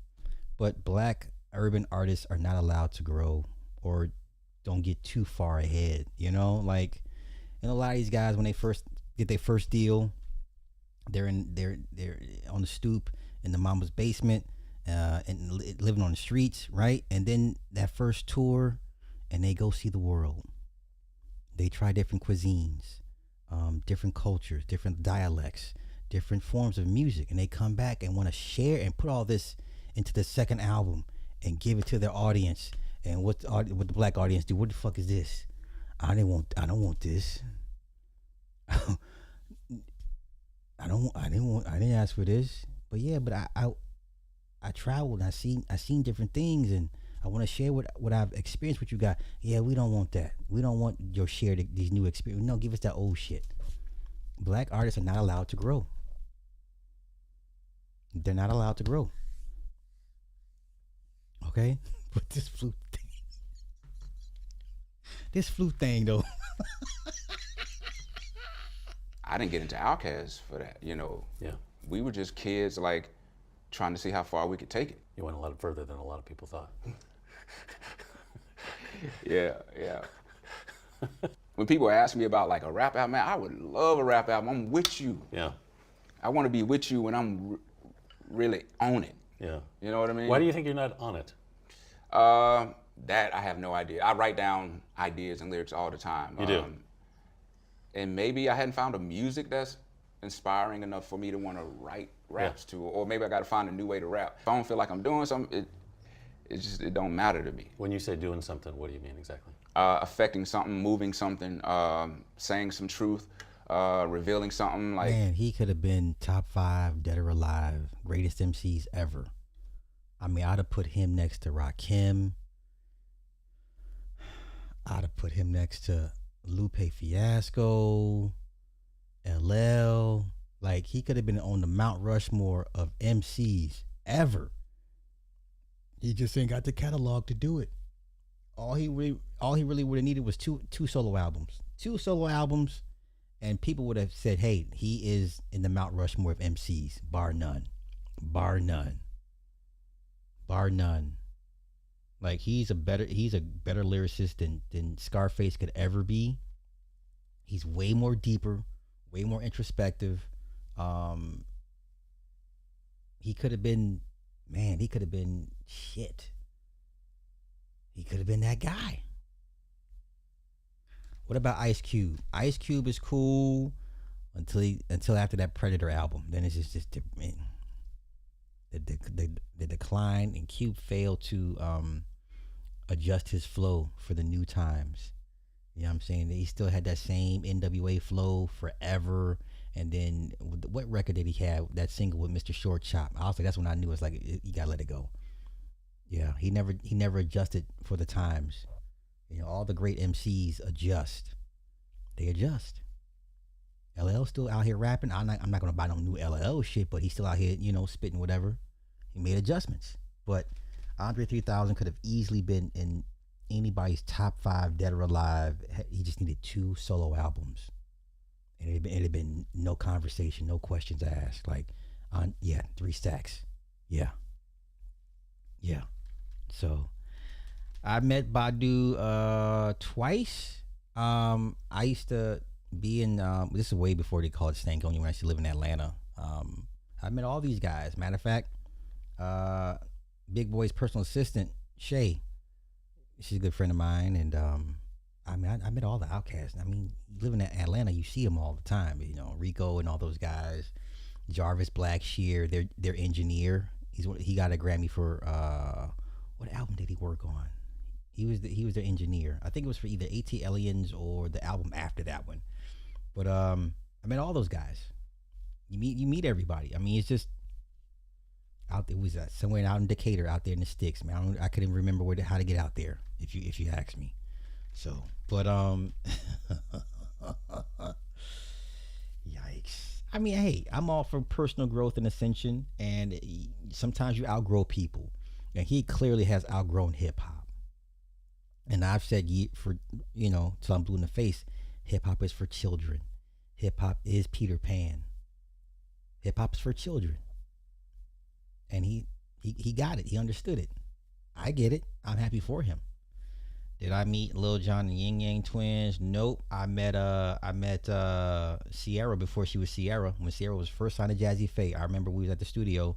but black urban artists are not allowed to grow or don't get too far ahead. You know, like, and a lot of these guys, when they first get their first deal, they're on the stoop in the mama's basement, and living on the streets, right? And then that first tour, and they go see the world. They try different cuisines, different cultures, different dialects, different forms of music, and they come back and want to share and put all this into the second album and give it to their audience. And what the black audience do? What the fuck is this? I don't want this. I didn't ask for this. But yeah, but I traveled. I seen different things, and I want to share what I've experienced with you guys. Yeah, we don't want that. We don't want your share these new experiences. No, give us that old shit. Black artists are not allowed to grow. They're not allowed to grow. Okay? But this flute thing though. I didn't get into Outkast for that, you know. Yeah. We were just kids, like, trying to see how far we could take it. You went a lot further than a lot of people thought. Yeah. When people ask me about, like, a rap album, man, I would love a rap album. I'm with you. Yeah. I want to be with you when I'm really on it. Yeah. You know what I mean? Why do you think you're not on it? That I have no idea. I write down ideas and lyrics all the time. You do? And maybe I hadn't found a music that's inspiring enough for me to want to write raps to, or maybe I got to find a new way to rap. If I don't feel like I'm doing something, it don't matter to me. When you say doing something, what do you mean exactly? Affecting something, moving something, saying some truth, revealing something. Like, man, he could have been top 5 dead or alive greatest MCs ever. I mean, I'd have put him next to Rakim. I'd have put him next to Lupe Fiasco, LL. Like, he could have been on the Mount Rushmore of MCs ever. He just ain't got the catalog to do it. All he really would have needed was two solo albums. 2 solo albums, and people would have said, hey, he is in the Mount Rushmore of MCs, bar none. Bar none. Bar none. Like, he's a better lyricist than Scarface could ever be. He's way more deeper, way more introspective. He could have been shit. He could have been that guy. What about Ice Cube? Ice Cube is cool until after that Predator album. Then it's just the decline, and Cube failed to adjust his flow for the new times. You know what I'm saying? He still had that same NWA flow forever. And then what record did he have? That single with Mr. Short Chop. I was like, that's when I knew it's like you gotta let it go. Yeah, he never adjusted for the times. You know, all the great MCs adjust. They adjust. LL still out here rapping. I'm not gonna buy no new LL shit, but he's still out here, you know, spitting whatever. He made adjustments. But Andre 3000 could have easily been in anybody's top 5 dead or alive. He just needed 2 solo albums, and it'd have been no conversation, no questions asked. Like, 3 stacks. Yeah. So I met Badu twice. I used to be in this is way before they called it Stankonia, when I used to live in Atlanta. I met all these guys. Matter of fact, Big Boy's personal assistant, Shay, she's a good friend of mine, and I met all the Outcasts. I mean, living in Atlanta, you see them all the time. You know, Rico and all those guys. Jarvis Blackshear, their engineer. He got a Grammy for what album did he work on? He was their engineer. I think it was for either AT Aliens or the album after that one. But I mean, all those guys. You meet everybody. I mean, it's just out there. Was somewhere out in Decatur, out there in the sticks, man. I couldn't remember how to get out there. If you ask me. So, but yikes. I mean, hey, I'm all for personal growth and ascension, and sometimes you outgrow people, and he clearly has outgrown hip hop. And I've said till I'm blue in the face, hip hop is for children. Hip hop is Peter Pan. Hip hop is for children, and he got it. He understood it. I get it. I'm happy for him. Did I meet Lil Jon and Ying Yang Twins? Nope. I met Sierra before she was Sierra. When Sierra was first signed to Jazzy Faye, I remember we was at the studio,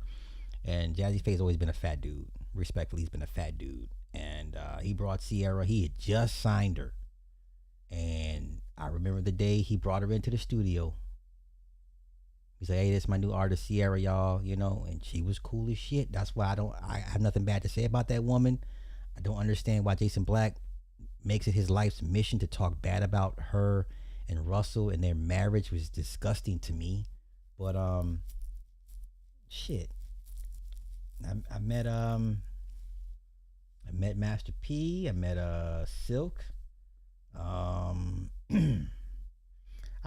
and Jazzy Faye's always been a fat dude. Respectfully, he's been a fat dude, and he brought Sierra. He had just signed her, and I remember the day he brought her into the studio. He's like, "Hey, this is my new artist, Sierra, y'all," and she was cool as shit. That's why I have nothing bad to say about that woman. I don't understand why Jason Black makes it his life's mission to talk bad about her and Russell, and their marriage was disgusting to me. But shit. I met Master P. I met Silk. I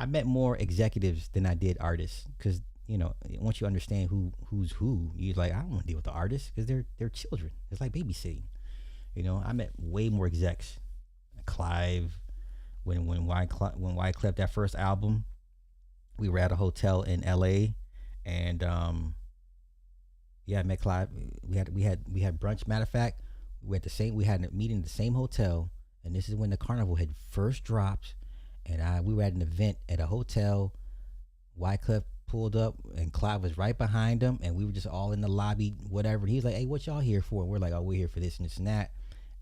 met more executives than I did artists, because once you understand who's who, you're like, I don't want to deal with the artists because they're children. It's like babysitting. I met way more execs. Clive, when Wyclef that first album, we were at a hotel in LA, and I met Clive. We had brunch. Matter of fact, we had a meeting at the same hotel, and this is when the Carnival had first dropped, and we were at an event at a hotel. Wyclef pulled up, and Clive was right behind him, and we were just all in the lobby, whatever. And he was like, "Hey, what y'all here for?" And we're like, "Oh, we're here for this and this and that."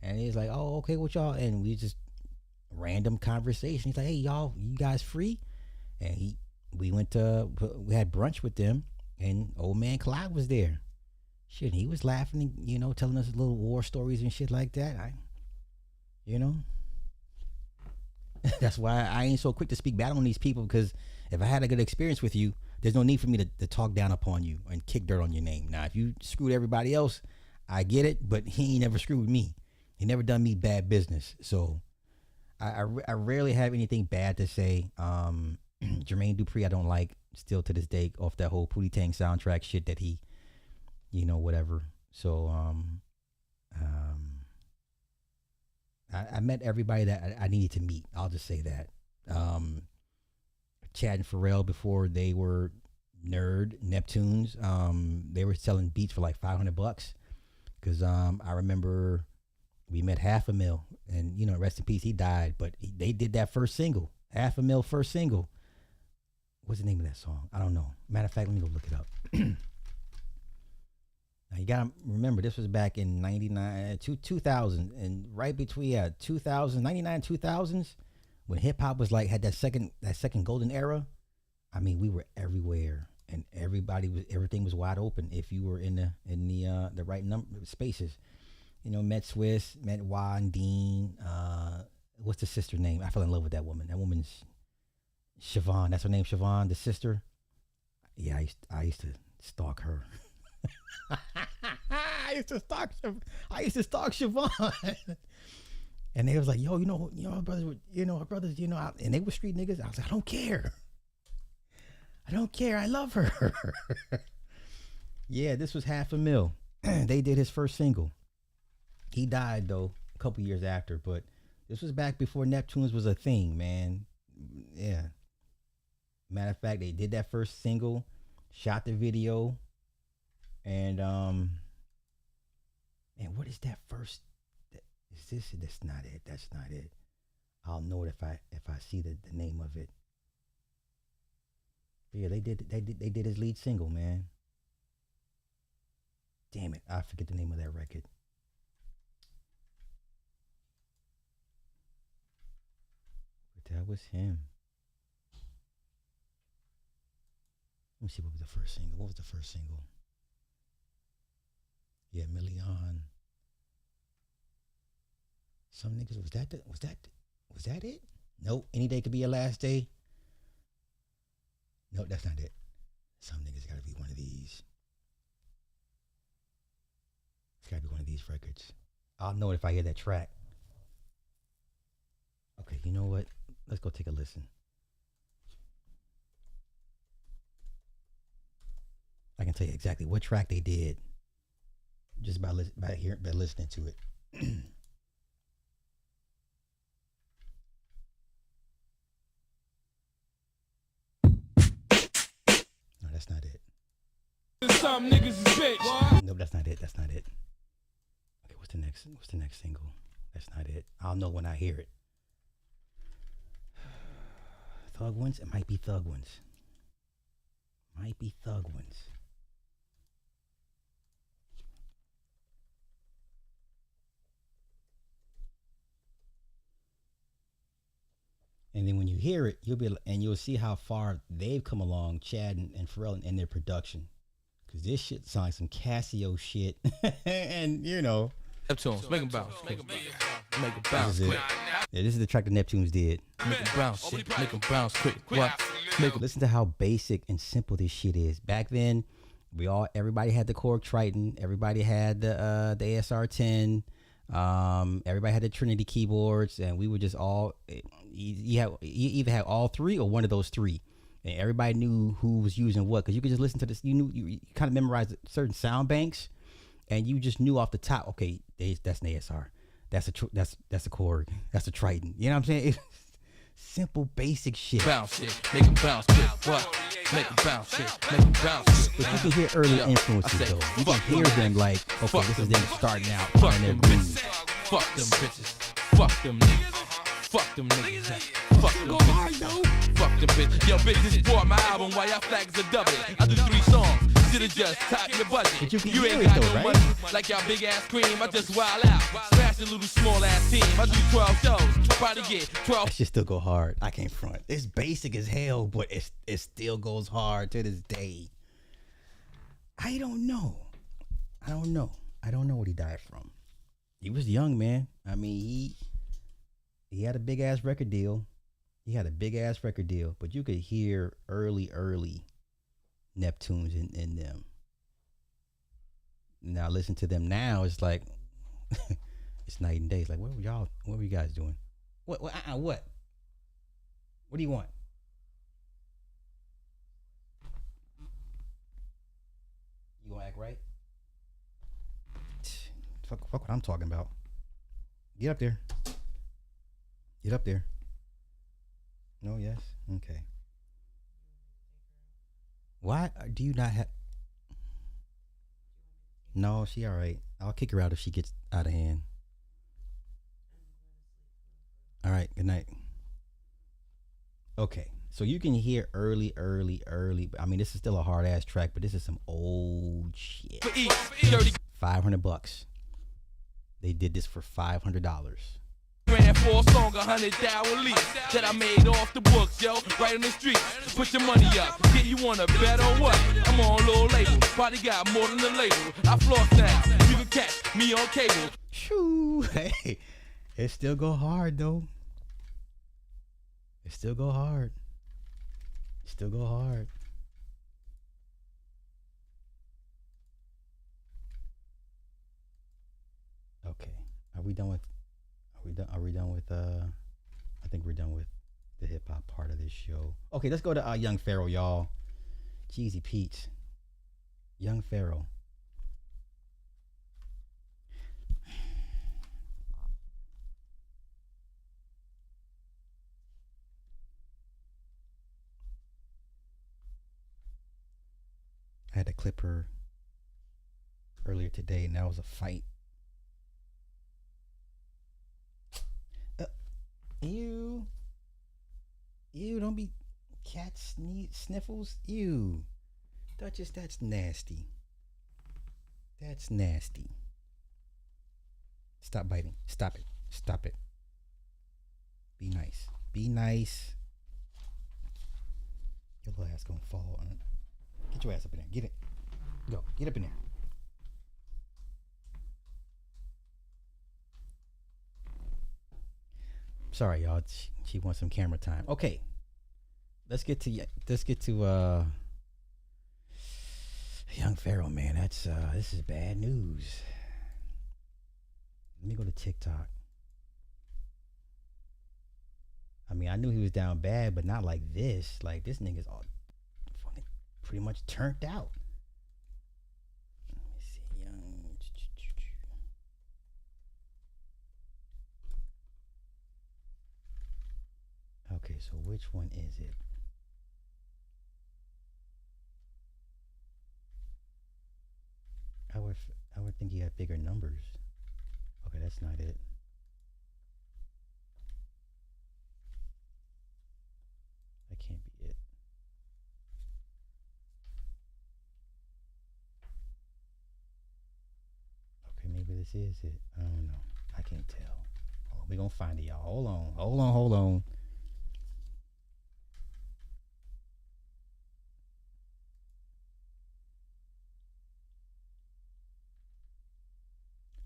And he's like, "Oh, okay, what y'all?" And we just random conversation. He's like, "Hey, you guys free?" And we had brunch with them, and old man Clive was there. Shit, he was laughing, and, telling us little war stories and shit like that. That's why I ain't so quick to speak bad on these people, because if I had a good experience with you, there's no need for me to talk down upon you and kick dirt on your name. Now, if you screwed everybody else, I get it, but he ain't never screwed me. He never done me bad business. So I rarely have anything bad to say. Jermaine Dupri I don't like still to this day, off that whole Pootie Tang soundtrack shit that he, whatever. So I met everybody that I needed to meet. I'll just say that. Chad and Pharrell, before they were Neptunes, they were selling beats for like $500, because I remember we met Half a Mil, and rest in peace, he died, but they did that first single, Half a Mil first single. What's the name of that song? I don't know. Matter of fact, let me go look it up. Now you gotta remember, this was back in 2000, and right between 2000, 99, 2000s, when hip hop was like had that second golden era. I mean, we were everywhere, and everything was wide open if you were in the right number spaces. Met Swiss, met Juan Dean. What's the sister name? I fell in love with that woman. That woman's Siobhan. That's her name, Siobhan, the sister. Yeah, I used to stalk her. I used to stalk Siobhan. And they was like, "Yo, our brothers, and they were street niggas." I was like, I don't care. I love her. Yeah, this was Half a Mil. They did his first single. He died though a couple years after, but this was back before Neptunes was a thing, man. Yeah. Matter of fact, they did that first single, shot the video, and what is that first? Is this? That's not it. That's not it. I'll know it if I see the name of it. But yeah, they did his lead single, man. Damn it, I forget the name of that record. But that was him. Let me see, what was the first single? What was the first single? Yeah, Million. Some niggas, was that it? Nope. Any day could be your last day. Nope, that's not it. Some niggas gotta be one of these. It's gotta be one of these records. I'll know it if I hear that track. Okay, you know what? Let's go take a listen. I can tell you exactly what track they did just by listening to it. No, that's not it. Some niggas is bitch. Nope, that's not it. That's not it. Okay, what's the next single? That's not it. I'll know when I hear it. Thug Ones? It might be Thug Ones. Might be Thug Ones. And then when you hear it, you'll see how far they've come along, Chad and Pharrell, in their production. Cause this shit sounds like some Casio shit, and you know. Neptunes, make them bounce. Make them bounce. This is it. Yeah, this is the track the Neptunes did. Make them bounce, shit. Make them bounce quick. What? Listen to how basic and simple this shit is. Back then, everybody had the Korg Triton. Everybody had the ASR 10. Everybody had the Trinity keyboards, and we were just all. You either had all three or one of those three. And everybody knew who was using what, because you could just listen to this. You kind of memorized certain sound banks, and you just knew off the top. Okay, that's an ASR. That's a Korg. That's a Triton. You know what I'm saying? It's simple, basic shit. Bounce shit. Make them bounce quick. What? Make them bounce shit. Make them bounce shit. But you can hear early influences though. You can hear them like, okay, this is them starting out Fuck on their them groove. bitches. Fuck them bitches. Fuck them niggas. Fuck them niggas. Fuck them bitches. Fuck them bitches. Yo, bitches bought my album while y'all flags are double. I do 3 songs. Should've just topped your budget. But you can You hear ain't it got though, no right? money like y'all big ass cream. I just wild out. Smash a little small ass team. I do 12 shows. Probably get 12. That shit still go hard. I can't front. It's basic as hell, but it still goes hard to this day. I don't know what he died from. He was young, man. I mean, he had a big ass record deal. But you could hear early Neptunes in them. Now listen to them now, it's like it's night and day. It's like, what were you guys doing? What? What do you want? You gonna act right? Fuck what I'm talking about. Get up there. No, yes? Okay. Why do you not have... No, she all right. I'll kick her out if she gets out of hand. All right, good night. Okay, so you can hear early. I mean, this is still a hard ass track, but this is some old shit. $500. They did this for $500. Ran for a song, 100,000 leaks that I made off the books, yo, right on the street. Put your money up, get you on a bet or what? I'm on a little label, probably got more than the label. I floss now, you can catch me on cable. Shoo, hey, it still go hard though. It still go hard. Okay, are we done with? Are we done with? I think we're done with the hip hop part of this show. Okay, let's go to Young Pharaoh, y'all. Jeezy Pete, Young Pharaoh. I had to clip her earlier today, and that was a fight. Ew, don't be cat sniffles. Ew. Duchess, that's nasty. Stop biting. Stop it. Be nice. Your little ass gonna fall on it. Get your ass up in there. Get it. Go. Get up in there. Sorry, y'all. She wants some camera time. Okay. Let's get to young Pharaoh, man. That's this is bad news. Let me go to TikTok. I mean, I knew he was down bad, but not like this. Like, this nigga's all fucking pretty much turned out. Let me see, young. Okay, so which one is it? I would think he had bigger numbers. Okay, that's not it. That can't be it. Okay, maybe this is it. I don't know. I can't tell. Oh, we're gonna find it, y'all. Hold on.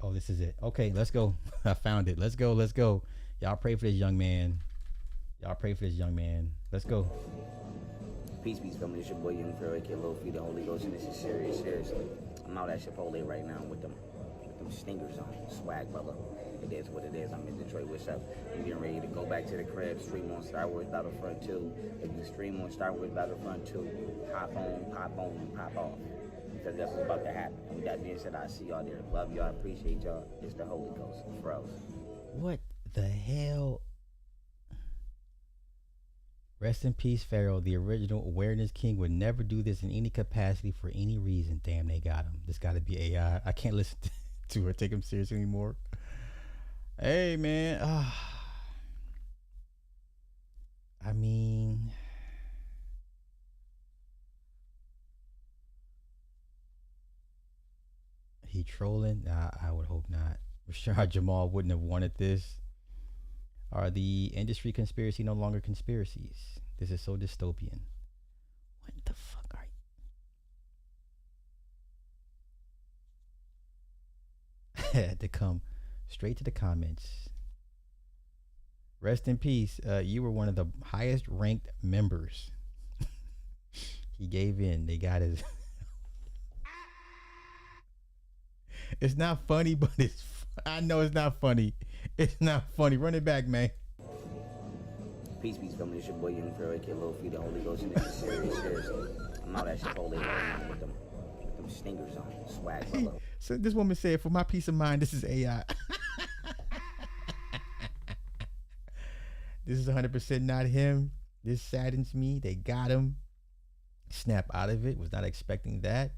Oh, this is it. Okay, let's go. I found it. Let's go. Y'all pray for this young man. Let's go. Peace, family. It's your boy Young Pharaoh, aka Lil Feed, the Holy Ghost, and this is serious. Seriously, I'm out at Chipotle right now with them stingers on. Swag, brother. It is what it is. I'm in Detroit. What's up? I'm getting ready to go back to the crib, stream on Star Wars Battlefront 2. If you stream on Star Wars Battlefront 2, pop on, and pop off. Because that's what's about to happen. And with that being said, I see y'all there. Love y'all. Appreciate y'all. It's the Holy Ghost. Pharaoh. What the hell? Rest in peace, Pharaoh. The original awareness king would never do this in any capacity for any reason. Damn, they got him. This got to be AI. I can't listen to her, take him seriously anymore. Hey, man. I mean, he trolling? Nah, I would hope not. Rashad Jamal wouldn't have wanted this. Are the industry conspiracy no longer conspiracies? This is so dystopian. What the fuck are you? Had to come straight to the comments. Rest in peace. You were one of the highest ranked members. He gave in. They got his. It's not funny, but I know it's not funny. It's not funny. Run it back, man. Peace, family. It's your boy Young Pharaoh, aka Lil Feed, the Holy Ghost, and this is serious. Seriously, I'm out at Chipotle right now with them stingers on. Swag, brother. So this woman said, for my peace of mind, this is AI. This is 100% not him. This saddens me. They got him. Snap out of it. Was not expecting that.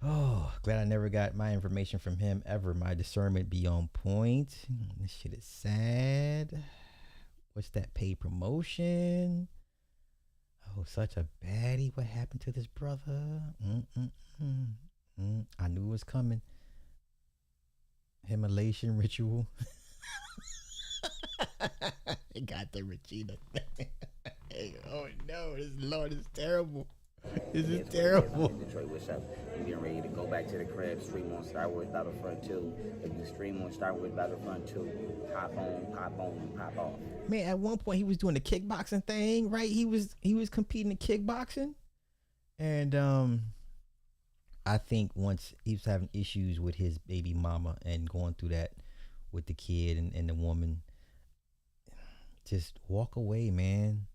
Oh, glad I never got my information from him ever. My discernment be on point. This shit is sad. What's that paid promotion? Oh, such a baddie. What happened to this brother? I knew it was coming. Immolation ritual. Got the Regina. Oh no, this Lord is terrible. This is terrible. I'm in Detroit. What's up? I'm getting ready to go back to the crib, stream on Star Wars Battlefront 2. If you stream on Star Wars Battlefront 2, pop on, and pop off. Man, at one point he was doing the kickboxing thing, right? He was competing in kickboxing. And I think once he was having issues with his baby mama and going through that with the kid and the woman, just walk away, man.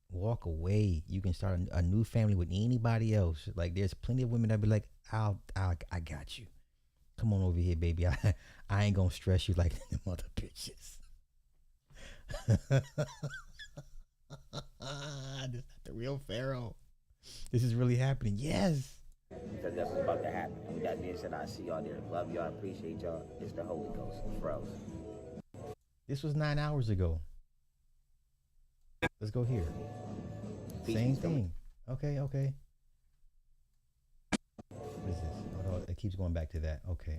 Walk away. You can start a new family with anybody else. Like, there's plenty of women that be like, I got you. Come on over here, baby. I ain't gonna stress you like them other bitches. This is not the real Pharaoh. This is really happening. Yes. Because that's what's about to happen. And with that being said, I see y'all there. Love y'all. Appreciate y'all. It's the Holy Ghost. Pharaoh. This was 9 hours ago. Let's go here. Same thing. Okay. What is this? Oh, it keeps going back to that. Okay.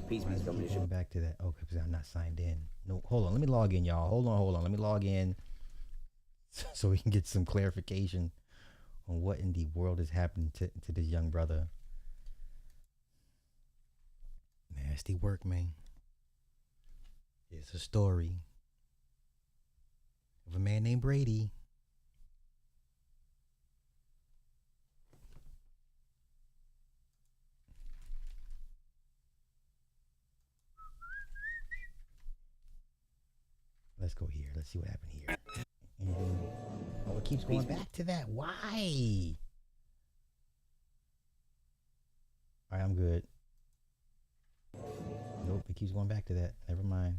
Peace, peace, family. Going back to that. Okay, because I'm not signed in. No, hold on. Let me log in, y'all. Hold on. Let me log in so we can get some clarification on what in the world is happening to this young brother. Nasty work, man. It's a story of a man named Brady. Let's go here. Let's see what happened here. And then, oh, it keeps going back to that. Why? All right, I'm good. Nope, it keeps going back to that. Never mind.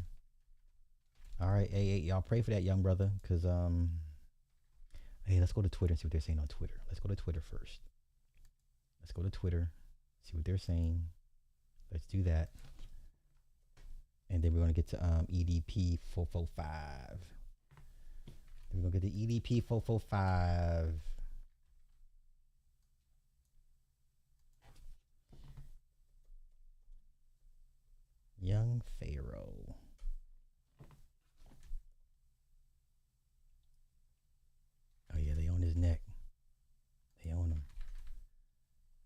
All right, hey, y'all pray for that young brother, cause hey, let's go to Twitter and see what they're saying on Twitter. Let's go to Twitter first. Let's go to Twitter, see what they're saying. Let's do that, and then we're gonna get to EDP 445. Then we're gonna get to EDP 445. Young Pharaoh. Oh yeah, they own his neck. They own him.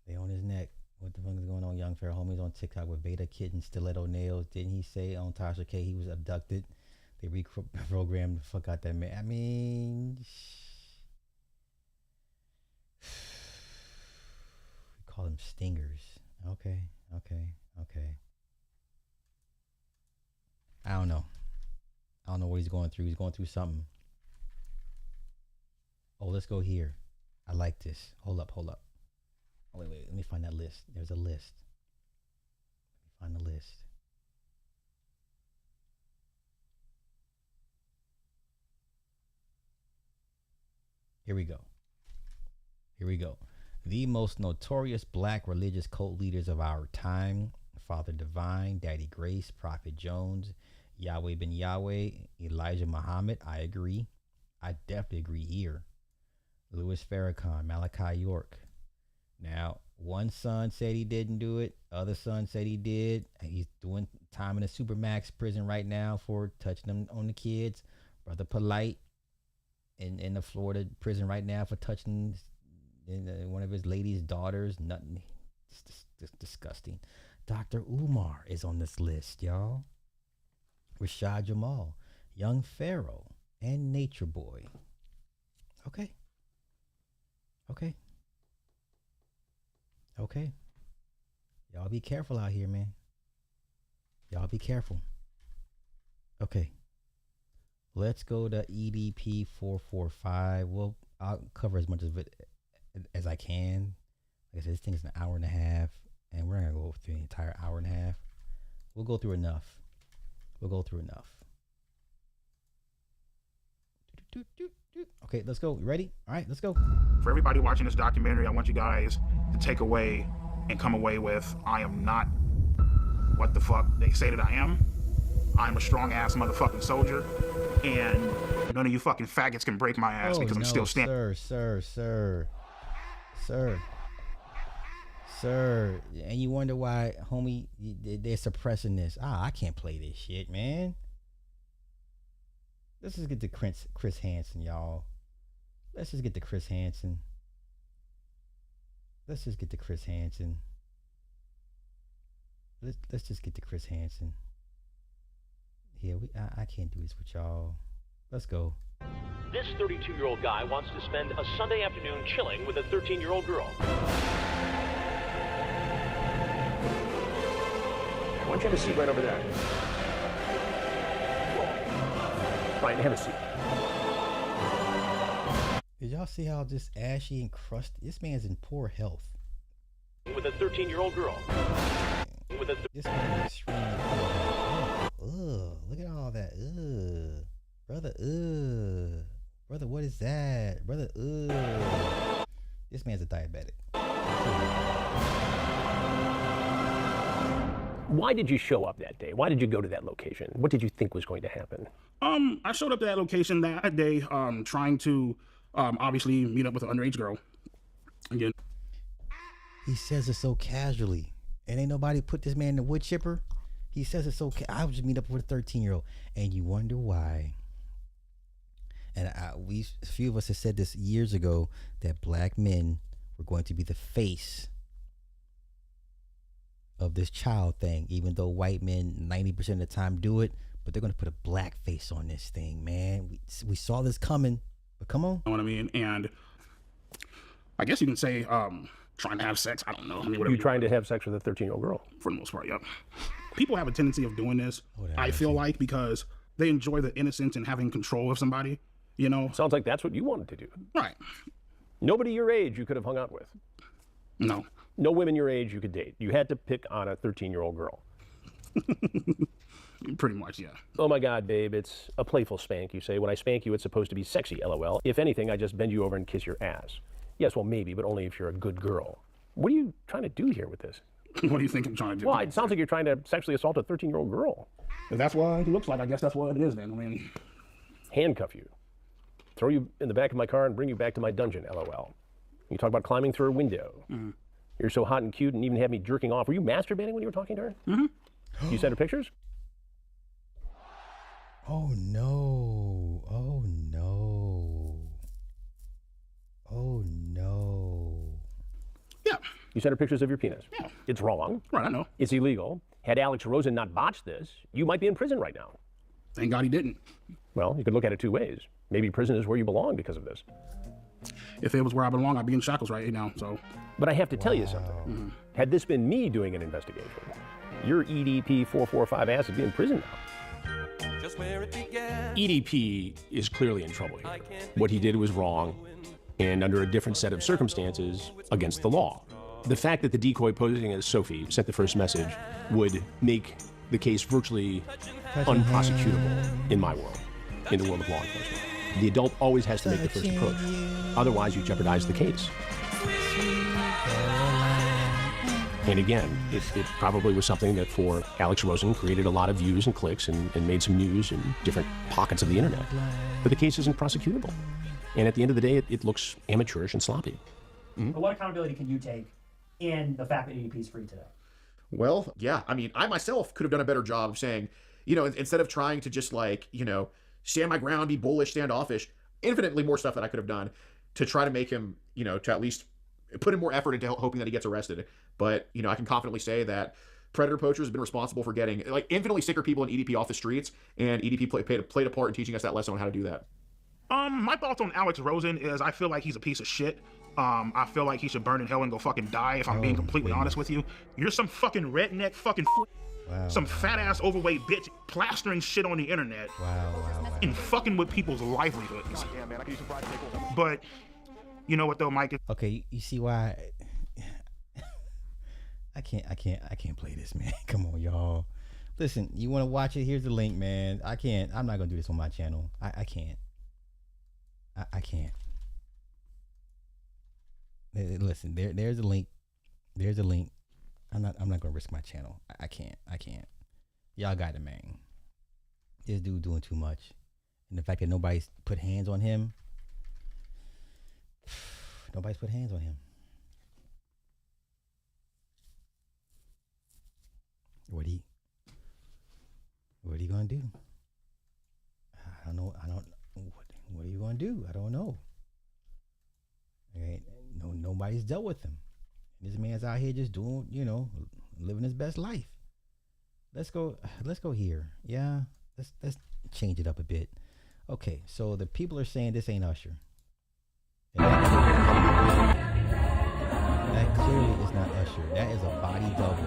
They own his neck. What the fuck is going on, Young Pharaoh? Homies on TikTok with beta kitten stiletto nails. Didn't he say on Tasha K he was abducted? They reprogrammed the fuck out that man. I mean, we call them stingers. Okay. I don't know what he's going through. He's going through something. Oh, let's go here. I like this. Hold up. Oh, wait. Let me find that list. There's a list. Let me find the list. Here we go. The most notorious black religious cult leaders of our time: Father Divine, Daddy Grace, Prophet Jones, Yahweh Ben Yahweh, Elijah Muhammad. I agree. I definitely agree here. Louis Farrakhan, Malachi York. Now, one son said he didn't do it. Other son said he did. He's doing time in a Supermax prison right now for touching them on the kids. Brother Polite in the Florida prison right now for touching one of his lady's daughters. Nothing. It's disgusting. Dr. Umar is on this list, y'all. Rashad Jamal, Young Pharaoh, and Nature Boy. Okay. Y'all be careful out here, man. Y'all be careful. Okay. Let's go to EDP 445. Well, I'll cover as much of it as I can. Like I said, this thing is an hour and a half, and we're not going to go through the entire hour and a half. We'll go through enough. Okay, let's go. You ready? All right, let's go. For everybody watching this documentary, I want you guys to take away and come away with, I am not what the fuck they say that I am. I'm a strong ass motherfucking soldier, and none of you fucking faggots can break my ass because I'm still standing. Sir. And you wonder why, homie, they're suppressing this. I can't play this shit, man. Let's just get to Chris Hansen, y'all. Let's just get to Chris Hansen. Let's just get to Chris Hansen. Yeah, I can't do this with y'all. Let's go. This 32-year-old guy wants to spend a Sunday afternoon chilling with a 13-year-old girl. Why don't you have a seat right over there? Fine, have a seat. Did y'all see how just ashy and crusty? This man's in poor health. With a 13-year-old girl. This man is extremely poor health. Ugh, look at all that. Ugh. Brother, what is that? Brother, ugh. This man's a diabetic. Why did you show up that day? Why did you go to that location? What did you think was going to happen? I showed up to that location that day, trying to obviously meet up with an underage girl. Again. He says it so casually. And ain't nobody put this man in the wood chipper. He says it's okay. I would just meet up with a 13-year-old, and you wonder why. And a few of us have said this years ago that black men were going to be the face of this child thing, even though white men 90% of the time do it, but they're going to put a black face on this thing, man. We saw this coming, but come on. You know what I mean? And I guess you can say trying to have sex. I don't know. I mean, whatever. You trying to have sex with a 13-year-old girl? For the most part, yep. People have a tendency of doing this, I feel like, because they enjoy the innocence and having control of somebody, you know? Sounds like that's what you wanted to do. Right. Nobody your age you could have hung out with. No. No women your age you could date. You had to pick on a 13-year-old girl. Pretty much, yeah. Oh my God, babe, it's a playful spank. You say, when I spank you, it's supposed to be sexy, LOL. If anything, I just bend you over and kiss your ass. Yes, well, maybe, but only if you're a good girl. What are you trying to do here with this? What do you think I'm trying to do? Well, it sounds like you're trying to sexually assault a 13-year-old girl. If that's what it looks like, I guess that's what it is then. I mean, handcuff you, throw you in the back of my car and bring you back to my dungeon, LOL. You talk about climbing through a window. Mm-hmm. You're so hot and cute and even had me jerking off. Were you masturbating when you were talking to her? Mm-hmm. You sent her pictures? Oh no. Oh no. Oh no. Yeah. You sent her pictures of your penis. Yeah. It's wrong. Right, I know. It's illegal. Had Alex Rosen not botched this, you might be in prison right now. Thank God he didn't. Well, you could look at it two ways. Maybe prison is where you belong because of this. If it was where I belong, I'd be in shackles right now, so. But I have to tell you something. Mm-hmm. Had this been me doing an investigation, your EDP 445 ass would be in prison now. EDP is clearly in trouble here. What he did was wrong, and under a different set of circumstances, against the law. The fact that the decoy posing as Sophie sent the first message would make the case virtually unprosecutable in my world, in the world of law enforcement. The adult always has to make the first approach. Otherwise, you jeopardize the case. And again, it probably was something that for Alex Rosen created a lot of views and clicks and made some news in different pockets of the internet. But the case isn't prosecutable. And at the end of the day, it looks amateurish and sloppy. But what accountability can you take in the fact that EDP is free today? Well, yeah. I mean, I myself could have done a better job of saying, you know, instead of trying to just like, you know, stand my ground, be bullish, standoffish, infinitely more stuff that I could have done to try to make him, you know, to at least put in more effort into hoping that he gets arrested. But, you know, I can confidently say that predator poachers have been responsible for getting like infinitely sicker people in EDP off the streets, and EDP played a part in teaching us that lesson on how to do that. My thoughts on Alex Rosen is I feel like he's a piece of shit. I feel like he should burn in hell and go fucking die, if I'm being completely honest with you. You're some fucking redneck fucking some fat ass overweight bitch plastering shit on the internet and fucking with people's livelihoods. But you know what though, Mike? Okay, you see why I can't play this, man. Come on, y'all. Listen, you want to watch it? Here's the link, man. I'm not gonna do this on my channel. I can't. I can't. Listen, there's a link. There's a link. I'm not gonna risk my channel. I can't. Y'all got it, man. This dude doing too much, and the fact that nobody's put hands on him. Nobody's put hands on him. What are you gonna do? I don't know. What are you gonna do? I don't know. Okay, nobody's dealt with him. This man's out here just doing, you know, living his best life. Let's go here. Yeah, let's change it up a bit. Okay, so the people are saying this ain't Usher. That clearly is not Usher. That is a body double.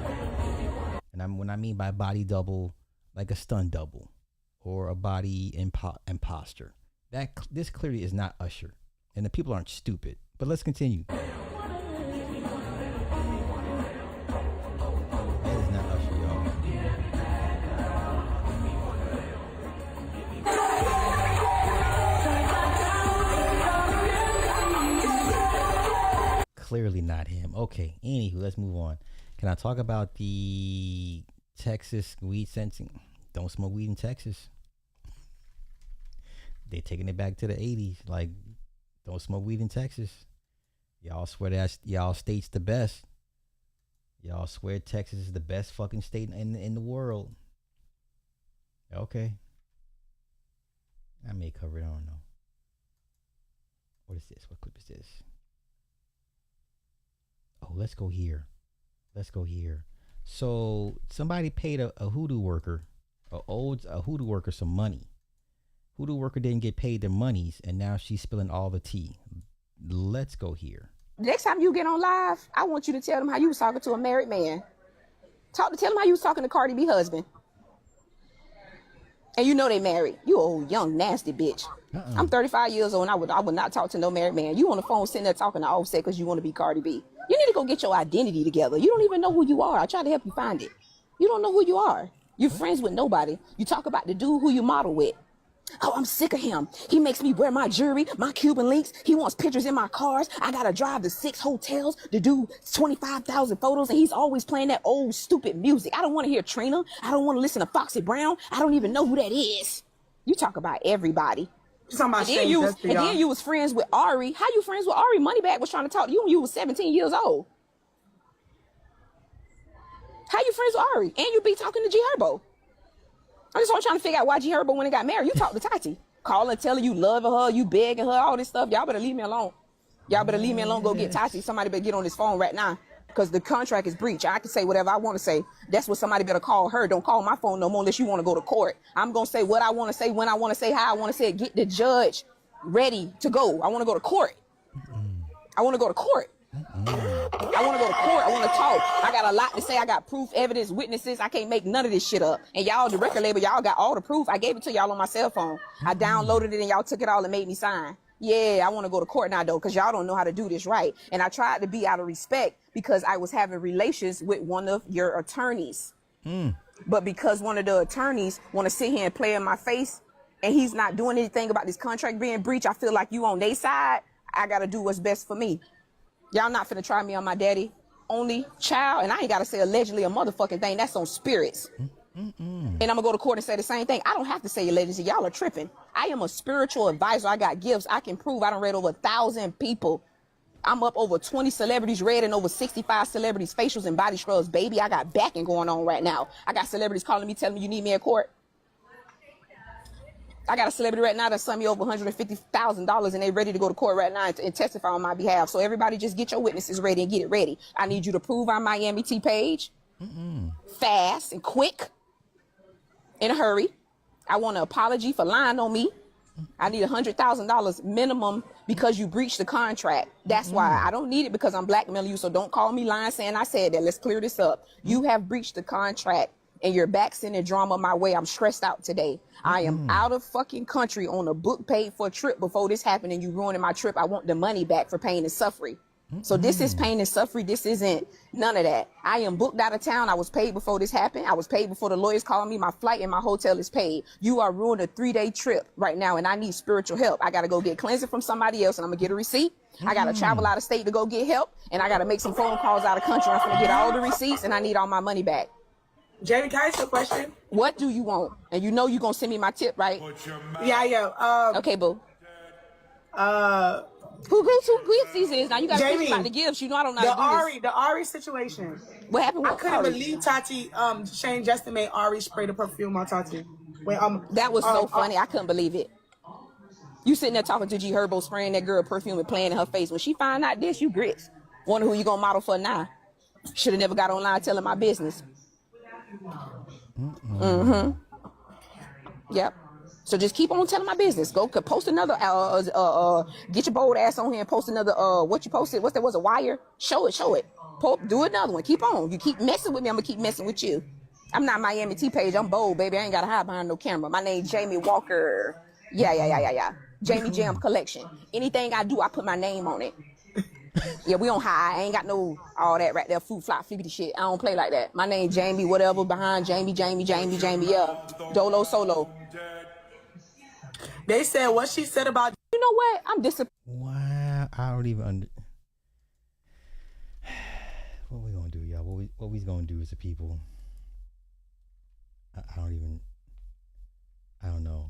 And when I mean by body double, like a stunt double or a body imposter. This clearly is not Usher. And the people aren't stupid. But let's continue. That is not Usher, y'all. Clearly not him. Okay, anywho, let's move on. Can I talk about the Texas weed sentencing? Don't smoke weed in Texas. They're taking it back to the 80s. Like, don't smoke weed in Texas. Y'all swear that y'all state's the best. Y'all swear Texas is the best fucking state in the world. Okay. I may cover it. I don't know. What is this? What clip is this? Oh, let's go here. Let's go here. So somebody paid a hoodoo worker, a hoodoo worker some money. Hoodoo worker didn't get paid their monies, and now she's spilling all the tea. Let's go here. Next time you get on live, I want you to tell them how you was talking to a married man. Tell them how you was talking to Cardi B husband. And you know they married. You old, young, nasty bitch. I'm 35 years old, and I would not talk to no married man. You on the phone sitting there talking to Offset because you want to be Cardi B. You need to go get your identity together. You don't even know who you are. I tried to help you find it. You don't know who you are. You're friends with nobody. You talk about the dude who you model with. Oh, I'm sick of him. He makes me wear my jewelry, my Cuban links. He wants pictures in my cars. I got to drive to 6 hotels to do 25,000 photos. And he's always playing that old stupid music. I don't want to hear Trina. I don't want to listen to Foxy Brown. I don't even know who that is. You talk about everybody. And then you was friends with Ari. How you friends with Ari? Moneybag was trying to talk to you when you was 17 years old. How you friends with Ari? And you be talking to G Herbo. I'm just trying to figure out why G Herbo when he got married. You talk to Tati. Calling, telling you loving her, you begging her, all this stuff. Y'all better leave me alone. Y'all better leave me alone. Go get Tati. Somebody better get on this phone right now. Because the contract is breached. I can say whatever I want to say. That's what somebody better call her. Don't call my phone no more unless you want to go to court. I'm going to say what I want to say, when I want to say, how I want to say it. Get the judge ready to go. I want to go to court. I want to go to court. I want to go to court. I want to talk. I got a lot to say. I got proof, evidence, witnesses. I can't make none of this shit up. And y'all, the record label, y'all got all the proof. I gave it to y'all on my cell phone. I downloaded it and y'all took it all and made me sign. Yeah, I want to go to court now, though, because y'all don't know how to do this right. And I tried to be out of respect because I was having relations with one of your attorneys. But because one of the attorneys want to sit here and play in my face and he's not doing anything about this contract being breached, I feel like you on their side. I got to do what's best for me. Y'all not finna try me on my daddy only child. And I ain't got to say allegedly a motherfucking thing. That's on spirits. And I'm gonna go to court and say the same thing. I don't have to say allegedly. Y'all are tripping. I am a spiritual advisor. I got gifts. I can prove. I done read over 1,000 people. I'm up over 20 celebrities read and over 65 celebrities facials and body scrubs. Baby, I got backing going on right now. I got celebrities calling me telling me you need me in court. I got a celebrity right now that sent me over $150,000 and they ready to go to court right now and testify on my behalf. So everybody just get your witnesses ready and get it ready. I need you to prove on my MET page fast and quick. In a hurry. I want an apology for lying on me. I need $100,000 minimum because you breached the contract. That's why I don't need it because I'm blackmailing you. So don't call me lying saying I said that. Let's clear this up. You have breached the contract and you're back sending drama my way. I'm stressed out today. I am out of fucking country on a book paid for a trip before this happened and you ruining my trip. I want the money back for pain and suffering. So this is pain and suffering. This isn't none of that. I am booked out of town. I was paid before this happened. I was paid before the lawyers called me. My flight and my hotel is paid. You are ruining a 3-day trip right now, and I need spiritual help. I got to go get cleansing from somebody else, and I'm going to get a receipt. I got to travel out of state to go get help, and I got to make some phone calls out of country. I'm going to get all the receipts, and I need all my money back. Jamie, can I ask you a question? What do you want? And you know you're going to send me my tip, right? Yeah. Okay, boo. Who gives these is now? You got to think about the gifts. You know I don't know how to do this. The Ari situation. What happened with I couldn't Ari? believe Tati, Shane Justin made Ari spray the perfume on Tati. That was so funny. I couldn't believe it. You sitting there talking to G Herbo, spraying that girl perfume and playing in her face. When she find out this, you grits. Wonder who you gonna model for now. Should have never got online telling my business. Yep. So just keep on telling my business. Go post another, get your bold ass on here and post another, what you posted. What there was a wire? Show it. Do another one. Keep on. You keep messing with me, I'm gonna keep messing with you. I'm not Miami T page. I'm bold, baby. I ain't gotta hide behind no camera. My name's Jamie Walker. Yeah. Jamie Jam Collection. Anything I do, I put my name on it. Yeah, we don't hide. I ain't got no all that right there, food flop, flippity shit. I don't play like that. My name Jamie, whatever, behind Jamie, yeah. Dolo Solo. They said what she said about. You know what? I'm disappointed. Wow, I don't even What we gonna do, y'all? What we gonna do as a people? I don't know.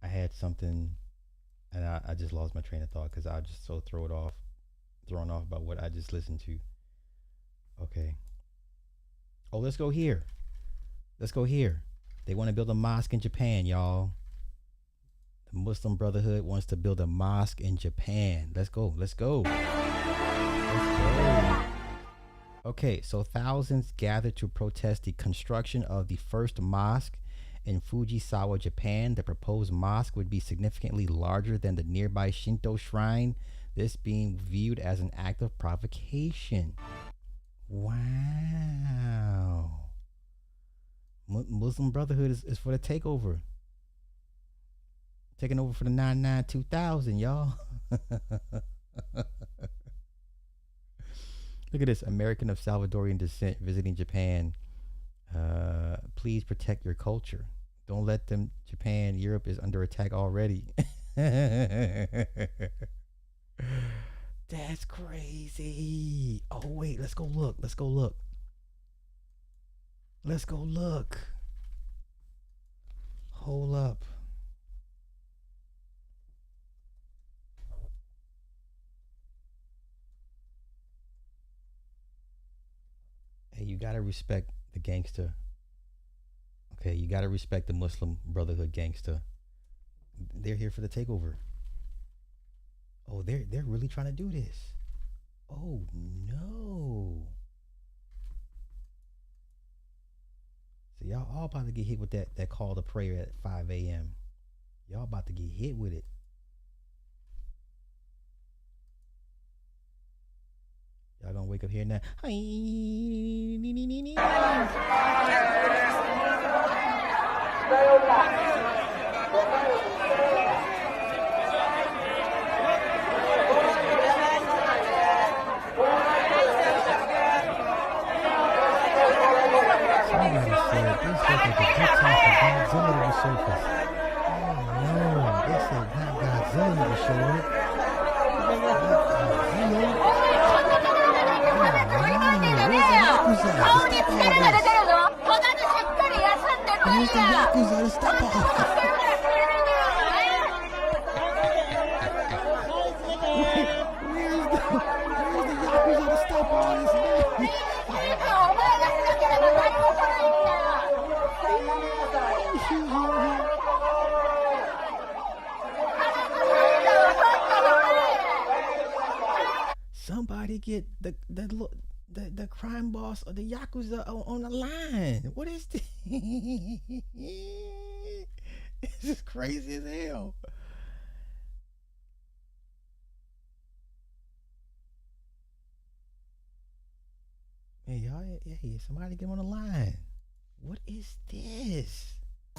I had something, and I just lost my train of thought because I just so thrown off about what I just listened to. Okay, Oh, let's go here. Let's go here. They want to build a mosque in Japan, y'all. The Muslim Brotherhood wants to build a mosque in Japan. Let's go. Let's go. Let's go. Okay, so thousands gathered to protest the construction of the first mosque in Fujisawa, Japan. The proposed mosque would be significantly larger than the nearby Shinto shrine, this being viewed as an act of provocation. Wow. Muslim Brotherhood is for the takeover. Taking over for the 99-2000, y'all. Look at this. American of Salvadorian descent visiting Japan. Please protect your culture. Don't let them. Japan, Europe is under attack already. That's crazy. Oh, wait. Let's go look. Let's go look. Let's go look. Hold up. Hey, you gotta respect the gangster. Okay, you gotta respect the Muslim Brotherhood gangster. They're here for the takeover. Oh, they're really trying to do this. Oh no. So y'all all about to get hit with that call to prayer at 5 a.m. Y'all about to get hit with it. Y'all gonna wake up here now. Somebody said this looked like a good time for Godzilla to surface. Oh no, they said not Godzilla to show up. Where's the Yakuza to step off? Where's the Yakuza to step on this man? Somebody get the crime boss or the Yakuza on the line. What is this? This is crazy as hell. Hey, y'all, hey, somebody get on the line. What is this?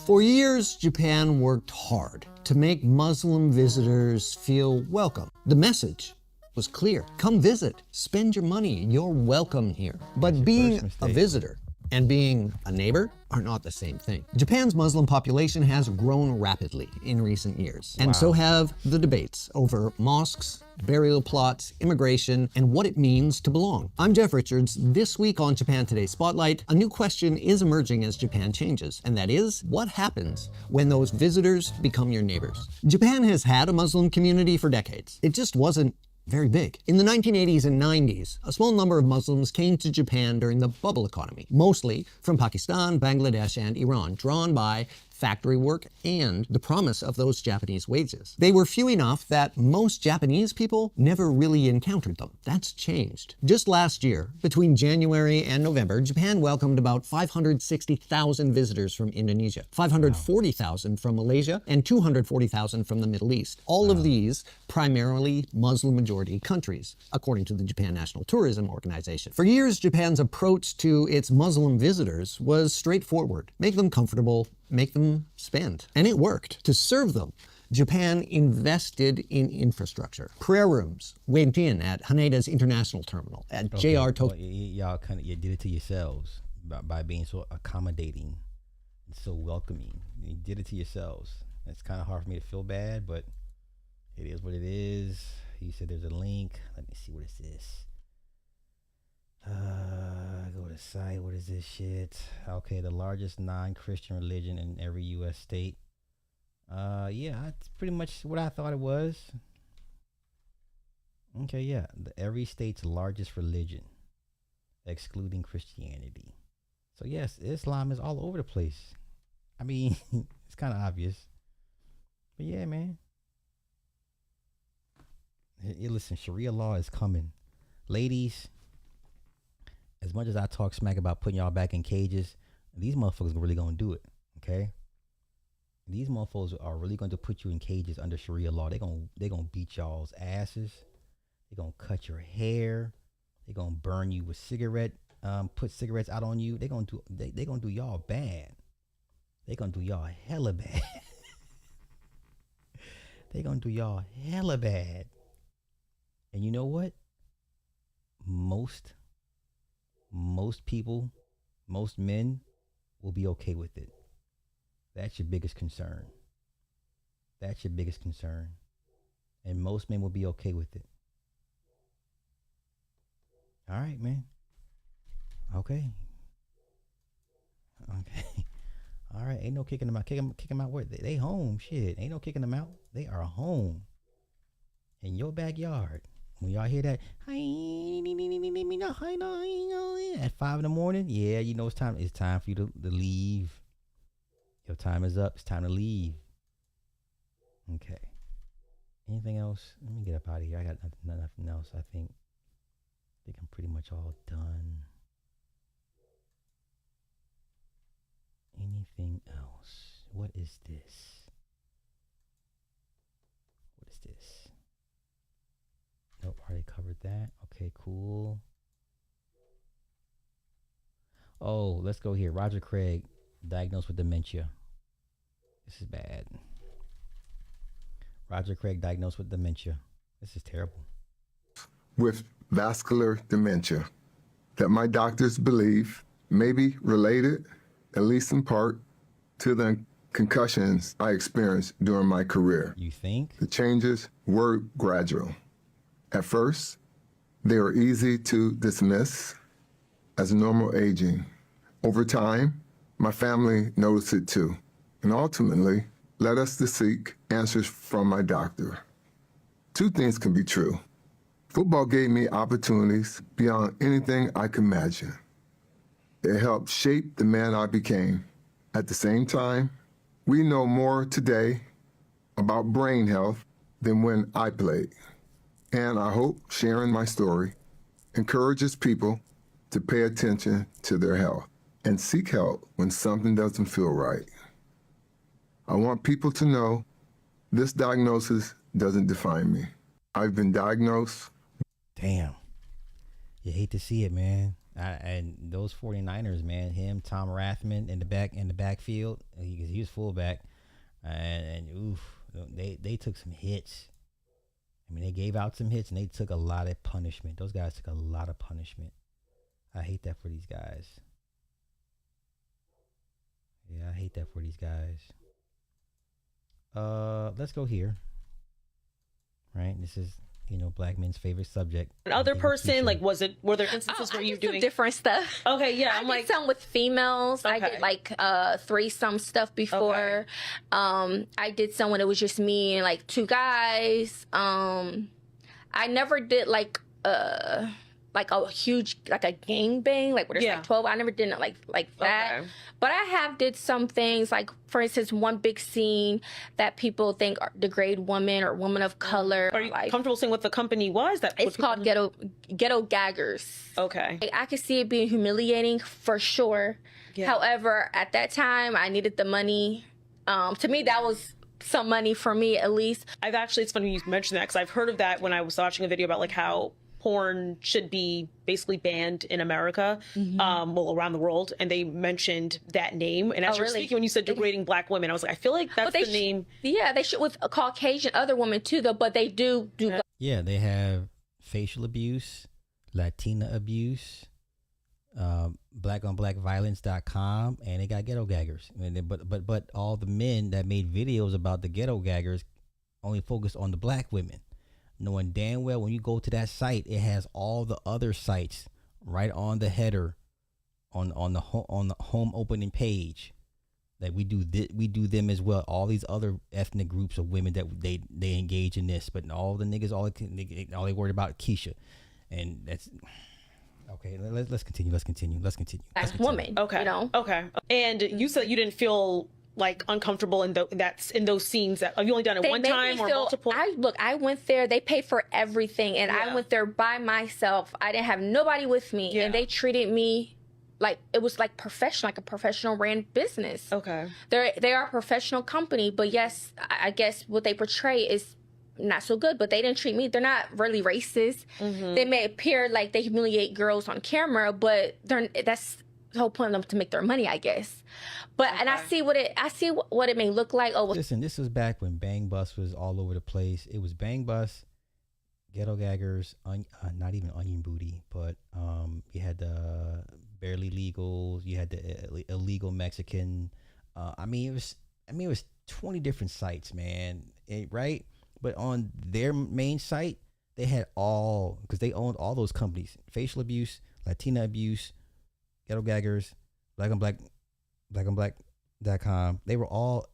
For years, Japan worked hard to make Muslim visitors feel welcome. The message was clear. Come visit, spend your money, you're welcome here. But being a visitor and being a neighbor are not the same thing. Japan's Muslim population has grown rapidly in recent years, and so have the debates over mosques, burial plots, immigration, and what it means to belong. I'm Jeff Richards. This week on Japan Today Spotlight, a new question is emerging as Japan changes, and that is, what happens when those visitors become your neighbors? Japan has had a Muslim community for decades. It just wasn't very big. In the 1980s and 90s, a small number of Muslims came to Japan during the bubble economy, mostly from Pakistan, Bangladesh, and Iran, drawn by factory work and the promise of those Japanese wages. They were few enough that most Japanese people never really encountered them. That's changed. Just last year, between January and November, Japan welcomed about 560,000 visitors from Indonesia, 540,000 from Malaysia, and 240,000 from the Middle East. All of these primarily Muslim-majority countries, according to the Japan National Tourism Organization. For years, Japan's approach to its Muslim visitors was straightforward. Make them comfortable, make them spend. And it worked. To serve them, Japan invested in infrastructure. Prayer rooms went in at Haneda's International Terminal, at JR Tokyo. Well, y'all kind of did it to yourselves by being so accommodating and so welcoming. You did it to yourselves. It's kind of hard for me to feel bad, but it is what it is. You said there's a link. Let me see, what is this? Go to site. What is this shit? Okay, the largest non-Christian religion in every U.S. state. Yeah, it's pretty much what I thought it was. Okay, yeah, every state's largest religion, excluding Christianity. So yes, Islam is all over the place. I mean, it's kind of obvious. But yeah, man. Hey, listen, Sharia law is coming. Ladies, as much as I talk smack about putting y'all back in cages, these motherfuckers really gonna do it, okay? These motherfuckers are really going to put you in cages under Sharia law. They gonna beat y'all's asses. They gonna cut your hair. They gonna burn you with put cigarettes out on you. They gonna do y'all bad. They gonna do y'all hella bad. They gonna do y'all hella bad. And you know what? Most people, most men will be okay with it. That's your biggest concern. That's your biggest concern. And most men will be okay with it. All right, man. Okay. All right. Ain't no kicking them out. Kick them out where? They home. Shit. Ain't no kicking them out. They are home. In your backyard. When y'all hear that, at 5 in the morning, yeah, you know it's time. It's time for you to leave. Your time is up. It's time to leave. Okay. Anything else? Let me get up out of here. I got nothing else. I think I'm pretty much all done. Anything else? What is this? What is this? Nope, already covered that. Okay, cool. Oh, let's go here. Roger Craig, diagnosed with dementia. This is bad. Roger Craig, diagnosed with dementia. This is terrible. With vascular dementia that my doctors believe may be related, at least in part, to the concussions I experienced during my career. You think? The changes were gradual. At first, they were easy to dismiss as normal aging. Over time, my family noticed it too, and ultimately led us to seek answers from my doctor. Two things can be true. Football gave me opportunities beyond anything I could imagine. It helped shape the man I became. At the same time, we know more today about brain health than when I played. And I hope sharing my story encourages people to pay attention to their health and seek help when something doesn't feel right. I want people to know this diagnosis doesn't define me. I've been diagnosed. Damn. You hate to see it, man. And those 49ers, man, him, Tom Rathman in the backfield, he was fullback, and oof, they took some hits. I mean, they gave out some hits and they took a lot of punishment. Those guys took a lot of punishment. I hate that for these guys. Yeah, I hate that for these guys. Let's go here. Right, this is black men's favorite subject. Another person, like, were there instances where you doing different stuff? Okay, yeah, I did some with females. Okay. I did like threesome stuff before. Okay. I did some when it was just me and like two guys. I never did like a huge, like a gangbang, like where there's like 12. I never did it like that. Okay. But I have did some things, like for instance, one big scene that people think degrade women or women of color. Are you comfortable saying what the company was? It's called Ghetto Gaggers. Okay. I could see it being humiliating for sure. Yeah. However, at that time, I needed the money. To me, that was some money for me, at least. It's funny you mentioned that, because I've heard of that when I was watching a video about like how porn should be basically banned in America, around the world, and they mentioned that name. And as you're speaking, when you said degrading black women, I was like, I feel like that's the name. Yeah, they should with a Caucasian other women too, though. But they do. Yeah, they have facial abuse, Latina abuse, blackonblackviolence.com, and they got ghetto gaggers. But all the men that made videos about the ghetto gaggers only focused on the black women, knowing damn well when you go to that site, it has all the other sites right on the header, on the home opening page. That we do them as well. All these other ethnic groups of women that they engage in this, but all the niggas all they worried about Keisha, and that's Okay, let's continue. Woman. Okay. You know? Okay. And you said you didn't feel like uncomfortable in those scenes. That have you only done it one time or multiple? I went there. They paid for everything, and I went there by myself. I didn't have nobody with me, and they treated me like it was like professional, like a professional ran business. Okay. They are a professional company, but yes, I guess what they portray is not so good. But they didn't treat me. They're not really racist. Mm-hmm. They may appear like they humiliate girls on camera, but that's the whole point of them to make their money, I guess. But and I see what it may look like. Oh, listen, this was back when Bang Bus was all over the place. It was Bang Bus, Ghetto Gaggers, not even Onion Booty, but you had the Barely Legals, you had the Illegal Mexican. It was 20 different sites, man, right? But on their main site, they had all, because they owned all those companies: Facial Abuse, Latina Abuse, Ghetto Gaggers, blackandblack.com. They were all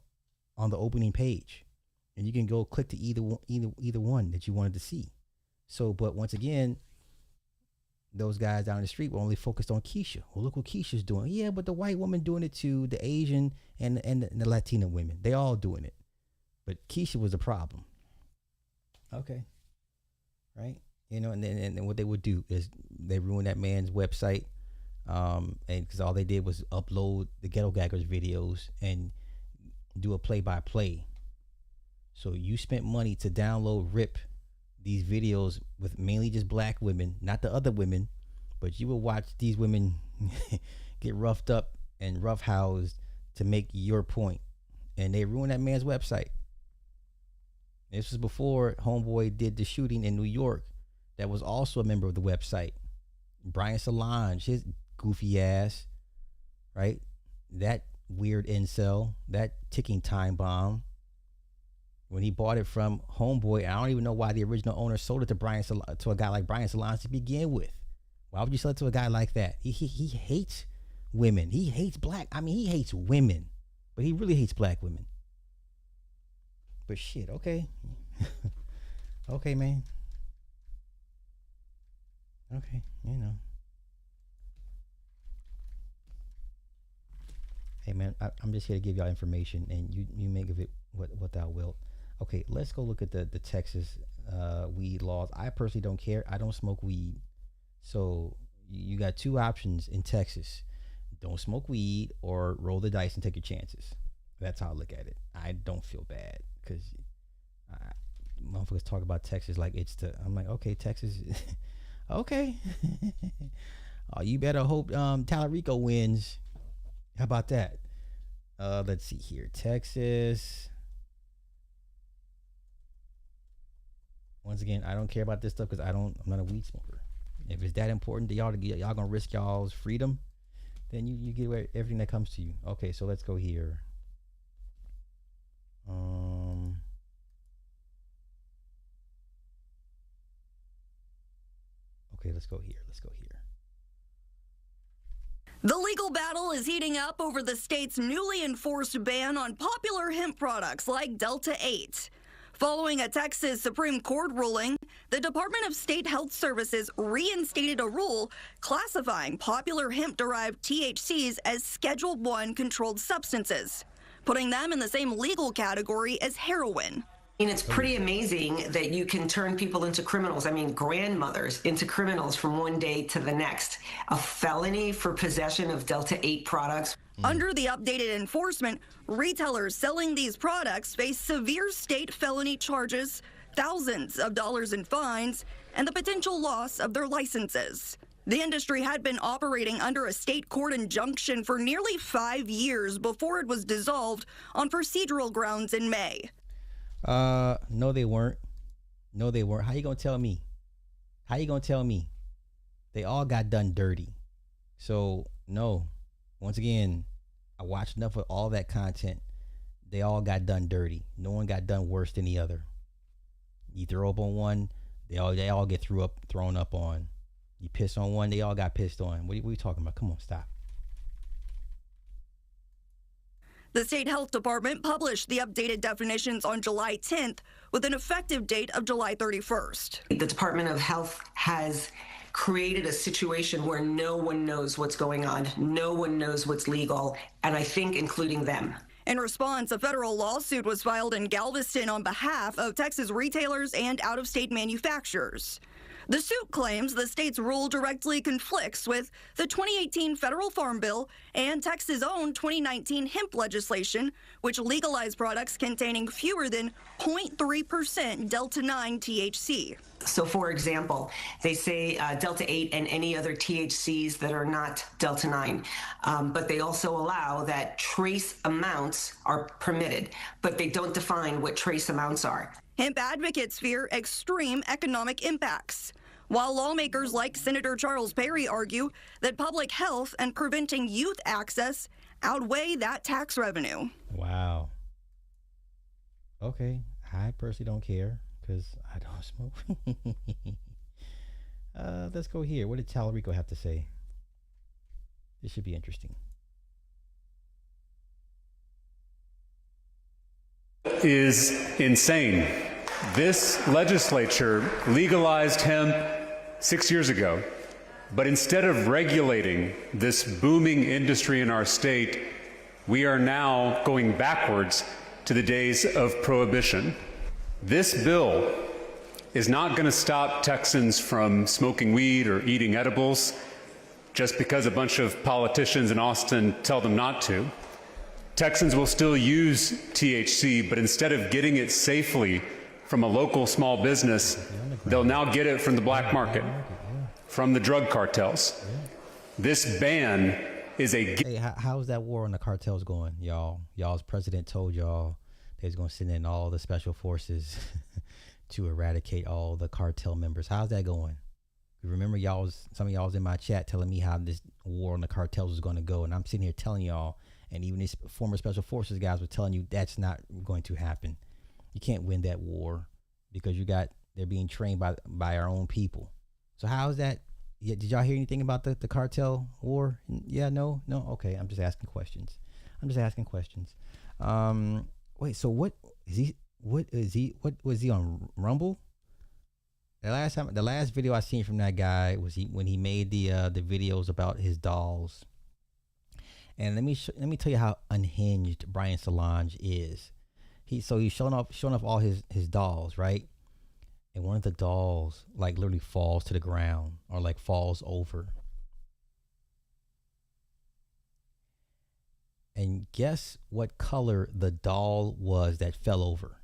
on the opening page, and you can go click to either one that you wanted to see. So, but once again, those guys down the street were only focused on Keisha. Well, look what Keisha's doing. Yeah, but the white woman doing it too, the Asian and the Latina women, they all doing it. But Keisha was the problem. Okay. Right? You know, and then what they would do is they ruin that man's website. And because all they did was upload the Ghetto Gaggers videos and do a play-by-play. So you spent money to rip these videos with mainly just black women, not the other women, but you will watch these women get roughed up and roughhoused to make your point. And they ruined that man's website. This was before Homeboy did the shooting in New York that was also a member of the website. Brian Solange, his goofy ass, right? That weird incel, that ticking time bomb. When he bought it from Homeboy, I don't even know why the original owner sold it to a guy like Brian Solange to begin with. Why would you sell it to a guy like that? He hates women. He hates he hates women, but he really hates black women. But shit, okay. Okay, man. Okay, you know. Hey, man, I'm just here to give y'all information, and you make of it what thou wilt. Okay, let's go look at the Texas weed laws. I personally don't care. I don't smoke weed. So you got two options in Texas. Don't smoke weed or roll the dice and take your chances. That's how I look at it. I don't feel bad because motherfuckers talk about Texas like I'm like, okay, Texas, okay. Oh, you better hope Tallarico wins. How about that? Let's see here. Texas. Once again, I don't care about this stuff because I'm not a weed smoker. If it's that important to y'all y'all gonna risk y'all's freedom, then you get everything that comes to you. Okay, so let's go here. Okay, let's go here. The legal battle is heating up over the state's newly enforced ban on popular hemp products like Delta 8. Following a Texas Supreme Court ruling, the Department of State Health Services reinstated a rule classifying popular hemp-derived THCs as Schedule I controlled substances, putting them in the same legal category as heroin. It's pretty amazing that you can turn people into criminals. Grandmothers into criminals from one day to the next. A felony for possession of Delta 8 products. Under the updated enforcement, retailers selling these products face severe state felony charges, thousands of dollars in fines, and the potential loss of their licenses. The industry had been operating under a state court injunction for nearly 5 years before it was dissolved on procedural grounds in May. No, they weren't. How you gonna tell me? They all got done dirty. So no. Once again, I watched enough of all that content. They all got done dirty. No one got done worse than the other. You throw up on one, they all get thrown up on. You piss on one, they all got pissed on. What are you talking about? Come on, stop. The state health department published the updated definitions on July 10th with an effective date of July 31st. The Department of Health has created a situation where no one knows what's going on, no one knows what's legal, and I think including them. In response, a federal lawsuit was filed in Galveston on behalf of Texas retailers and out-of-state manufacturers. The suit claims the state's rule directly conflicts with the 2018 federal farm bill and Texas' own 2019 hemp legislation, which legalized products containing fewer than 0.3% Delta-9 THC. So, for example, they say Delta-8 and any other THCs that are not Delta-9, but they also allow that trace amounts are permitted, but they don't define what trace amounts are. Hemp advocates fear extreme economic impacts, while lawmakers like Senator Charles Perry argue that public health and preventing youth access outweigh that tax revenue. Wow. Okay, I personally don't care because I don't smoke. Let's go here. What did Talarico have to say? This should be interesting. Is insane. This legislature legalized hemp 6 years ago, but instead of regulating this booming industry in our state, we are now going backwards to the days of prohibition. This bill is not going to stop Texans from smoking weed or eating edibles just because a bunch of politicians in Austin tell them not to. Texans will still use THC, but instead of getting it safely from a local small business, they'll now get it from the black market, from the drug cartels. This ban is a... Hey, how's that war on the cartels going, y'all? Y'all's president told y'all they was going to send in all the special forces to eradicate all the cartel members. How's that going? Remember, some of y'all was in my chat telling me how this war on the cartels was going to go, and I'm sitting here telling y'all, and even these former special forces guys were telling you that's not going to happen. You can't win that war because they're being trained by our own people. So how is that? Yeah, did y'all hear anything about the cartel war? Yeah, no. Okay, I'm just asking questions. Wait, so what was he on Rumble? The last video I seen from that guy was when he made the videos about his dolls. And let me tell you how unhinged Brian Solange is. He's showing off all his dolls, right? And one of the dolls like literally falls to the ground or like falls over. And guess what color the doll was that fell over?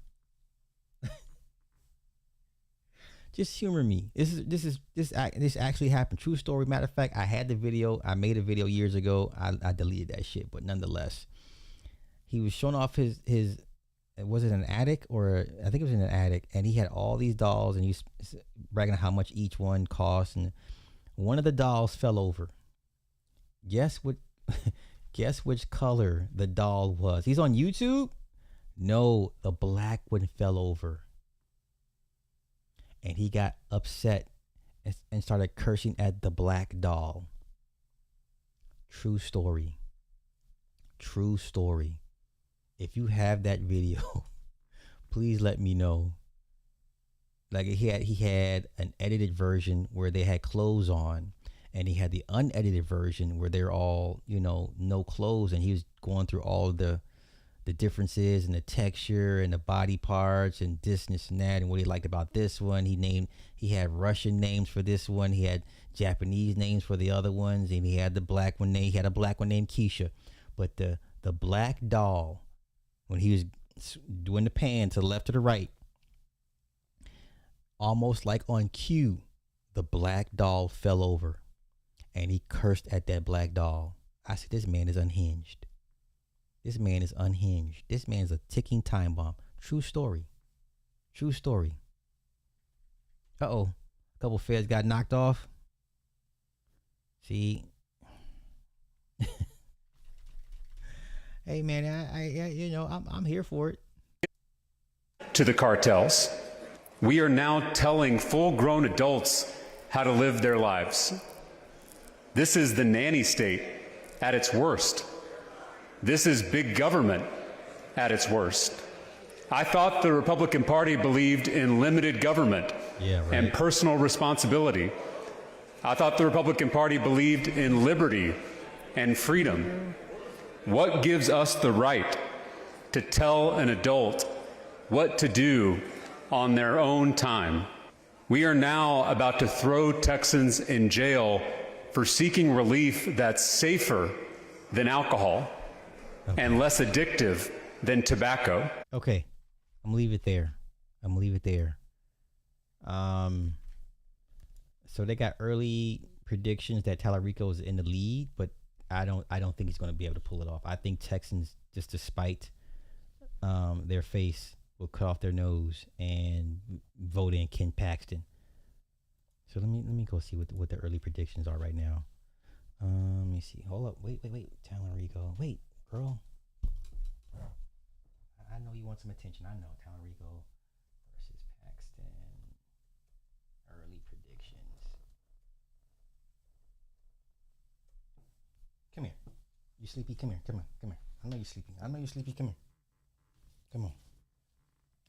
Just humor me. This actually happened. True story. Matter of fact, I had the video. I made a video years ago. I deleted that shit, but nonetheless, he was showing off his. Was it an attic or I think it was in an attic, and he had all these dolls, and he was bragging on how much each one cost, and one of the dolls fell over. Guess what? Guess which color the doll was? He's on YouTube. No, the black one fell over. And he got upset and started cursing at the black doll. True story. True story. If you have that video, please let me know. Like he had an edited version where they had clothes on, and he had the unedited version where they're all, no clothes, and he was going through all the differences and the texture and the body parts and this and that and what he liked about this one. He had Russian names for this one. He had Japanese names for the other ones, and he had the black one. He had a black one named Keisha. But the black doll, when he was doing the pan to the left or the right, almost like on cue, the black doll fell over, and he cursed at that black doll. I said, this man is unhinged. This man is unhinged. This man's a ticking time bomb. True story. True story. Uh-oh. A couple feds got knocked off. See? Hey, man, I'm here for it. To the cartels. We are now telling full-grown adults how to live their lives. This is the nanny state at its worst. This is big government at its worst. I thought the Republican Party believed in limited government and personal responsibility. I thought the Republican Party believed in liberty and freedom. What gives us the right to tell an adult what to do on their own time? We are now about to throw Texans in jail for seeking relief that's safer than alcohol and less addictive than tobacco. Okay, I'm gonna leave it there. So they got early predictions that Tallarico is in the lead, but I don't think he's gonna be able to pull it off. I think Texans, just to spite their face, will cut off their nose and vote in Ken Paxton. So let me go see what the early predictions are right now. Let me see. Hold up. Wait. Tallarico. Wait, girl. I know you want some attention. I know. Tallarico versus Paxton. Early predictions. Come here. You sleepy? Come here. I know you're sleepy. Come here. Come on.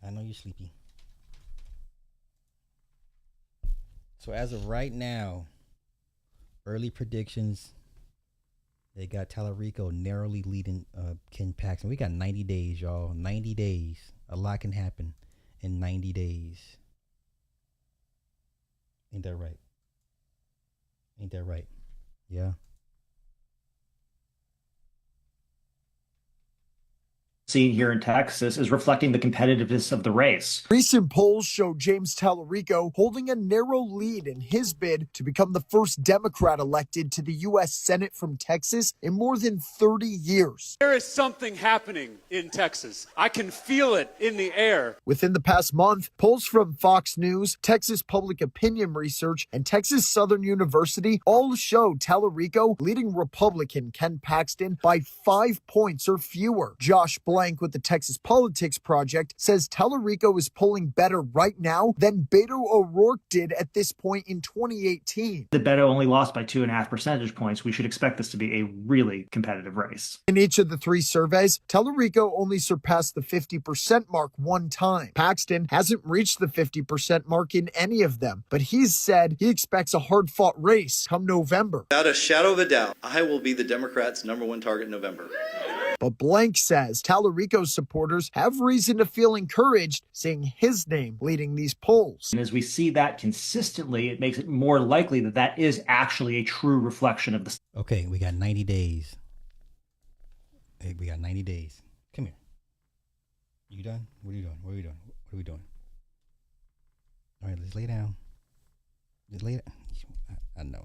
I know you're sleepy. So as of right now, early predictions, they got Tallarico narrowly leading Ken Paxton. We got 90 days, y'all. 90 days. A lot can happen in 90 days. Ain't that right? Yeah. Seen here in Texas is reflecting the competitiveness of the race. Recent polls show James Tallarico holding a narrow lead in his bid to become the first Democrat elected to the U.S. Senate from Texas in more than 30 years. There is something happening in Texas. I can feel it in the air. Within the past month, polls from Fox News, Texas Public Opinion Research, and Texas Southern University all show Tallarico leading Republican Ken Paxton by 5 points or fewer. Josh Blank with the Texas Politics Project says Tallarico is polling better right now than Beto O'Rourke did at this point in 2018. The Beto only lost by 2.5 percentage points. We should expect this to be a really competitive race. In each of the three surveys, Tallarico only surpassed the 50% mark one time. Paxton hasn't reached the 50% mark in any of them, but he's said he expects a hard-fought race come November. Without a shadow of a doubt, I will be the Democrats' #1 target in November. But Blank says Tallarico's supporters have reason to feel encouraged seeing his name leading these polls. And as we see that consistently, it makes it more likely that that is actually a true reflection of the... Okay, we got 90 days. We got 90 days. Come here. You done? What are you doing? What are we doing? All right, let's lay down. I know.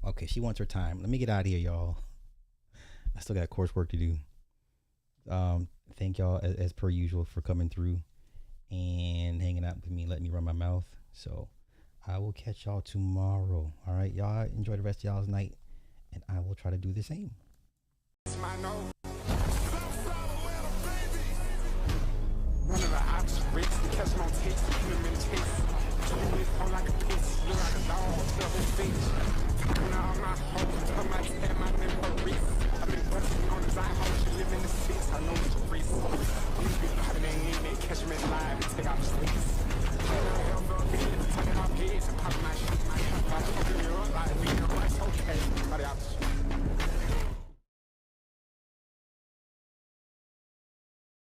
Okay, she wants her time. Let me get out of here, y'all. I still got coursework to do. Thank y'all as per usual for coming through and hanging out with me, letting me run my mouth. So I will catch y'all tomorrow. All right, y'all enjoy the rest of y'all's night, and I will try to do the same.